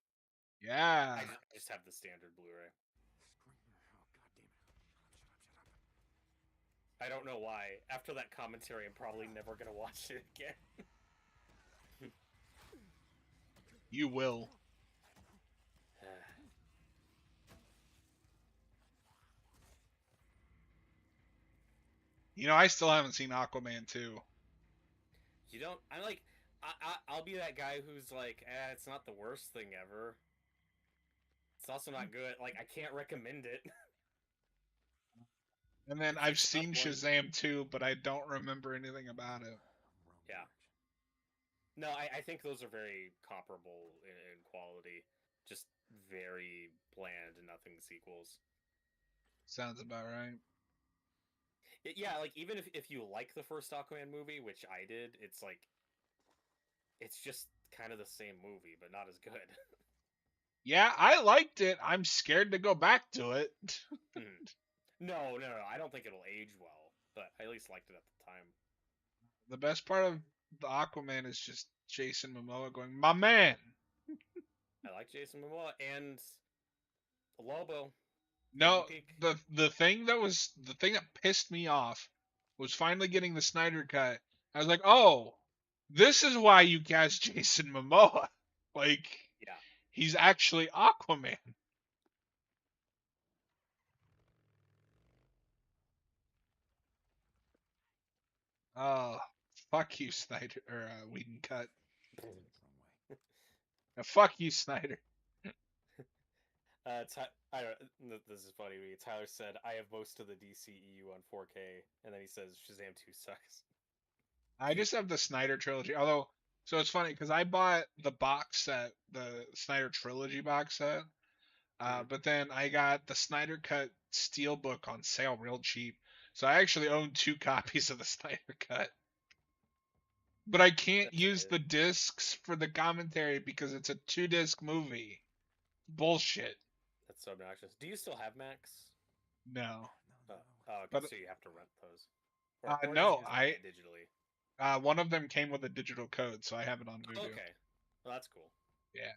Yeah. I just have the standard Blu-ray. I don't know why. After that commentary, I'm probably never gonna watch it again. You will. I still haven't seen Aquaman 2. You don't. I'm like, I'll be that guy who's like, it's not the worst thing ever. It's also not good. Like, I can't recommend it. And then I've It's seen not one- Shazam 2, but I don't remember anything about it. Yeah. No, I think those are very comparable in quality. Just very bland and nothing sequels. Sounds about right. Yeah, like even if you like the first Aquaman movie, which I did, it's like it's just kind of the same movie, but not as good. Yeah, I liked it. I'm scared to go back to it. Hmm. No. I don't think it'll age well, but I at least liked it at the time. The best part of the Aquaman is just Jason Momoa going, "My man." I like Jason Momoa and Lobo. Andy No, Peak. the thing that pissed me off was finally getting the Snyder cut. I was like, "Oh, this is why you cast Jason Momoa." Like Yeah. he's actually Aquaman. Oh, fuck you, Snyder or Whedon cut. Fuck you, Snyder. I don't. This is funny. Tyler said, "I have most of the DCEU on 4K," and then he says, "Shazam 2 sucks." I just have the Snyder trilogy. Although, so it's funny because I bought the box set, the Snyder trilogy box set. Mhm. But then I got the Snyder Cut Steelbook on sale real cheap. So I actually own two copies of the Snyder Cut. But I can't That's use it. the discs for the commentary because it's a 2-disc movie. Bullshit. That's so obnoxious. Do you still have Max? No. Oh, oh, okay. But So you have to rent those, or did you no, just buy it digitally? one of them came with a digital code, so I have it on Vudu. Okay, well that's cool. Yeah.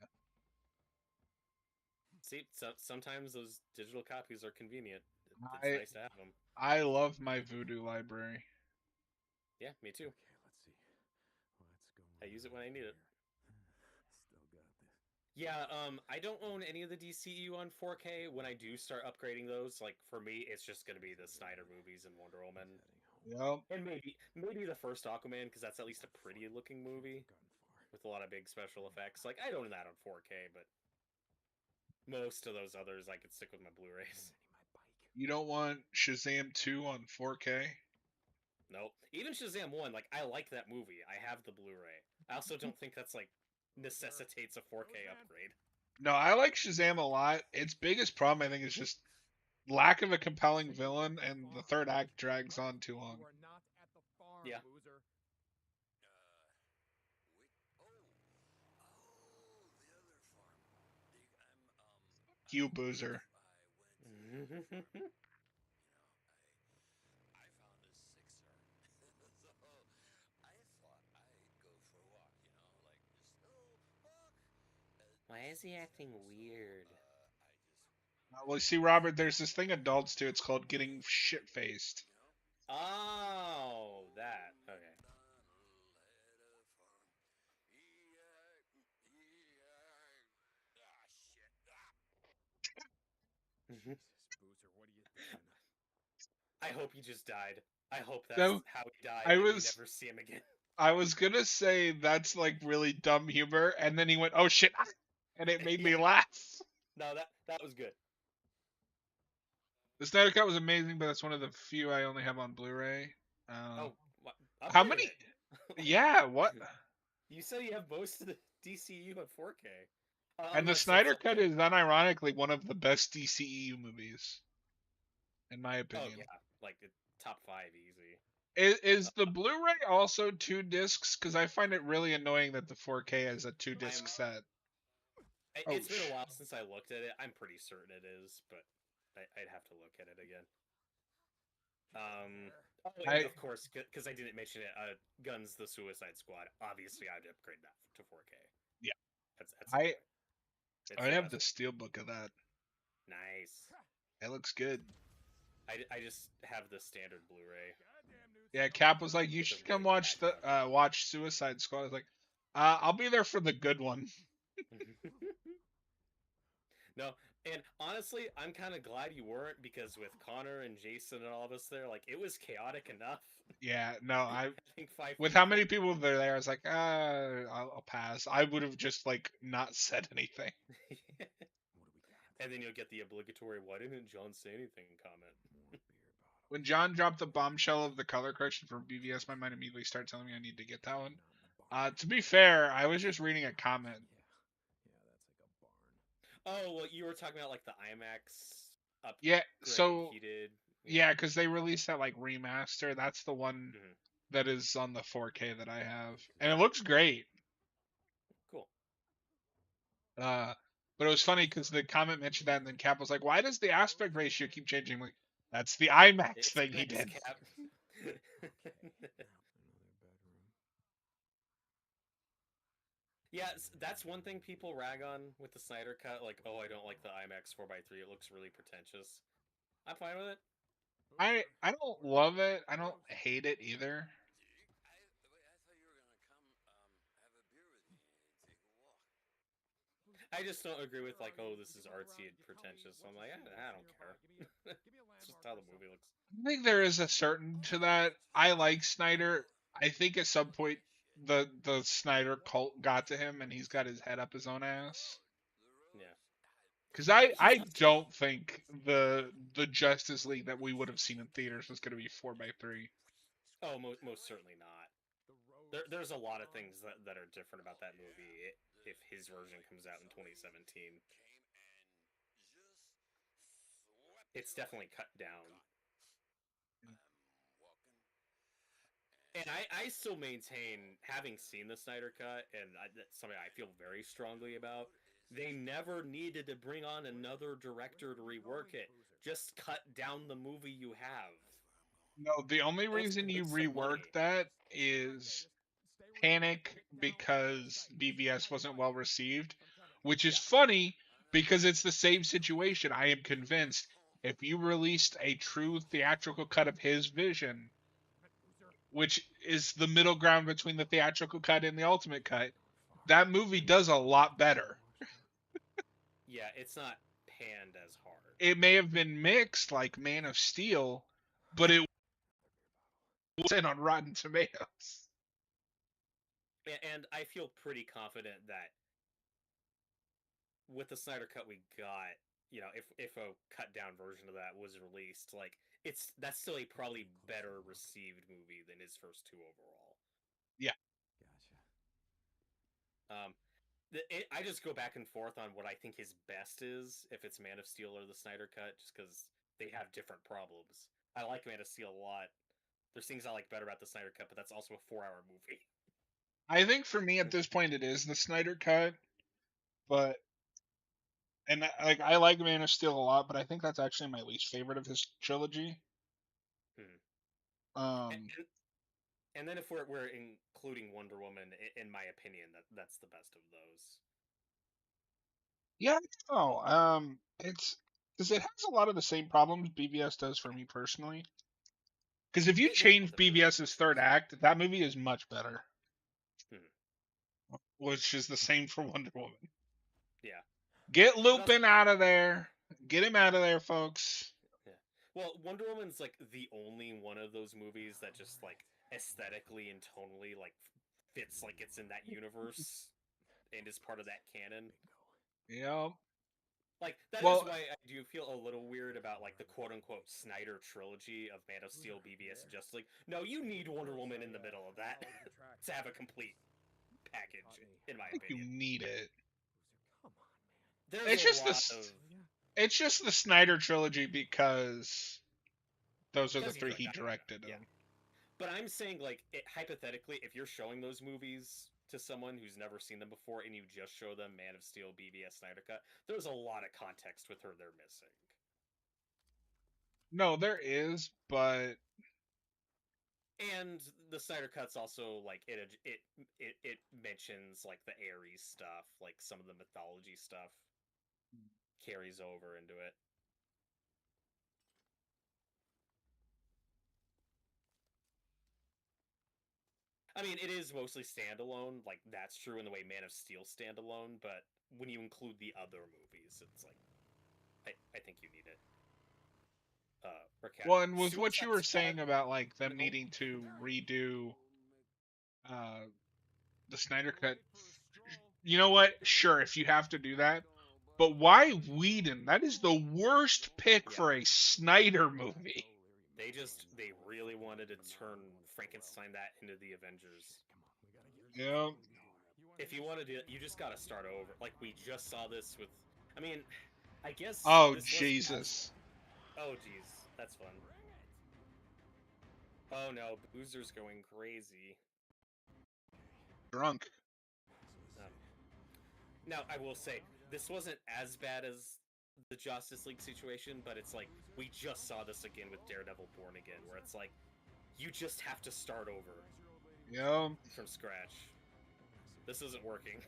See, sometimes those digital copies are convenient. It's I nice to have them. I love my Vudu library. Yeah, me too. Okay, let's see. What's going I use it when I on need it. here? Still got this. Yeah, I don't own any of the DCU on 4K. When I do start upgrading those, like for me, it's just gonna be the Snyder movies and Wonder Woman, Heading home. Yep. and maybe the first Aquaman because that's at least a pretty looking movie Gotten far. with a lot of big special effects. Like I own that on 4K, but most of those others I could stick with my Blu-rays. Renting my bike. You don't want Shazam 2 on 4K? Nope. Even Shazam 1, like I like that movie. I have the Blu-ray. I also don't think that's like necessitates a 4K upgrade. No, I like Shazam a lot. Its biggest problem, I think, is just lack of a compelling villain, and the third act drags on too long. You are not at the farm, Yeah. loser. You boozer. Why is he acting weird? Well, see, Robert, there's this thing adults do. It's called getting shit faced. Oh, that. Okay. Jesus, Boozer, what are you doing? I hope he just died. I hope that's So, how he died I and we was- never see him again. I was gonna say that's like really dumb humor, and then he went, "Oh shit," and it made me Yeah. laugh. No, that was good. The Snyder Cut was amazing, but that's one of the few I only have on Blu-ray. Oh, How upgrade many? it. Yeah, what? You said you have most of the DCU at 4K. And the Unless Snyder it's Cut like is unironically one of the best DCEU movies, in my oh opinion. yeah, like the top 5 easy. Is the Blu-ray also 2 discs? Because I find it really annoying that the 4K is a 2-disc set. Oh, It's been a while since I looked at it. I'm pretty certain it is, but I'd have to look at it again. Oh, and of course, because I didn't mention it, Guns the Suicide Squad. Obviously, I'd upgrade that to 4K. Yeah. That's I it's I the have the best. steelbook of that. Nice. It looks good. I just have the standard Blu-ray. Yeah, Cap was like, "You It's a should come really watch bad the watch Suicide Squad." I was like, "I'll be there for the good one." No, and honestly, I'm kind of glad you weren't because with Connor and Jason and all of us there, like it was chaotic enough. Yeah, no, I think 5 with how many people were there, I was like, I'll pass. I would have just like not said anything. What do we got? And then you'll get the obligatory "Why didn't John say anything?" comment. More beer bottles. When John dropped the bombshell of the color correction for BVS, my mind immediately started telling me I need to get that one. To be fair, I was just reading a comment. Oh, well, you were talking about like the IMAX upgraded, Yeah, so heated. yeah, because they released that like remaster. That's the one Mhm. that is on the 4K that I have, and it looks great. Cool. But it was funny because the comment mentioned that, and then Cap was like, "Why does the aspect ratio keep changing?" I'm like, that's the IMAX It's thing he nice, did. Cap. Yeah, that's one thing people rag on with the Snyder Cut. Like, oh, I don't like the IMAX 4x3. It looks really pretentious. I'm fine with it. I don't love it. I don't hate it either. I just don't agree with like, oh, this is artsy and pretentious. So I'm like, I don't care. It's just how the movie looks. I think there is a certain to that. I like Snyder. I think at some point the Snyder cult got to him, and he's got his head up his own ass. Yeah. Because He's I also, don't think the Justice League that we would have seen in theaters was going to be 4x3. oh, most certainly not. There's a lot of things that are different about that movie if his version comes out in 2017. It's definitely cut down. And I still maintain, having seen the Snyder Cut, and that's something I feel very strongly about, they never needed to bring on another director to rework it. Just cut down the movie you have. No, the only Also reason you make some rework money. that is panic because BVS wasn't well received, which is Yeah. funny because it's the same situation. I am convinced if you released a true theatrical cut of his vision, which is the middle ground between the theatrical cut and the ultimate cut, that movie does a lot better. Yeah, it's not panned as hard. It may have been mixed like Man of Steel, but it was in on Rotten Tomatoes. And I feel pretty confident that with the Snyder Cut we got, if a cut down version of that was released, like that's still a probably better received movie than his first two overall. Yeah. Um, I just go back and forth on what I think his best is, if it's Man of Steel or the Snyder Cut, just because they have different problems. I like Man of Steel a lot. There's things I like better about the Snyder Cut, but that's also a 4-hour movie. I think for me at this point it is the Snyder cut, but like I like Man of Steel a lot, but I think that's actually my least favorite of his trilogy. Hmm. And, Um, and then if we're including Wonder Woman, in my opinion, that's the best of those. yeah, no, it's because it has a lot of the same problems BVS does for me personally. Because if you They both change have really good BVS's third issues. act, that movie is much better, Hmm. which is the same for Wonder Woman. Yeah, Get but also, Lupin out of there. Get him out of there, folks. yeah. Well, Wonder Woman's like the only one of those movies that just like aesthetically and tonally like fits like it's in that universe and is part of that canon. Yeah. Like that is Well, why I do feel a little weird about like the quote unquote Snyder trilogy of Man of Steel, BVS, and Justice League. No, you need Wonder Woman in the middle of that to have a complete package, in my I think you opinion. need it. There's It's a just lot of it's just the Snyder trilogy because those are the because he three he directed them. directed Yeah, them. but I'm saying like hypothetically, if you're showing those movies to someone who's never seen them before and you just show them Man of Steel, BVS, Snyder Cut, there's a lot of context with her they're missing. No, there is, but And the Snyder Cut's also like it mentions like the Ares stuff, like some of the mythology stuff carries over into it. I mean, it is mostly standalone, like that's true in the way Man of Steel standalone, but when you include the other movies, it's like I think you need it. well, and with what you Suicide were Squad, saying about like them no. needing to redo uh the Snyder cut, you know what? Sure, if you have to do that, but why Whedon? That is the worst pick Yeah. for a Snyder movie. They really wanted to turn Frankenstein that into the Avengers. Yeah. If you want to do it, you just got to start over. Like we just saw this with. I mean, I guess. Oh this Jesus. Oh jeez, that's fun. Oh no, Boozer's going crazy. Drunk. Now I will say this wasn't as bad as the Justice League situation, but it's like we just saw this again with Daredevil Born Again, where it's like you just have to start over Yeah. from scratch. This isn't working.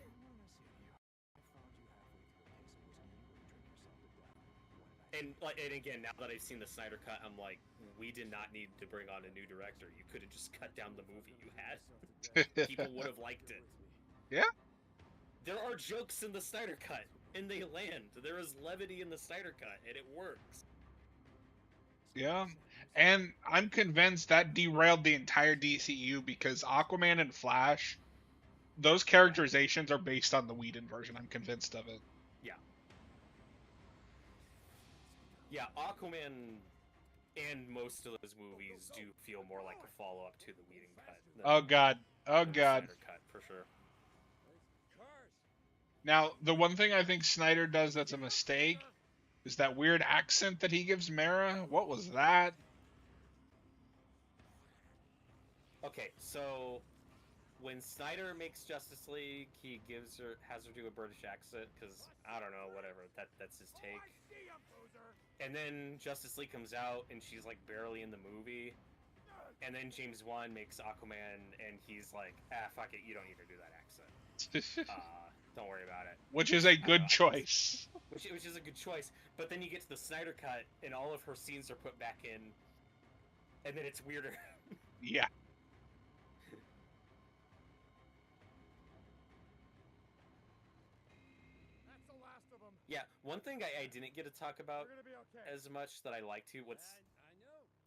And again, now that I've seen the Snyder Cut, I'm like, we did not need to bring on a new director. You could have just cut down the movie you had. People would have liked it. Yeah. There are jokes in the Snyder Cut, and they land. There is levity in the Snyder Cut, and it works. Yeah. And I'm convinced that derailed the entire DCU because Aquaman and Flash, those characterizations are based on the Whedon version. I'm convinced of it. Yeah. Yeah, Aquaman and most of those movies do feel more like a follow-up to the Whedon cut. Oh God. Oh than the God. Snyder cut, for sure. Now, the one thing I think Snyder does that's a mistake is that weird accent that he gives Mara. What was that? Okay, so when Snyder makes Justice League, he has her do a British accent because I don't know, whatever. That's his take. And then Justice League comes out and she's like barely in the movie. And then James Wan makes Aquaman and he's like, fuck it, you don't need to do that accent. Don't worry about it. Which is a good choice. Which is a good choice. But then you get to the Snyder Cut and all of her scenes are put back in, and then it's weirder. Yeah. Yeah, one thing I didn't get to talk about as much that I like to, what's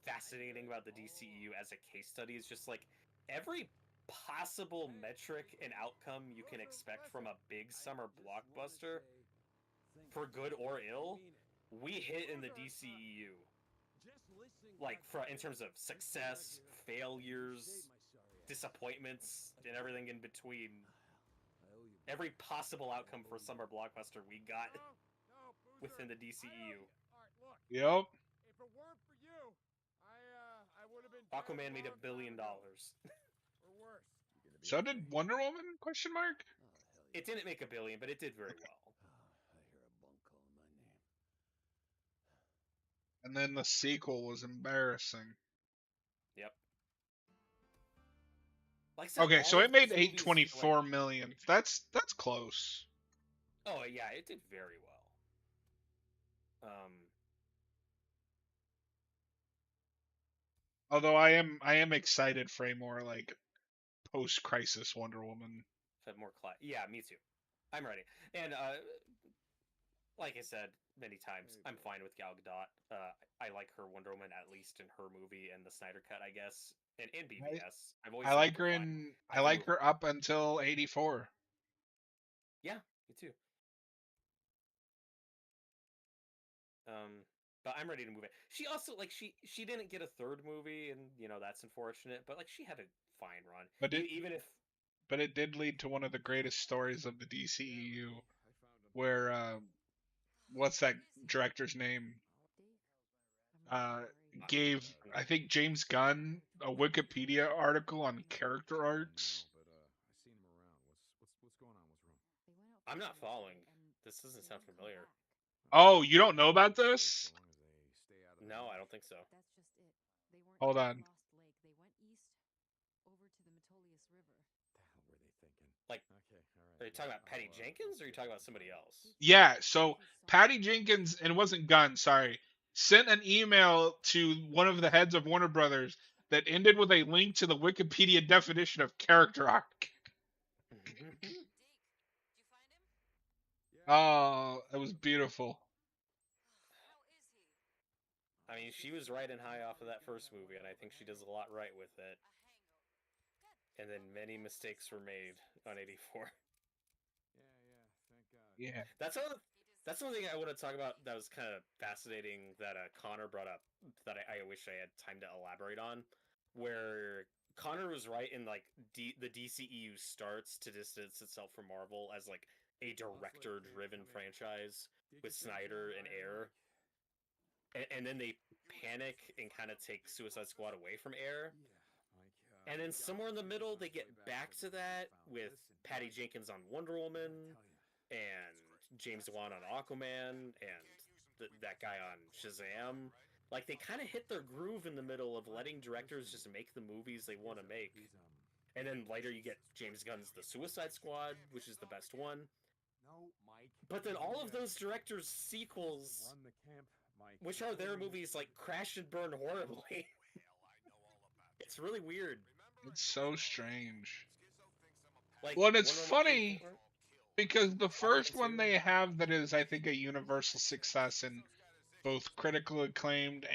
fascinating about the DCEU as a case study is just like every possible metric and outcome you can expect from a big summer blockbuster, for good or ill, we hit in the DCEU. Like, in terms of success, failures, disappointments, and everything in between. Every possible outcome for summer blockbuster we got within the DCEU. Yep. Aquaman made $1 billion. So did Wonder Woman? Question mark. It didn't make $1 billion, but it did very well. And then the sequel was embarrassing. Yep. Like I said, Okay, so it made these movies, 824 million. That's close. Oh yeah, it did very well. Although I am excited for a more like post-crisis Wonder Woman. Yeah, me too. I'm ready. And like I said many times, I'm fine with Gal Gadot. I like her Wonder Woman at least in her movie and the Snyder Cut, I guess, and in BVS. I like her in. I like her up until 84. Yeah, me too. But I'm ready to move it. She also she didn't get a third movie, and that's unfortunate. But like she had a fine run. But it did lead to one of the greatest stories of the DCEU, where what's that director's name? Gave I think James Gunn a Wikipedia article on character arcs. I'm not following. This doesn't sound familiar. Oh, you don't know about this? No, I don't think so. Hold on. Like, are you talking about Patty Jenkins, or are you talking about somebody else? Yeah, so Patty Jenkins, and it wasn't Gunn, sorry, sent an email to one of the heads of Warner Brothers that ended with a link to the Wikipedia definition of character arc. Oh, it was beautiful. I mean, she was riding high off of that first movie, and I think she does a lot right with it. And then many mistakes were made on 84. Yeah. That's That's one thing I want to talk about that was kind of fascinating that Connor brought up that I wish I had time to elaborate on, where Connor was right in like the DCEU starts to distance itself from Marvel as like a director-driven franchise with Snyder and Ayer, and then they panic and kind of take Suicide Squad away from Ayer, and then somewhere in the middle they get back to that with Patty Jenkins on Wonder Woman and James Wan on Aquaman and that guy on Shazam. Like they kind of hit their groove in the middle of letting directors just make the movies they want to make. And then later you get James Gunn's The Suicide Squad, which is the best one. But then all of those directors' sequels, which are their movies, like crash and burn horribly. It's really weird. It's so strange. Like, well, and it's Wonder Woman funny 84? because the first one 2? they have that is, I think, a universal success and both critical acclaimed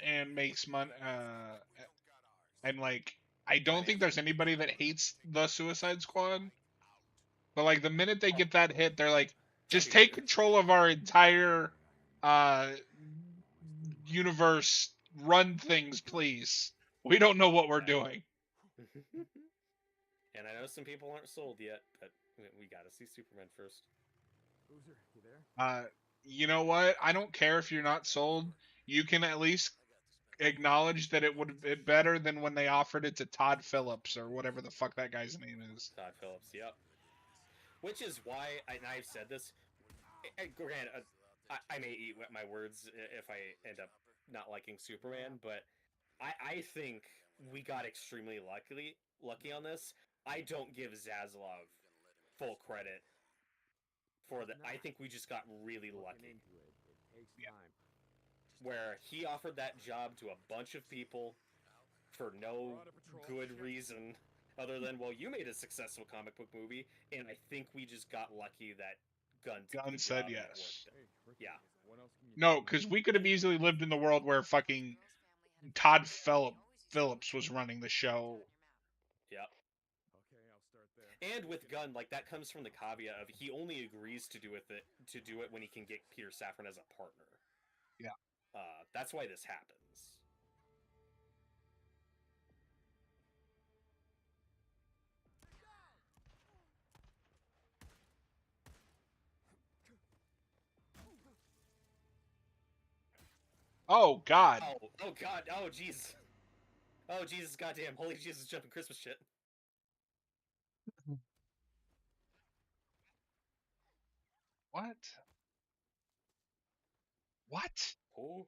and makes money. And like, I don't think there's anybody that hates the Suicide Squad. But like, the minute they get that hit, they're like, just take control of our entire universe. Run things, please. We don't know what we're doing. And I know some people aren't sold yet, but we gotta see Superman first. Boozer, you there? You know what? I don't care if you're not sold. You can at least acknowledge that it would have been better than when they offered it to Todd Phillips or whatever the fuck that guy's name is. Todd Phillips, yep. Which is why, and I've said this, granted, I may eat my words if I end up not liking Superman, but I think we got extremely lucky on this. I don't give Zaslav full credit for that. I think we just got really lucky. Yeah. Where he offered that job to a bunch of people for no good reason other than, well, you made a successful comic book movie, and I think we just got lucky that Gunn said yes. Yeah. No, because we could have easily lived in the world where fucking Todd Phillips was running the show. Yep. And with Gunn, like, that comes from the caveat of he only agrees to do it when he can get Peter Safran as a partner. Yeah. That's why this happens. Oh God. Oh God. Oh jeez. Oh Jesus, goddamn! Holy Jesus, jumping Christmas shit. What? What? Oh.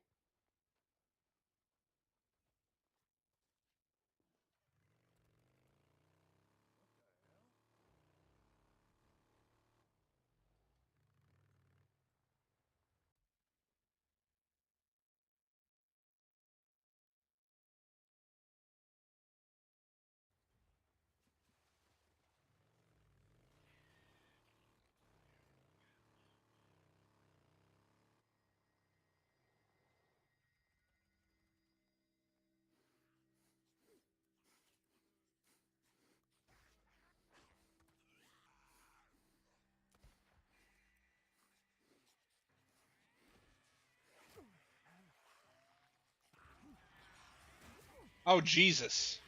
Oh Jesus.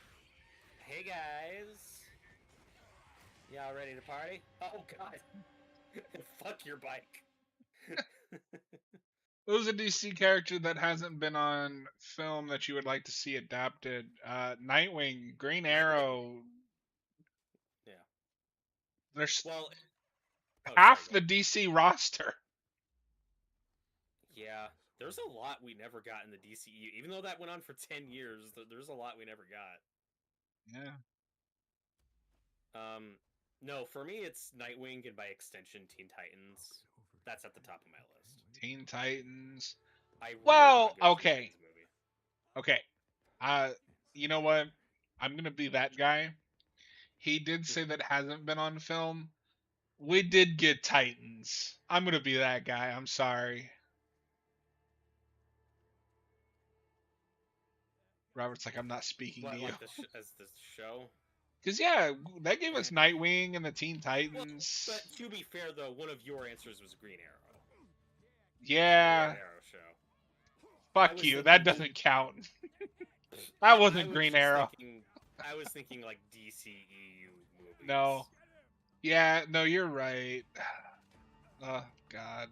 Hey guys. Y'all ready to party? Oh God. Fuck your bike. Who's a DC character that hasn't been on film that you would like to see adapted? Nightwing, Green Arrow. Yeah. There's well, half the DC roster. Yeah, there's a lot we never got in the DCU. Even though that went on for 10 years, there's a lot we never got. Yeah. No, for me it's Nightwing and by extension Teen Titans. That's at the top of my list. Teen Titans. Well, okay. Okay. You know what? I'm gonna be that guy. He did say that hasn't been on film. We did get Titans. I'm gonna be that guy. I'm sorry. Robert's like, I'm not speaking to you. Like as the show? Because, yeah, that gave us Nightwing and the Teen Titans. Well, but to be fair, though, one of your answers was Green Arrow. Yeah. Green Arrow show. Fuck was you. thinking That D- doesn't count. I That wasn't was Green just Arrow. I was thinking like DCEU movies. No. Yeah, no, you're right. Oh, God.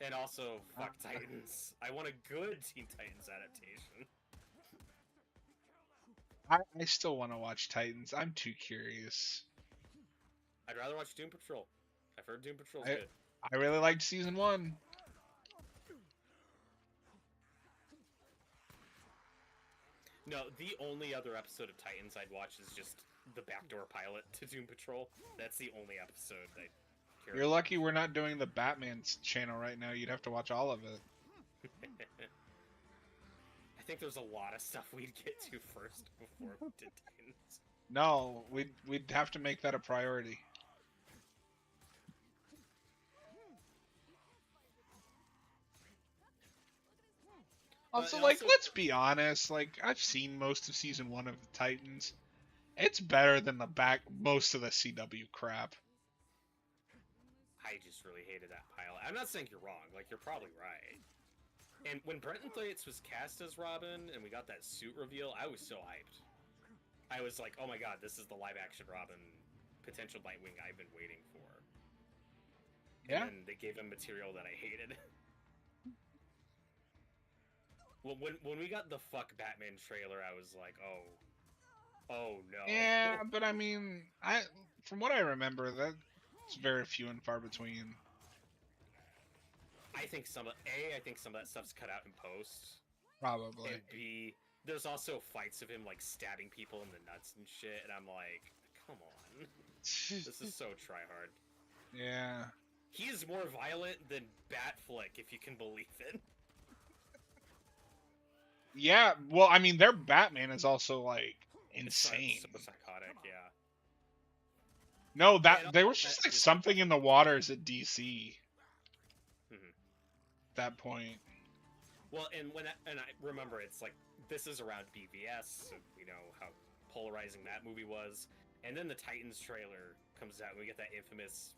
And also, fuck Titans. I want a good Teen Titans adaptation. I still want to watch Titans. I'm too curious. I'd rather watch Doom Patrol. I've heard Doom Patrol's I- good. I really liked season 1. No, the only other episode of Titans I'd watch is just the backdoor pilot to Doom Patrol. That's the only episode I care You're about. lucky we're not doing the Batman's channel right now. You'd have to watch all of it. I think there's a lot of stuff we'd get to first before we did Titans. No, we'd have to make that a priority. Also, But like, also- let's be honest. Like, I've seen most of season 1 of the Titans. It's better than most of the CW crap. I just really hated that pilot. I'm not saying you're wrong. Like, you're probably right. And when Brenton Thwaites was cast as Robin and we got that suit reveal, I was so hyped. I was like, oh my god, this is the live-action Robin potential Nightwing I've been waiting for. Yeah. And they gave him material that I hated. Well, when we got the fuck Batman trailer, I was like, oh no. Yeah, but I mean, from what I remember, that's very few and far between. I think some of that stuff's cut out in post. Probably. And B, there's also fights of him like stabbing people in the nuts and shit, and I'm like, come on, this is so tryhard. Yeah. He is more violent than Batflick, if you can believe it. Yeah, well, I mean, their Batman is also, like, It's insane. so psychotic, yeah. No, And there also was just, that like, is- something in the waters at DC. Mhm. That point. Well, and I remember, it's like this is around BVS, so we know how polarizing that movie was. And then the Titans trailer comes out, and we get that infamous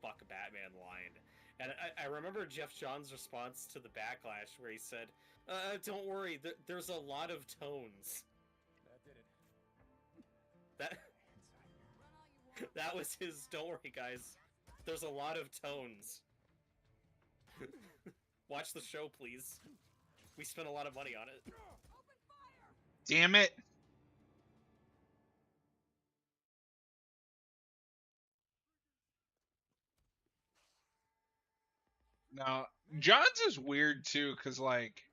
"fuck Batman" line. And I remember Jeff Johns' response to the backlash, where he said, "Don't worry, there's a lot of tones." That did it. That that was his. Don't worry, guys. There's a lot of tones. Watch the show, please. We spent a lot of money on it. Damn it. No, Johns is weird too, because like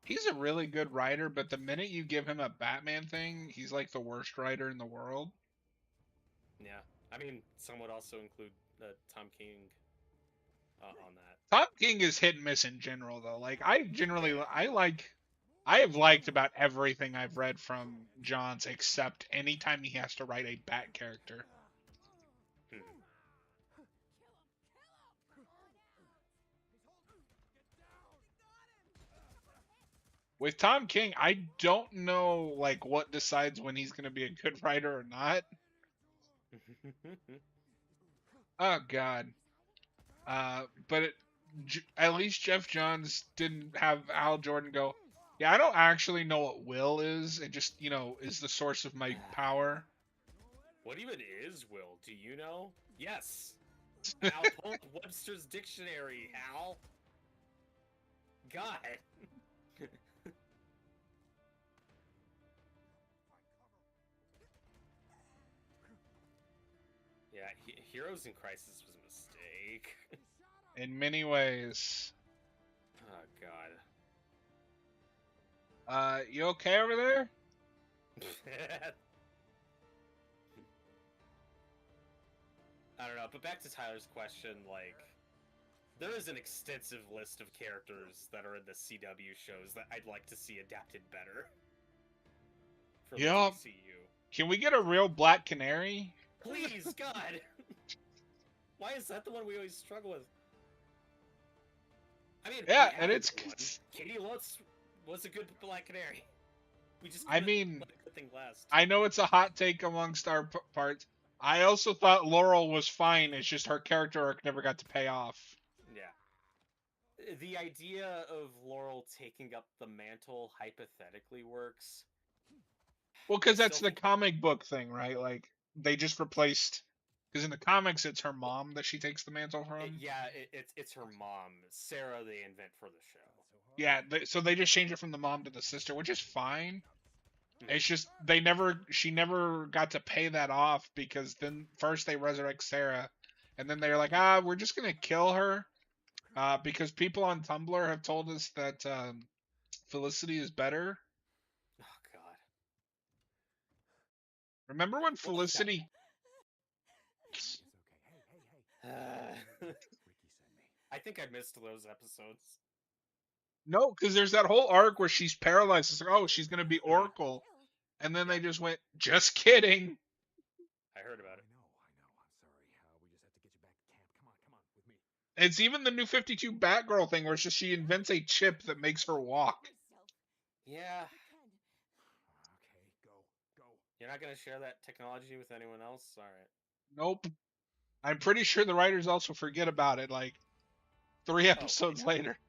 he's a really good writer, but the minute you give him a Batman thing, he's like the worst writer in the world. Yeah, I mean, some would also include Tom King on that. Tom King is hit and miss in general, though. Like I have liked about everything I've read from Johns, except anytime he has to write a Bat character. Hmm. With Tom King, I don't know like what decides when he's gonna be a good writer or not. Oh God. At least Jeff Johns didn't have Al Jordan go, yeah, I don't actually know what will is. It just, is the source of my power. What even is will? Do you know? Yes. Al Pope Webster's Dictionary, Al. God. Yeah, Heroes in Crisis was a mistake. In many ways. Oh God. You okay over there? I don't know, but back to Tyler's question, like, there is an extensive list of characters that are in the CW shows that I'd like to see adapted better. For the Yup. DCU. Can we get a real Black Canary? Please, God! Why is that the one we always struggle with? I mean, Yeah, we have and a it's good one. Katie Lutz was a good Black Canary. We just I couldn't mean, let a good thing last. I know it's a hot take amongst our parts. I also thought Laurel was fine. It's just her character arc never got to pay off. Yeah. the idea of Laurel taking up the mantle hypothetically works. Well, because I that's still the think comic book thing, right? Like they just replaced. Because in the comics, it's her mom that she takes the mantle from. it's her mom, Sarah. They invent for the show. Yeah, so they just change it from the mom to the sister, which is fine. Mhm. It's just she never got to pay that off because then first they resurrect Sarah, and then they're like, we're just gonna kill her, because people on Tumblr have told us that Felicity is better. Oh God. Remember when Well, Felicity? It's okay. Hey. Uh, Ricky sent me. I think I missed those episodes. No, because there's that whole arc where she's paralyzed. It's like, oh, she's gonna be Oracle, and then they Yeah. just went, just kidding. I heard about it. I know. I'm sorry. We just have to get you back to camp. Come on, with me. It's even the New 52 Batgirl thing where it's just she invents a chip that makes her walk. Yeah. Okay, go. You're not gonna share that technology with anyone else? All right. Nope. I'm pretty sure the writers also forget about it like 3 episodes later.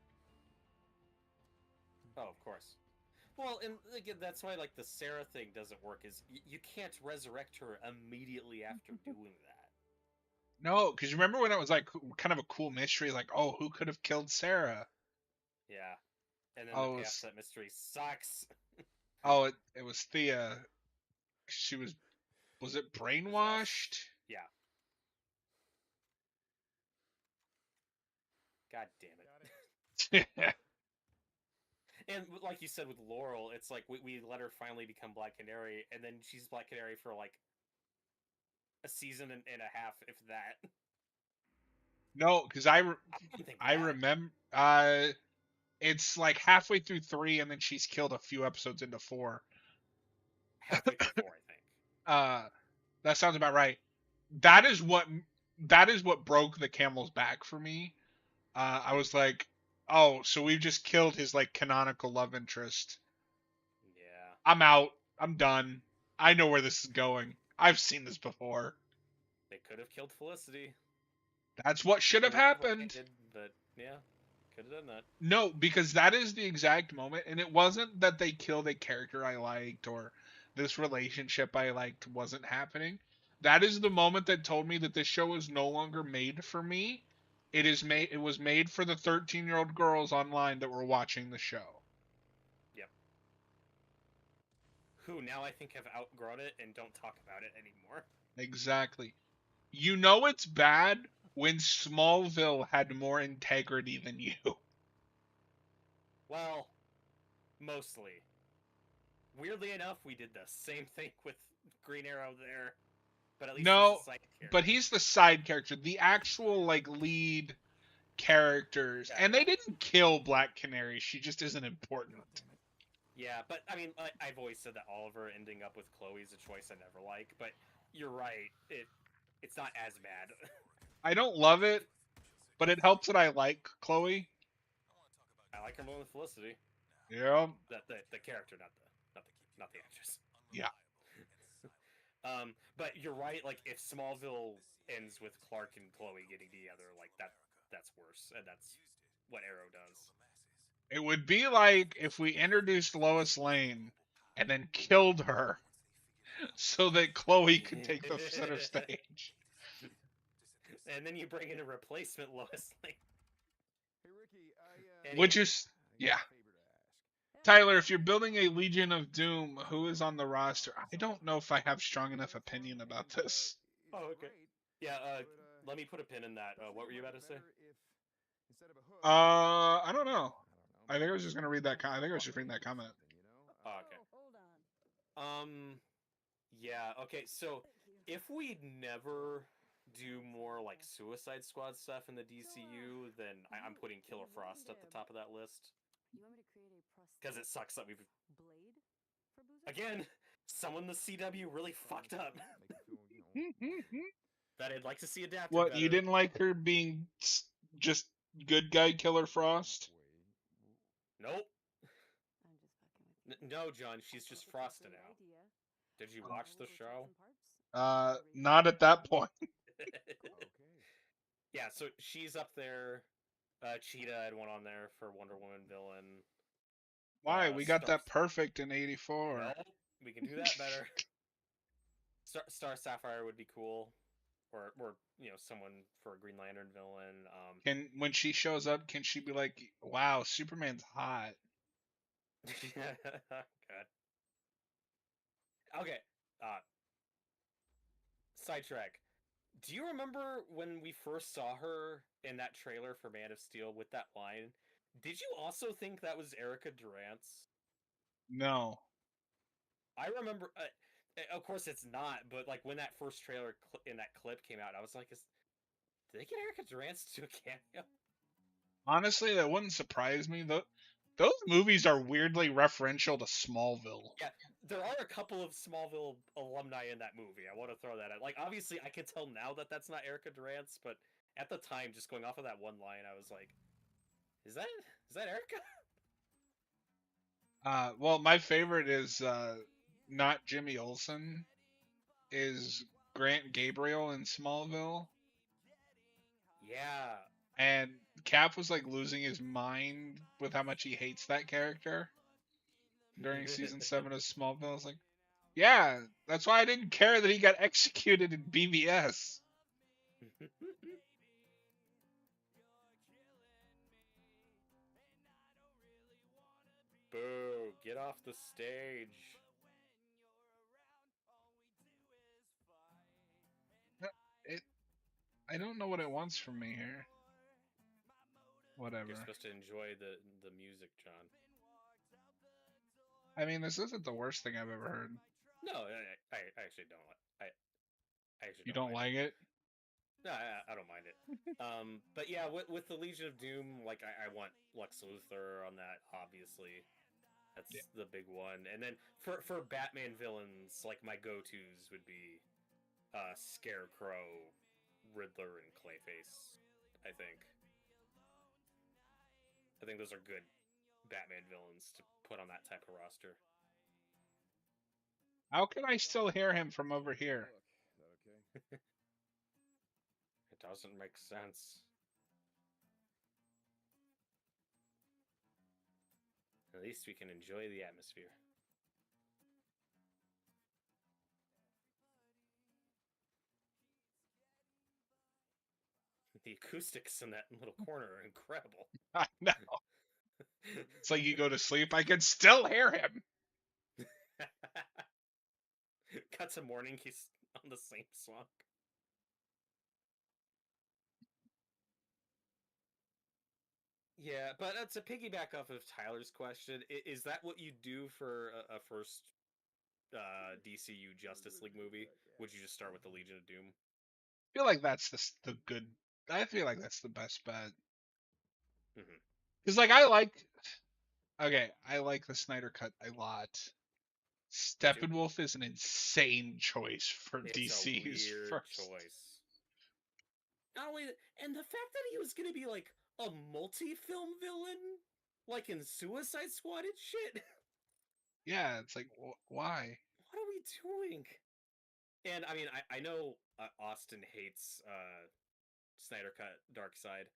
Oh, of course. Well, and again, that's why like the Sarah thing doesn't work. Is you can't resurrect her immediately after doing that. No, because remember when it was like kind of a cool mystery, like, oh, who could have killed Sarah? Yeah. And then Oh, the path to that mystery sucks. it was Thea. She was it brainwashed? Yeah. God damn it. And like you said with Laurel, it's like we let her finally become Black Canary, and then she's Black Canary for like a season and a half, if that. No, because I remember. It's like halfway through 3, and then she's killed a few episodes into 4. Halfway through 4, I think. That sounds about right. That is what broke the camel's back for me. I was like, oh, so we've just killed his like canonical love interest. Yeah. I'm out. I'm done. I know where this is going. I've seen this before. They could have killed Felicity. That's what should have happened. But yeah, could have done that. No, because that is the exact moment, and it wasn't that they killed a character I liked or this relationship I liked wasn't happening. That is the moment that told me that this show is no longer made for me. It was made for the 13-year-old girls online that were watching the show. Yep. Who now I think have outgrown it and don't talk about it anymore. Exactly. You know it's bad when Smallville had more integrity than you. Well, mostly. Weirdly enough, we did the same thing with Green Arrow there, but at least No, he's a side character. but he's the side character. The actual like lead characters, and they didn't kill Black Canary. She just isn't important. Yeah, but I mean, I've always said that Oliver ending up with Chloe is a choice I never like. But you're right; it's not as bad. I don't love it, but it helps that I like Chloe. I like her more than Felicity. Yeah. The character, not the actress. Yeah. But you're right. Like if Smallville ends with Clark and Chloe getting together, like that's worse, and that's what Arrow does. It would be like if we introduced Lois Lane and then killed her so that Chloe could take the center stage. And then you bring in a replacement Lois Lane. Hey, Ricky, Which is, yeah. Tyler, if you're building a Legion of Doom, who is on the roster? I don't know if I have strong enough opinion about this. Oh, okay. Yeah, let me put a pin in that. What were you about to say? I don't know. I think I was just gonna read that. I think I was just reading that comment. Oh, okay. Yeah. Okay. So if we never do more like Suicide Squad stuff in the DCU, then I'm putting Killer Frost at the top of that list. Because it sucks that we've again someone the CW really fucked up. That I'd like to see adapted. What, better. you didn't like her being just good guy Killer Frost? Nope. No, John, she's just Frosta now. Did you watch the show? Not at that point. Yeah, so she's up there. Cheetah had one on there for Wonder Woman villain. Why? We got Star. that perfect in '84. No, we can do that better. Star Sapphire would be cool, or someone for a Green Lantern villain. Can when she shows up, can she be like, "Wow, Superman's hot"? God. Okay. Uh, Sidetrack. Do you remember when we first saw her in that trailer for Man of Steel with that line? Did you also think that was Erica Durance? No. I remember. Of course, it's not. But like when that first trailer in that clip came out, I was like, "Did they get Erica Durance to do a cameo?" Honestly, that wouldn't surprise me. Those movies are weirdly referential to Smallville. Yeah, there are a couple of Smallville alumni in that movie. I want to throw that out. Like, obviously, I can tell now that that's not Erica Durance, but at the time, just going off of that one line, I was like, "Is that Erica?" Well, my favorite is not Jimmy Olsen, is Grant Gabriel in Smallville. Yeah. And Cap was like losing his mind with how much he hates that character during season 7 of Smallville. I was like, yeah, that's why I didn't care that he got executed in BVS. Boo! Get off the stage. It, I don't know what it wants from me here. Whatever. You're supposed to enjoy the music, John. I mean, this isn't the worst thing I've ever heard. No, I actually don't. I actually You don't like it? No, I don't mind it. But yeah, with the Legion of Doom, like I want Lex Luthor on that. Obviously, that's the big one. And then for Batman villains, like my go-tos would be Scarecrow, Riddler, and Clayface. I think those are good Batman villains to put on that type of roster. How can I still hear him from over here? It doesn't make sense. At least we can enjoy the atmosphere. The acoustics in that little corner are incredible. I know. It's like you go to sleep, I can still hear him. Cut to morning, he's on the same song. Yeah, but to piggyback off of Tyler's question, is that what you do for a first DCU Justice League movie? Would you just start with the Legion of Doom? I feel like that's the good. I feel like that's the best bet. Because like I like the Snyder Cut a lot. Steppenwolf is an insane choice for DC's a weird first choice. Not only and the fact that he was gonna be like a multi-film villain, like in Suicide Squad and shit. Yeah, it's like why? What are we doing? And I mean, I know Austin hates Snyder Cut Darkseid.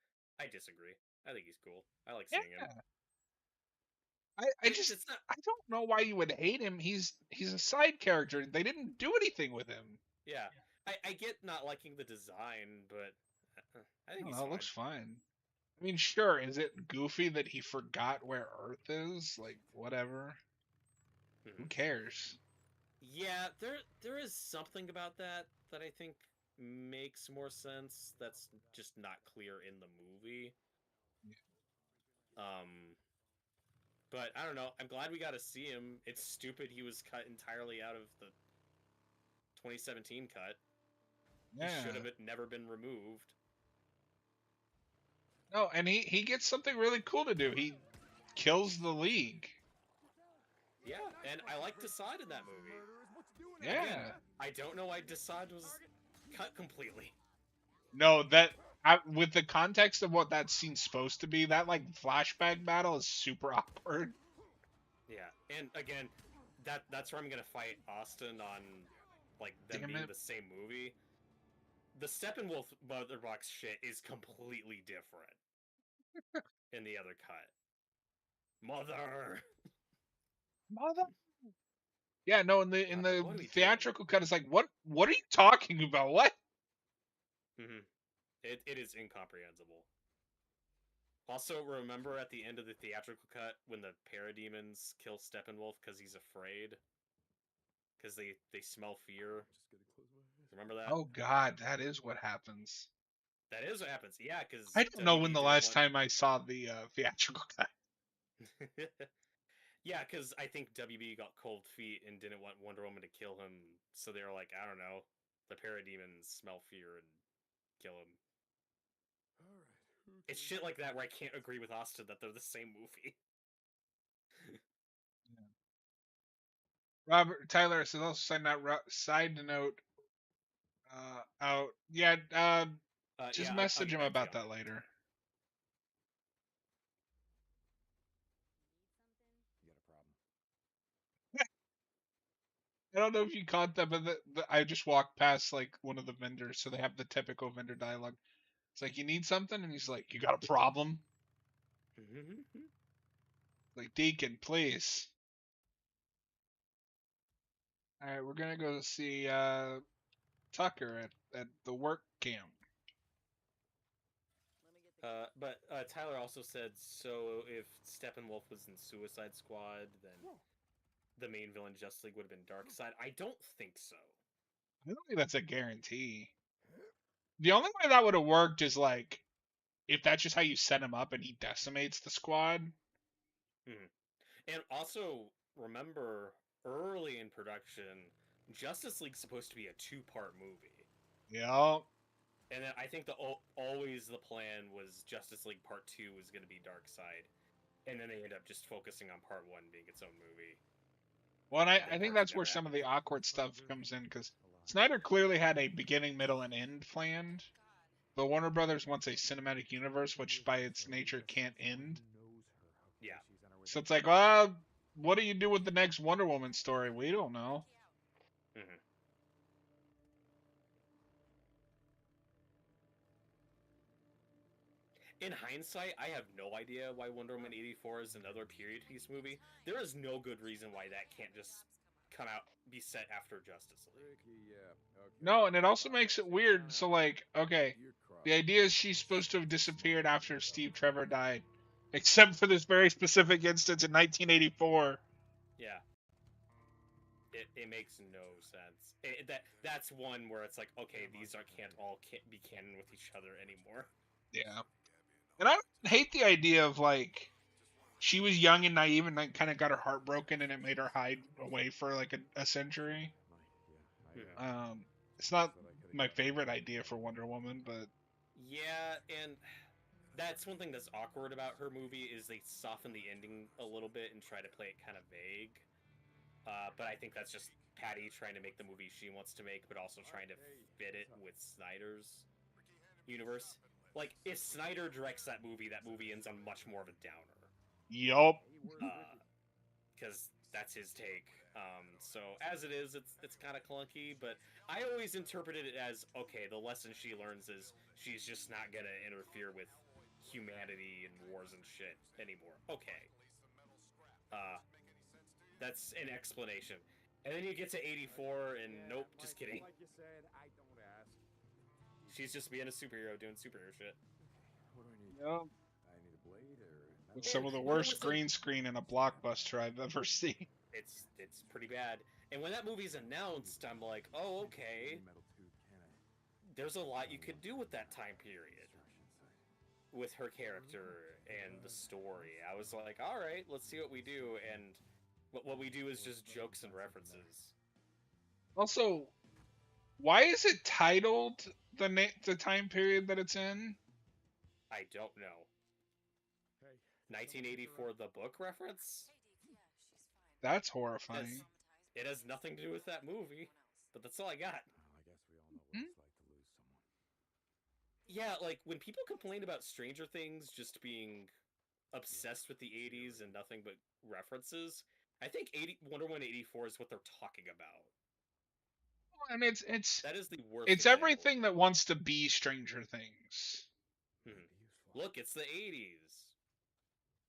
I disagree. I think he's cool. I like seeing him. I don't know why you would hate him. He's a side character. They didn't do anything with him. Yeah. I get not liking the design, but I think he's fine. It looks fine. I mean, sure, is it goofy that he forgot where Earth is? Like, whatever. Who cares? Yeah, there is something about that I think makes more sense. That's just not clear in the movie. Yeah. But I don't know. I'm glad we got to see him. It's stupid he was cut entirely out of the 2017 cut. Yeah. He should have never been removed. No, and he gets something really cool to do. He kills the League. Yeah, and I like Desaad in that movie. Yeah. Again, I don't know why Desaad was cut completely. No, with the context of what that scene's supposed to be, that like flashback battle is super awkward. Yeah, and again, that's where I'm gonna fight Austin on like them being the same movie. The Steppenwolf Mother Box shit is completely different. in the other cut. Mother. Mother. Yeah, no, in the What are we theatrical cut, it's like, what are you talking about? What? Mm-hmm. It is incomprehensible. Also, remember at the end of the theatrical cut when the parademons kill Steppenwolf because he's afraid? Because they smell fear. Remember that? Oh God, that is what happens. That is what happens. Yeah, because I don't know when WB the didn't last want. time I saw the theatrical cut. Yeah, because I think WB got cold feet and didn't want Wonder Woman to kill him, so they were like, I don't know, the parademons smell fear and kill him. It's shit like that where I can't agree with Austin that they're the same movie. Robert Tyler says also side note out. Yeah, just Yeah, message him I'll about get on that it. later. You got a problem? I don't know if you caught that, but I just walked past like one of the vendors, so they have the typical vendor dialogue. It's like, you need something, and he's like, you got a problem? Like, Deacon, please. All right, we're gonna go see Tucker at the work camp. But Tyler also said, so if Steppenwolf was in Suicide Squad, then the main villain Justice League would have been Darkseid. I don't think so. I don't think that's a guarantee. The only way that would have worked is like if that's just how you set him up and he decimates the squad. And also, remember, early in production, Justice League's supposed to be a two-part movie. Yeah. And then I think always the plan was Justice League Part 2 was going to be Darkseid. And then they end up just focusing on Part 1 being its own movie. Well, and I think that's where some of the awkward stuff comes in, because Snyder clearly had a beginning, middle, and end planned, but Warner Brothers wants a cinematic universe, which by its nature can't end. Yeah. So it's like, well, what do you do with the next Wonder Woman story? We don't know. Mm-hmm. In hindsight, I have no idea why Wonder Woman 84 is another period piece movie. There is no good reason why that can't just come out, be set after Justice League. No, and it also makes it weird. So, like, okay, the idea is she's supposed to have disappeared after Steve Trevor died, except for this very specific instance in 1984. Yeah. It makes no sense. That's one where it's like, okay, these can't be canon with each other anymore. Yeah. And I hate the idea of, like, she was young and naive and like, kind of got her heart broken and it made her hide away for like a century. It's not my favorite idea for Wonder Woman, but yeah, and that's one thing that's awkward about her movie is they soften the ending a little bit and try to play it kind of vague. But I think that's just Patty trying to make the movie she wants to make, but also trying to fit it with Snyder's universe. Like, if Snyder directs that movie ends on much more of a downer. yup. Because that's his take. So as it is, it's kind of clunky, but I always interpreted it as, okay, the lesson she learns is she's just not gonna interfere with humanity and wars and shit anymore. Okay. That's an explanation. And then you get to 84 and nope, just kidding. Like you said, I don't ask. She's just being a superhero doing superhero shit. What do I need? Yep. I need a blade or With some of the worst green screen in a blockbuster I've ever seen. It's pretty bad. And when that movie's announced, I'm like, oh, okay. There's a lot you could do with that time period. With her character and the story. I was like, alright, let's see what we do. And what we do is just jokes and references. Also, why is it titled the time period that it's in? I don't know. 1984, the book reference? That's horrifying. It has nothing to do with that movie, but that's all I got. Well, I guess we all know what it's like to lose someone. Yeah, like, when people complain about Stranger Things just being obsessed with the 80s and nothing but references, I think Wonder Woman 84 is what they're talking about. And that is the worst. It's example. everything that wants to be Stranger Things. Look, it's the 80s.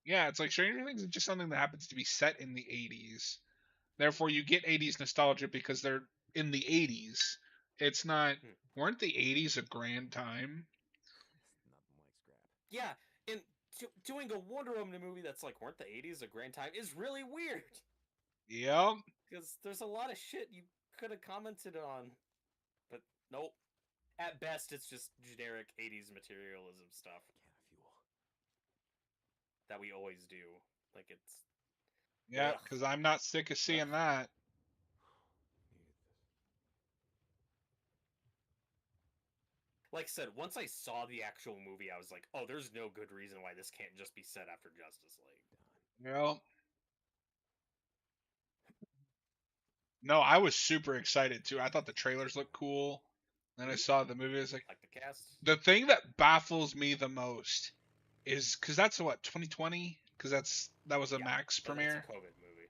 Yeah, it's like Stranger Things is just something that happens to be set in the 80s. Therefore, you get 80s nostalgia because they're in the 80s. It's not. Hmm. Weren't the 80s a grand time? Nothing like scrap. Yeah, and doing a Wonder Woman movie that's like, weren't the 80s a grand time is really weird. Yep. Because there's a lot of shit you could have commented on. But nope. At best, it's just generic 80s materialism stuff Can of fuel. that we always do. Like, it's. Yeah, Ugh. because I'm not sick of seeing that. Needed this. Like I said, once I saw the actual movie, I was like, oh, there's no good reason why this can't just be set after Justice League. Yep. No, I was super excited too. I thought the trailers looked cool. Then I saw the movie. I was like, Like the cast. the thing that baffles me the most is because that's what 2020, because that was a Yeah, Max That's premiere. a COVID movie.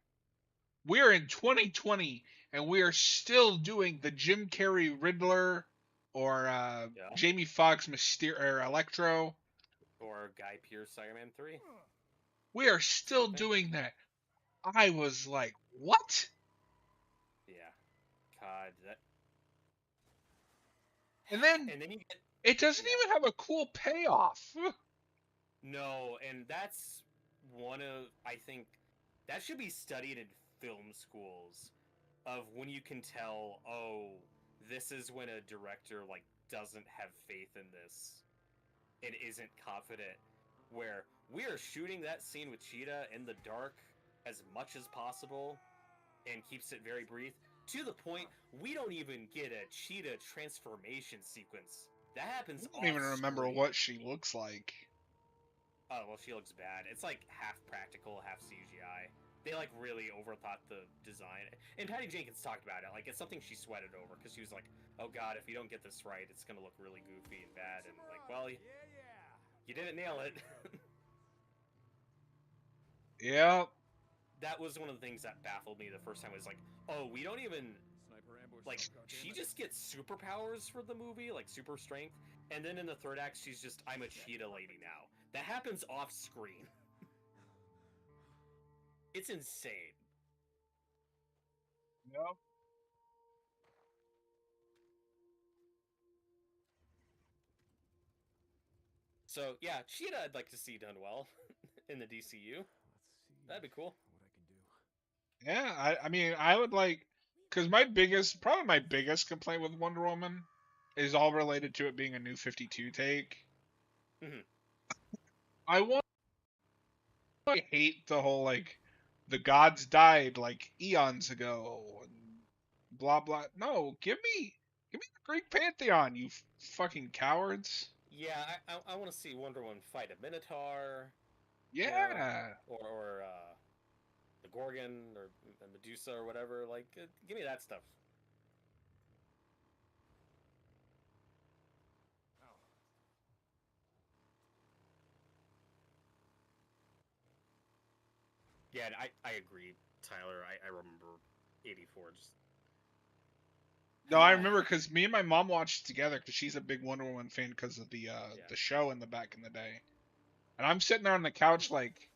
We're in 2020 and we are still doing the Jim Carrey Riddler or Yeah. Jamie Foxx Mysterio or Electro. Or Guy Pearce Iron Man 3. We are still Same thing. doing that. I was like, what? Yeah. God, that. And then And then you get. it doesn't Yeah. even have a cool payoff. No, and that's one of. I think that should be studied in film schools of when you can tell, oh, this is when a director, like, doesn't have faith in this and isn't confident. Where we are shooting that scene with Cheetah in the dark as much as possible and keeps it very brief, to the point we don't even get a Cheetah transformation sequence. That happens I don't even remember off-screen. what she looks like. Oh, well, she looks bad. It's like half practical, half CGI. They like really overthought the design. And Patty Jenkins talked about it. Like, it's something she sweated over because she was like, "Oh God, if you don't get this right, it's gonna look really goofy and bad." And like, well, you didn't nail it. Yeah. That was one of the things that baffled me the first time. Was like, oh, we don't even Sniper ambush. like. Oh, She goddammit. just gets superpowers for the movie, like super strength. And then in the third act, she's just, I'm a cheetah lady now. That happens off screen. It's insane. Yep. So yeah, Cheetah I'd like to see done well in the DCU. Let's see. That'd be cool. What I can do. Yeah, I mean, I would like, because probably my biggest complaint with Wonder Woman is all related to it being a new 52 take. Mhm. I hate the whole, like, the gods died, like, eons ago, and blah, blah. No, give me the Greek pantheon, you fucking cowards. Yeah, I want to see Wonder Woman fight a Minotaur. Yeah. You know, or the Gorgon or Medusa or whatever. Like, give me that stuff. Yeah, I agree, Tyler. I remember 84. Just No, I remember because me and my mom watched it together because she's a big Wonder Woman fan because of the show in the back in the day. And I'm sitting there on the couch like,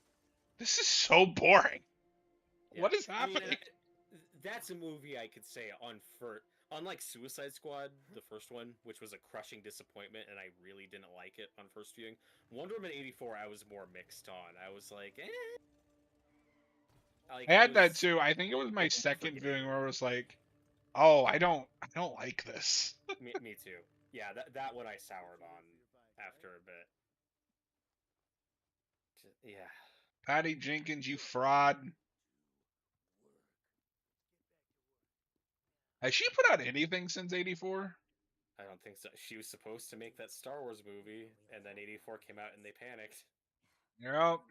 this is so boring. yeah. What is I mean, happening? that's a movie I could say unlike Suicide Squad, the first one, which was a crushing disappointment, and I really didn't like it on first viewing. Wonder Woman 84, I was more mixed on. I was like, eh. Like, I had that too. I think it was my second forget viewing it. where it was like, oh, I don't like this. Me too. Yeah, that one I soured on after a bit. Yeah. Patty Jenkins, you fraud. Has she put out anything since '84? I don't think so. She was supposed to make that Star Wars movie, and then 84 came out and they panicked. Yep. Remember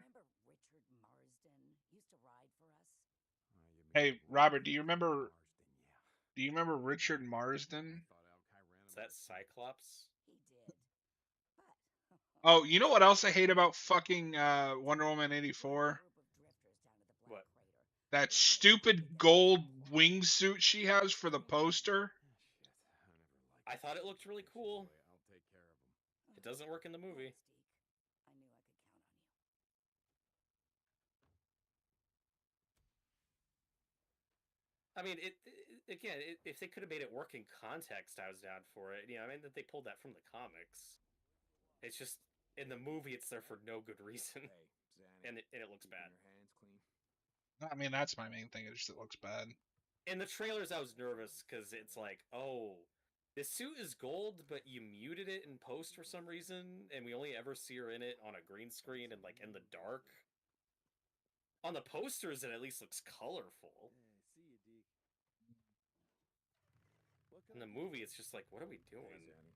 Richard Marsden used to ride for us? Hey, Robert, do you remember Richard Marsden? Is that Cyclops? He did. But Oh, you know what else I hate about fucking Wonder Woman '84? What? That stupid gold wingsuit she has for the poster. I thought it looked really cool. It doesn't work in the movie. I mean, again, if they could have made it work in context, I was down for it. I mean that they pulled that from the comics. It's just in the movie, it's there for no good reason, Hey, Zanny, and it looks keeping bad. your hands clean? I mean, that's my main thing. It's just it looks bad. In the trailers, I was nervous because it's like, oh, this suit is gold, but you muted it in post for some reason, and we only ever see her in it on a green screen and like in the dark. On the posters, it at least looks colorful. See you, Deke. In the movie, it's just like, what are we doing? Hey, Zanny.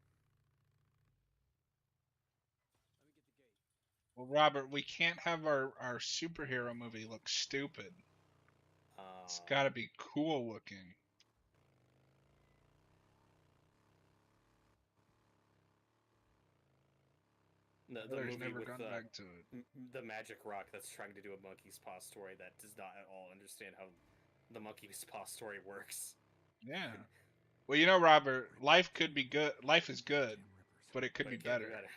Well, Robert, we can't have our superhero movie look stupid. It's got to be cool looking. The There's movie never with gone back to it. the magic rock that's trying to do a monkey's paw story that does not at all understand how the monkey's paw story works. Yeah. Well, Robert, life could be good. Life is good, but it could But be it can't better.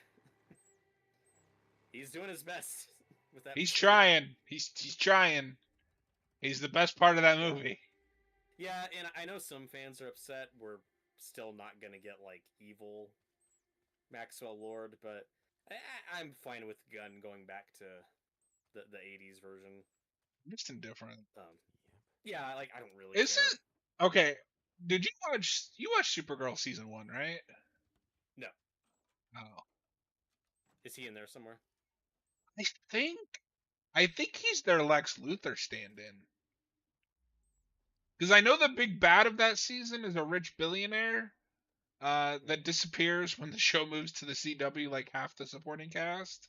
He's doing his best with that. He's trying. He's trying. He's the best part of that movie. Yeah, and I know some fans are upset. We're still not gonna get like evil Maxwell Lord, but I'm fine with Gunn going back to the 80s version. Just indifferent. Yeah, like I don't really Is care. it okay? Did you watch Supergirl season 1, right? No. Oh. Is he in there somewhere? I think he's their Lex Luthor stand-in. Because I know the big bad of that season is a rich billionaire that disappears when the show moves to the CW, like half the supporting cast.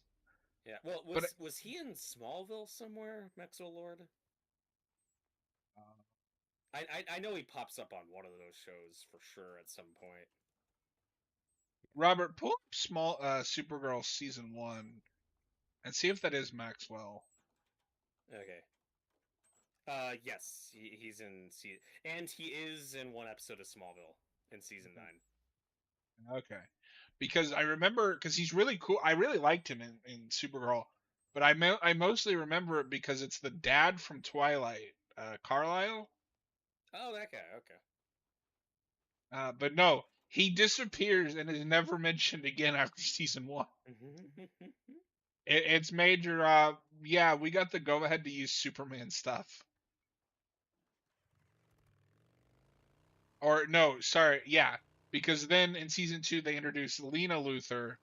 Yeah. Well, was he in Smallville somewhere, Maxwell Lord? I know he pops up on one of those shows for sure at some point. Robert, pull up Supergirl season 1 and see if that is Maxwell. Okay. Yes, he's in and he is in one episode of Smallville in season 9. Okay. Because I remember, because he's really cool. I really liked him in Supergirl, but I mostly remember it because it's the dad from Twilight, Carlisle. Oh, that guy. Okay. But no, he disappears and is never mentioned again after season 1. It's major. Yeah, we got the go ahead to use Superman stuff. Or no, sorry, yeah, because then in season 2 they introduced Lena Luthor,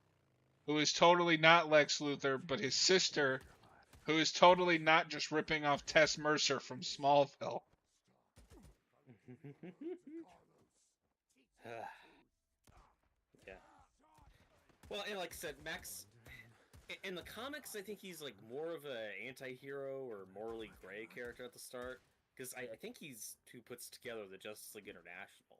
who is totally not Lex Luthor, but his sister, who is totally not just ripping off Tess Mercer from Smallville. Yeah. Well, and like I said, Max, in the comics, I think he's like more of an anti-hero or morally gray character at the start, because I think he's who puts together the Justice League International.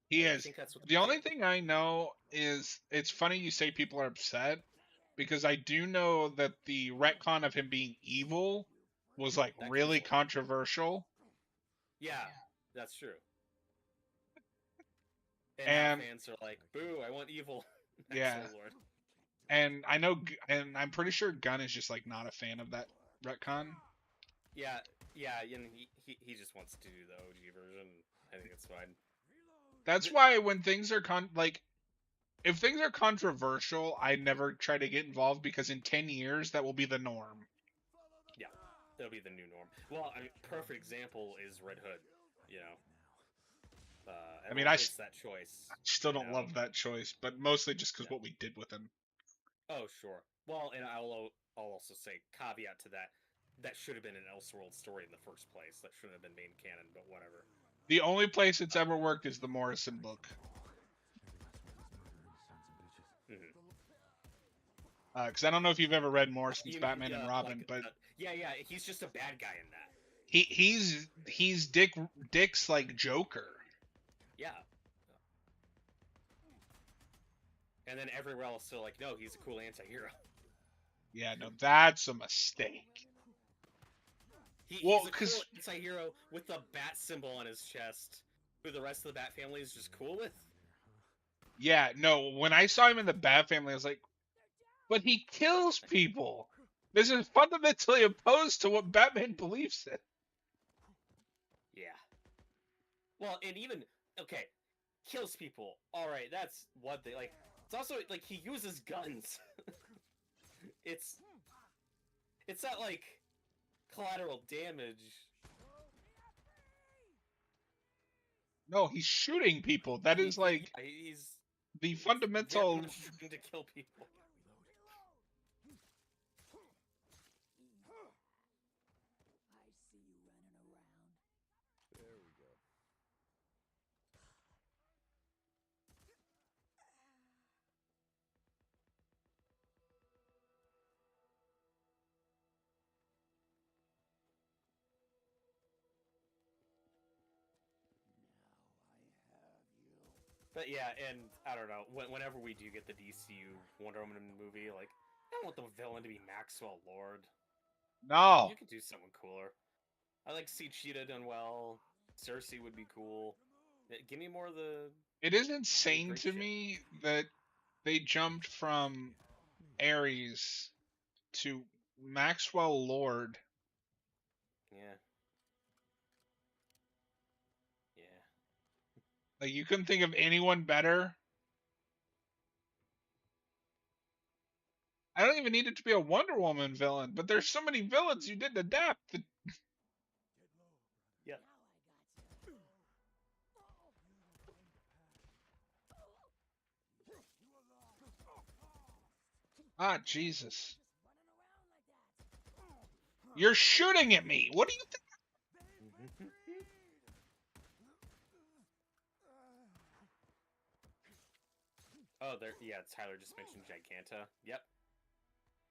He I is. think that's what The only thing I know is it's funny you say people are upset, because I do know that the retcon of him being evil was like That really cancel. controversial. Yeah, that's true. And now fans are like, "Boo! I want evil." yeah, Lord. and I know, and I'm pretty sure Gunn is just like not a fan of that retcon. Yeah, and he just wants to do the OG version. I think it's fine. That's why when things are if things are controversial, I never try to get involved, because in 10 years that will be the norm. Yeah, that'll be the new norm. Well, I mean, perfect example is Red Hood. I mean, I that choice. still don't love that choice, but mostly just because what we did with him. Oh, sure. Well, and I'll also say, caveat to that, that should have been an Elseworld story in the first place. That shouldn't have been main canon, but whatever. The only place it's ever worked is the Morrison book. Because I don't know if you've ever read Morrison's Batman and Robin, but yeah, he's just a bad guy in that. He's Dick's like Joker. Yeah. And then everywhere else, so like, no, he's a cool anti-hero. Yeah, no, that's a mistake. He's a cool anti-hero with the bat symbol on his chest, who the rest of the Bat family is just cool with. Yeah, no, when I saw him in the Bat family, I was like, but he kills people. This is fundamentally opposed to what Batman believes in. Yeah. Well, and even okay, kills people. All right, that's one thing. Like, it's also like he uses guns. it's not like collateral damage. No, he's shooting people. That is like He's the very fundamental. much trying to kill people. I see you running around. There we go. Now I have you. But yeah, and I don't know. Whenever we do get the DCU Wonder Woman movie, like, I don't want the villain to be Maxwell Lord. No, You could do something cooler. I like to see Cheetah done well. Cersei would be cool. Give me more of the. it is insane great to shit. me that they jumped from Ares to Maxwell Lord. Yeah. Yeah. Like you couldn't think of anyone better. I don't even need it to be a Wonder Woman villain, but there's so many villains you didn't adapt. Yeah. Ah, Jesus. You're shooting at me. What do you think? Oh, there. Yeah, Tyler just mentioned Giganta. Yep.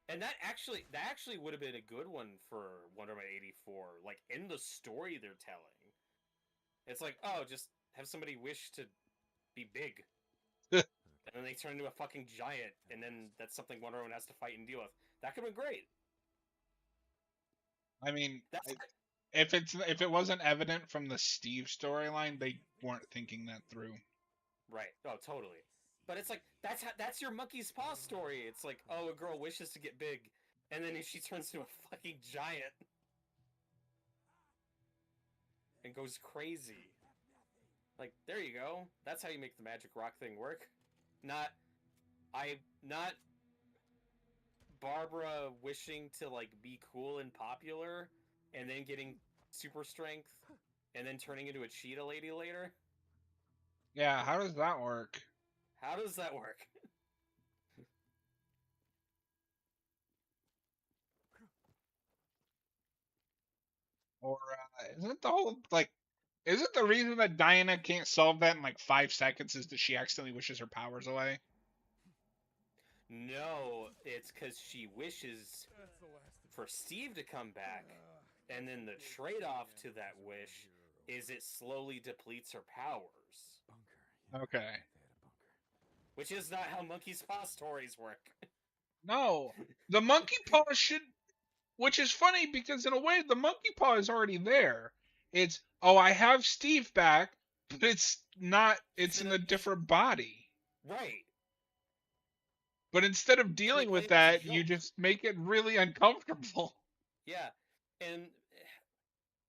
And that actually would have been a good one for Wonder Woman 84. Like in the story they're telling, it's like, oh, just have somebody wish to be big, and then they turn into a fucking giant, and then that's something Wonder Woman has to fight and deal with. That could have been great. I mean, That's if it wasn't evident from the Steve storyline, they weren't thinking that through. right. Oh, totally. But it's like that's your monkey's paw story. It's like, oh, a girl wishes to get big, and then she turns into a fucking giant and goes crazy. Like, there you go. That's how you make the magic rock thing work. Not Barbara wishing to like be cool and popular, and then getting super strength, and then turning into a cheetah lady later. Yeah, how does that work? How does that work? Or isn't the whole like isn't the reason that Diana can't solve that in like 5 seconds is that she accidentally wishes her powers away? No, it's because she wishes for Steve to come back, and then the trade-off to that wish is it slowly depletes her powers. Bunker. Okay. They had a bunker. Which is not how Monkey's Paw stories work. No, the monkey paw should, which is funny because in a way the monkey paw is already there. It's oh I have Steve back, but it's not. It's in a different body. Right. But instead of They dealing play with it as a that, you joke. just make it really uncomfortable. Yeah.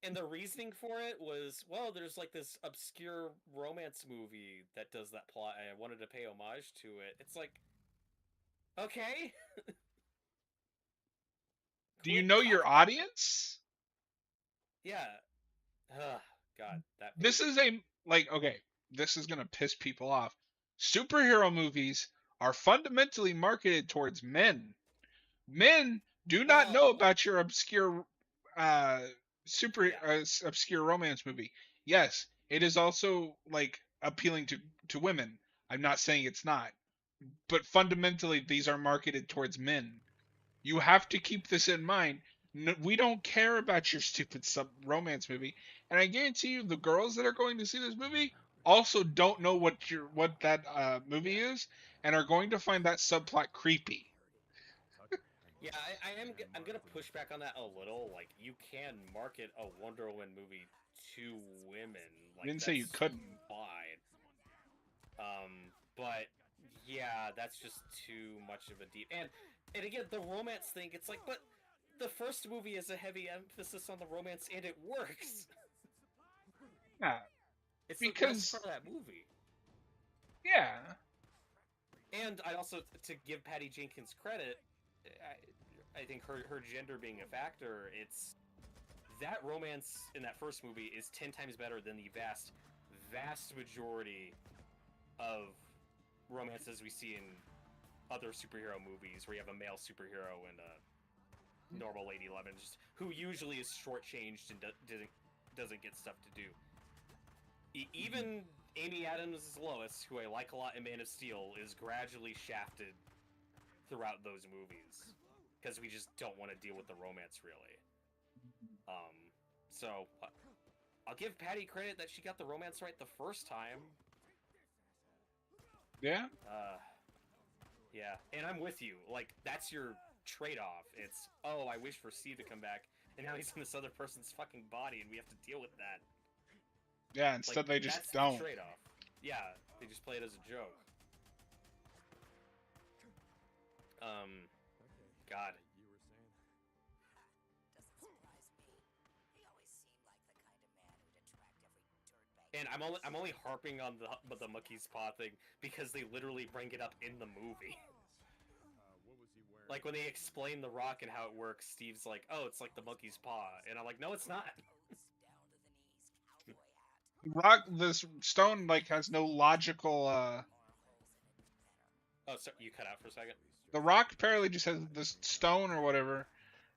And the reasoning for it was, well, there's like this obscure romance movie that does that plot, and I wanted to pay homage to it. It's like, okay. Do you Quit know your talking. audience? Yeah. Ugh, God, that This movie. is a like okay, this is gonna piss people off. Superhero movies are fundamentally marketed towards men. Men do not Well, know about your obscure uh super yeah. obscure romance movie. Yes, it is also like appealing to women. I'm not saying it's not, but fundamentally these are marketed towards men. You have to keep this in mind. No, we don't care about your stupid sub romance movie, and I guarantee you, the girls that are going to see this movie also don't know what that movie is, and are going to find that subplot creepy. Yeah, I'm gonna push back on that a little. Like, you can market a Wonder Woman movie to women. I Like, didn't say you that's couldn't. fine. But yeah, that's just too much of a deep. And again, the romance thing. It's like, but the first movie has a heavy emphasis on the romance, and it works. Yeah, It's the best Because part of that movie. yeah, And I also, to give Patty Jenkins credit, I think her gender being a factor, it's that romance in that first movie is 10 times better than the vast majority of romances we see in other superhero movies where you have a male superhero and a normal lady love interest who usually is shortchanged and doesn't get stuff to do. Even Amy Adams' Lois, who I like a lot in Man of Steel, is gradually shafted throughout those movies because we just don't want to deal with the romance, really. So I'll give Patty credit that she got the romance right the first time. yeah. Yeah, and I'm with you. Like, that's your trade-off. It's, oh, I wish for Steve to come back, and now he's in this other person's fucking body, and we have to deal with that. Yeah, instead Like, they just that's don't. the trade-off. Yeah, they just play it as a joke. God. You were saying? Doesn't surprise me. He always seemed like the kind of man who'd attract every dirtbag. And I'm only harping on the monkey's paw thing because they literally bring it up in the movie. What was he wearing? Like, when they explain the rock and how it works, Steve's like, oh, it's like the monkey's paw. And I'm like, no, it's not. Down to the knees, cowboy hat. Rock, this stone like has no logical. Oh, so you cut out for a second? The rock apparently just has this stone or whatever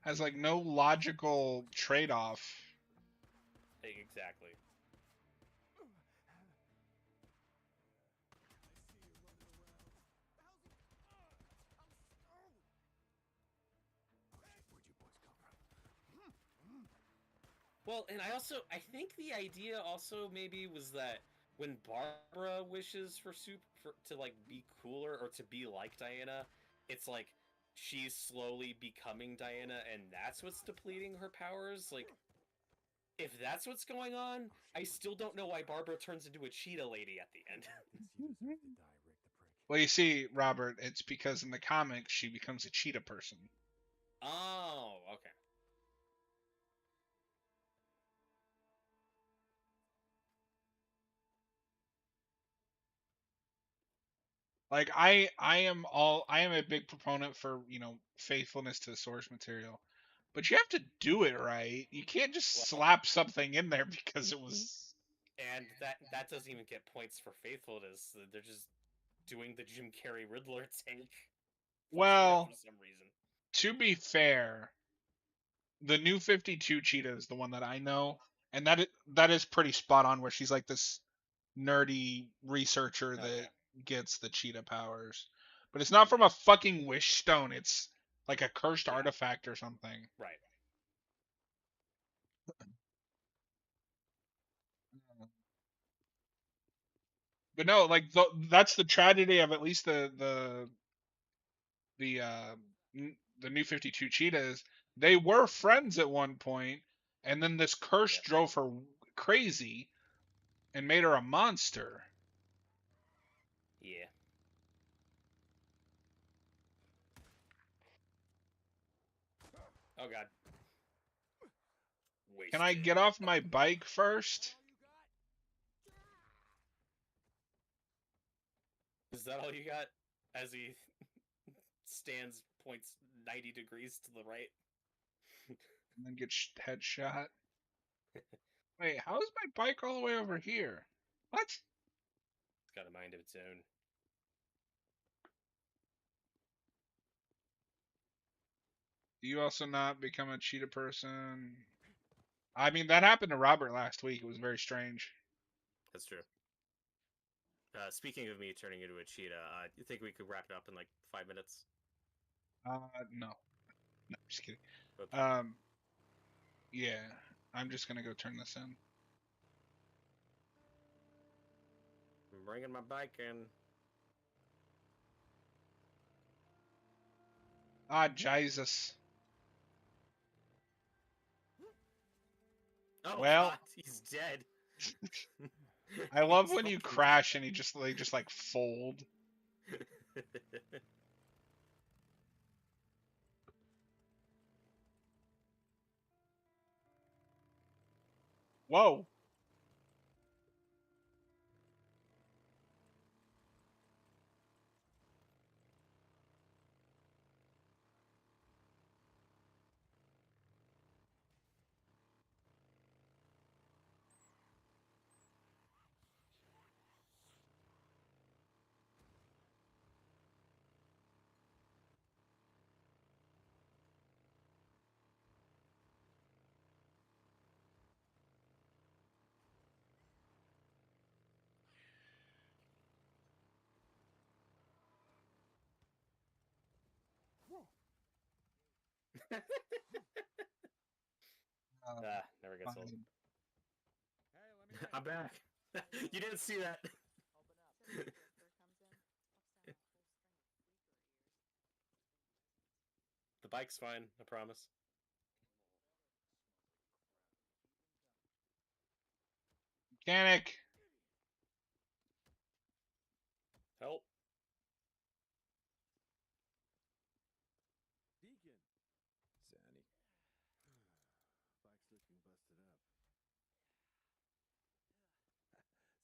has like no logical trade-off. Exactly. Where'd you boys come from? Well, and I think the idea also maybe was that when Barbara wishes for to like be cooler or to be like Diana, it's like she's slowly becoming Diana, and that's what's depleting her powers. Like, if that's what's going on, I still don't know why Barbara turns into a cheetah lady at the end. Guess you deserve to die, Rick the prick. Well, you see, Robert, it's because in the comics she becomes a cheetah person. Oh, okay. Like I am a big proponent for, faithfulness to the source material. But you have to do it right. You can't just Well, slap something in there because it was. and that doesn't even get points for faithfulness. They're just doing the Jim Carrey Riddler take. Well, For some reason. to be fair, the new 52 cheetah is the one that I know, and that is pretty spot on. Where she's like this nerdy researcher that Okay. gets the cheetah powers, but it's not from a fucking wish stone. It's like a cursed artifact or something. Right. But no, like that's the tragedy of at least the the new 52 cheetahs. They were friends at one point, and then this curse drove her crazy and made her a monster. Yeah. Oh god. Wasted. Can I get off my bike first? Is that all you got? As he stands, points 90 degrees to the right. And then get headshot. Wait, how is my bike all the way over here? What? It's got a mind of its own. Do you also not become a cheetah person? I mean, that happened to Robert last week. It was very strange. That's true. Speaking of me turning into a cheetah, you think we could wrap it up in like 5 minutes? No. No, just kidding. Okay. Yeah, I'm just gonna go turn this in. I'm bringing my bike in. Ah, Jesus. Oh, Well- God, he's dead. I love He's when you fucking crash and they just like fold. dead. Whoa. Never gets old. Fine. I'm back. You didn't see that. The bike's fine, I promise. Mechanic. Help. Deacon! Zanny. Bike's looking busted up.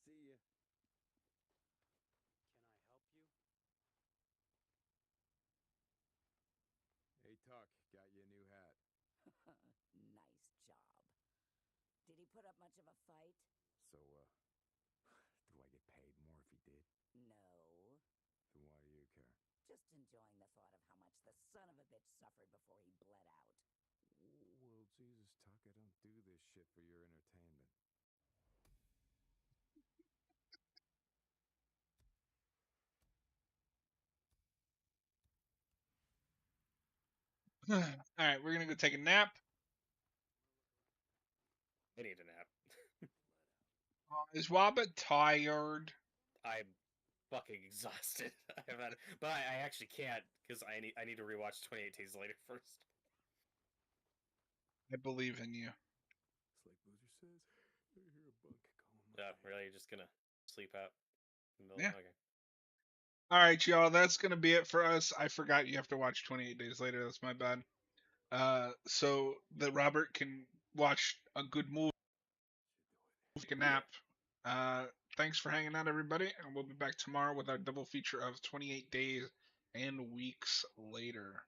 See ya. Can I help you? Hey, Tuck, got you a new hat. Nice job. Did he put up much of a fight? So, do I get paid more if he did? No. Then why do you care? Just enjoying the thought of how much the son of a bitch suffered before he bled out. Well, Jesus, Tuck, I don't do this shit for your entertainment. All right, we're gonna go take a nap. I need a nap. Is Wobbit tired? I'm fucking exhausted. But I actually can't because I need to rewatch 28 Days Later first. I believe in you. It's like Boozer says, I hear a bug calling my Yeah, name. really, you're just gonna sleep out in the middle? Yeah. Okay. All right, y'all. That's gonna be it for us. I forgot you have to watch 28 Days Later. That's my bad. So that Robert can watch a good movie, take a nap. Thanks for hanging out, everybody, and we'll be back tomorrow with our double feature of 28 Days and Weeks Later.